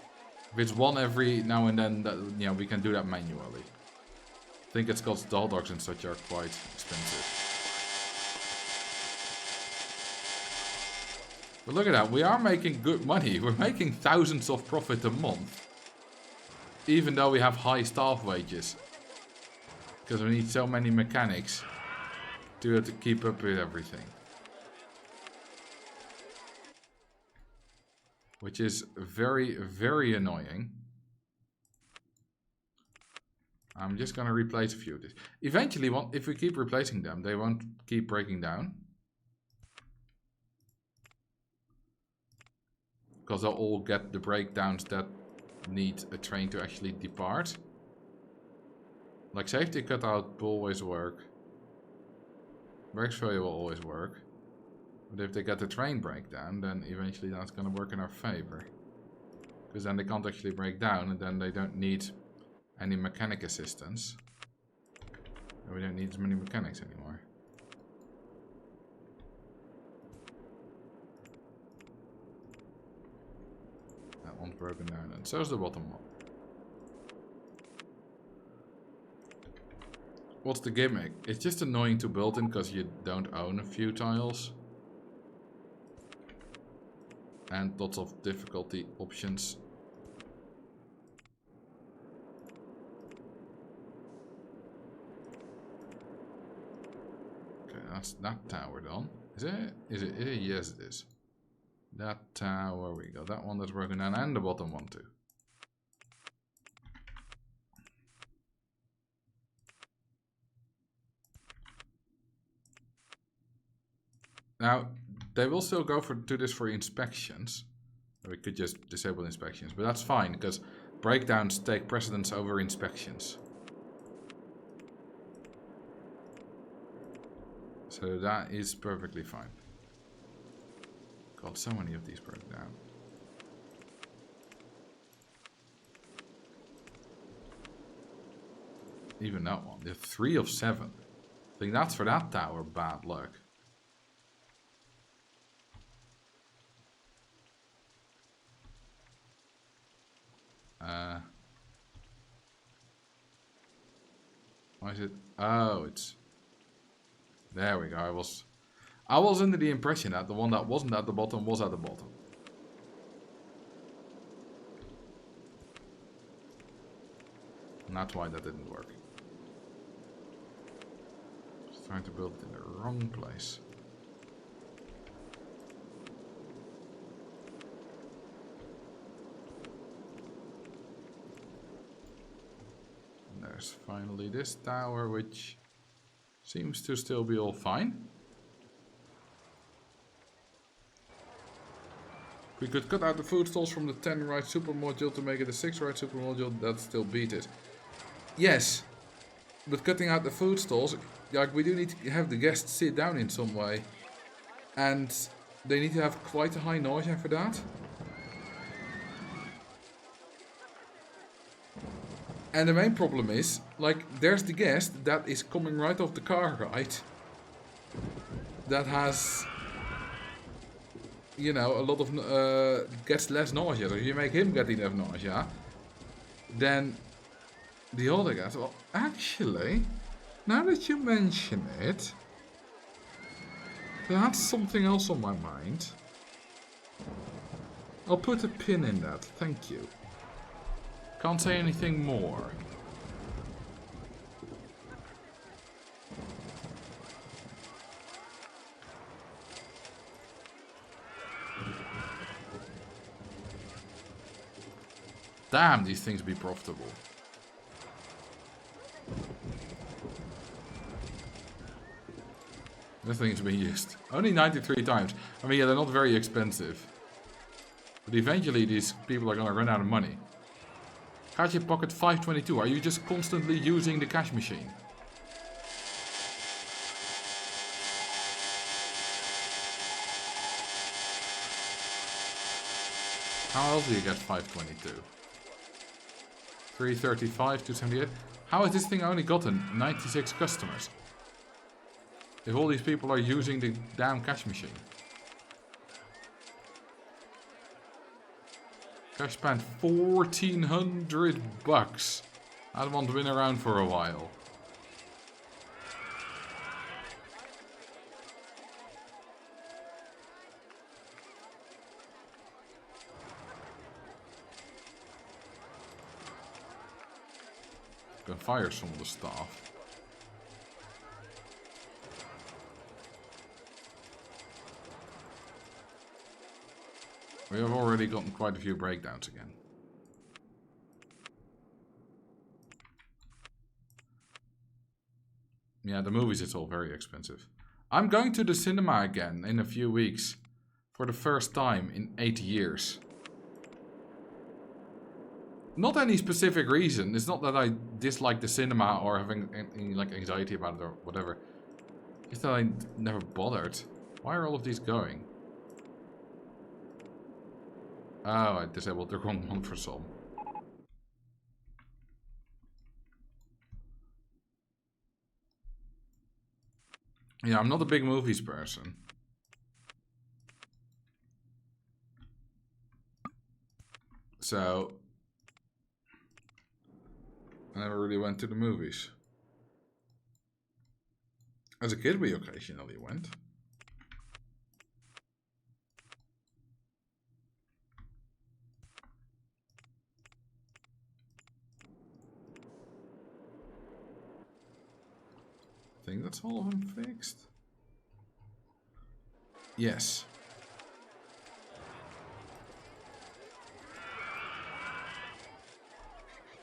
If it's one every now and then, that, you know, we can do that manually. I think it's because the hot dogs and such are quite expensive. But look at that, we are making good money. We're making thousands of profit a month. Even though we have high staff wages. Because we need so many mechanics to keep up with everything. Which is very, very annoying. I'm just going to replace a few of these. Eventually, if we keep replacing them, they won't keep breaking down. Because they'll all get the breakdowns that need a train to actually depart. Like safety cutout will always work. Brakes failure will always work. But if they get the train breakdown, then eventually that's going to work in our favor. Because then they can't actually break down, and then they don't need any mechanic assistance. And we don't need as many mechanics anymore. That one's broken down, and so's the bottom one. What's the gimmick? It's just annoying to build in because you don't own a few tiles. And lots of difficulty options. Okay, that's that tower done. Is it? Is it? Yes, it is. That tower, we got that one that's broken down, and the bottom one too. Now, they will still go to this for inspections. We could just disable inspections, but that's fine, because breakdowns take precedence over inspections. So that is perfectly fine. God, so many of these broke down. Even that one. They're 3 of 7. I think that's for that tower bad luck. Why is it? Oh, it's... There we go. I was under the impression that the one that wasn't at the bottom was at the bottom. And that's why that didn't work. Just trying to build it in the wrong place. There's finally this tower, which seems to still be all fine. We could cut out the food stalls from the 10 right super module to make it a 6 right super module. That still beat it. Yes, but cutting out the food stalls, like we do need to have the guests sit down in some way, and they need to have quite a high nausea for that. And the main problem is, like, there's the guest that is coming right off the car, right? That has, you know, a lot of, gets less nausea. So if you make him get enough nausea, then the other guys, well, actually, now that you mention it, that's something else on my mind. I'll put a pin in that, thank you. Can't say anything more. Damn, these things be profitable. This thing's been used. Only 93 times. I mean, yeah, they're not very expensive. But eventually these people are gonna run out of money. Cash in pocket 522. Are you just constantly using the cash machine? How else do you get 522? 335, 278. How has this thing only gotten 96 customers? If all these people are using the damn cash machine. Cash spent 1,400 bucks. That one's been around for a while. Can fire some of the staff. We have already gotten quite a few breakdowns again. Yeah, the movies, it's all very expensive. I'm going to the cinema again in a few weeks. For the first time in 8 years. Not any specific reason. It's not that I dislike the cinema or having any like anxiety about it or whatever. It's that I never bothered. Why are all of these going? Oh, I disabled the wrong one for some. Yeah, I'm not a big movies person. So, I never really went to the movies. As a kid, we occasionally went. I think that's all of them fixed. Yes.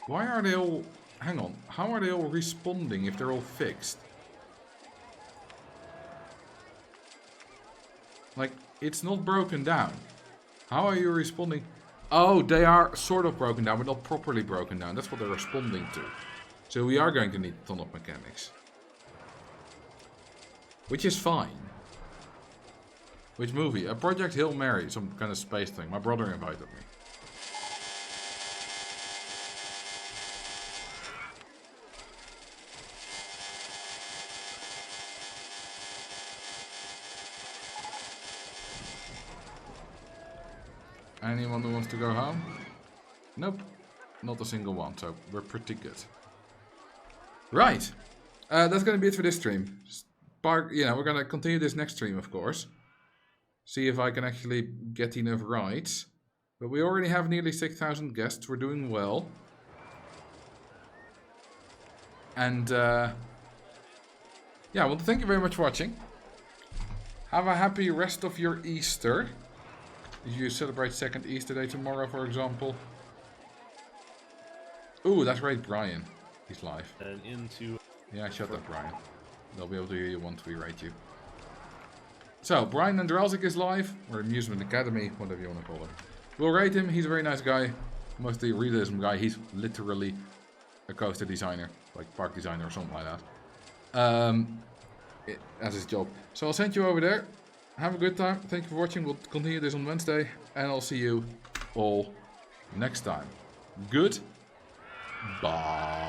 Why are they all... Hang on. How are they all responding if they're all fixed? Like, it's not broken down. How are you responding? Oh, they are sort of broken down, but not properly broken down. That's what they're responding to. So we are going to need a ton of mechanics. Which is fine. Which movie? A Project Hail Mary, some kind of space thing. My brother invited me. Anyone who wants to go home? Nope. Not a single one, so we're pretty good. Right. That's going to be it for this stream. We're going to continue this next stream, of course. See if I can actually get enough rights. But we already have nearly 6,000 guests. We're doing well. And, yeah, I want to thank you very much for watching. Have a happy rest of your Easter. If you celebrate second Easter day tomorrow, for example. Ooh, that's right, Brian. He's live. And into... Yeah, shut up, Brian. They'll be able to hear you once we rate you. So, Brian Andralzik is live, or Amusement Academy, whatever you want to call it. We'll rate him, he's a very nice guy. Mostly a realism guy, he's literally a coaster designer. Like park designer or something like that. That's his job. So I'll send you over there. Have a good time. Thank you for watching. We'll continue this on Wednesday. And I'll see you all next time. Good. Bye.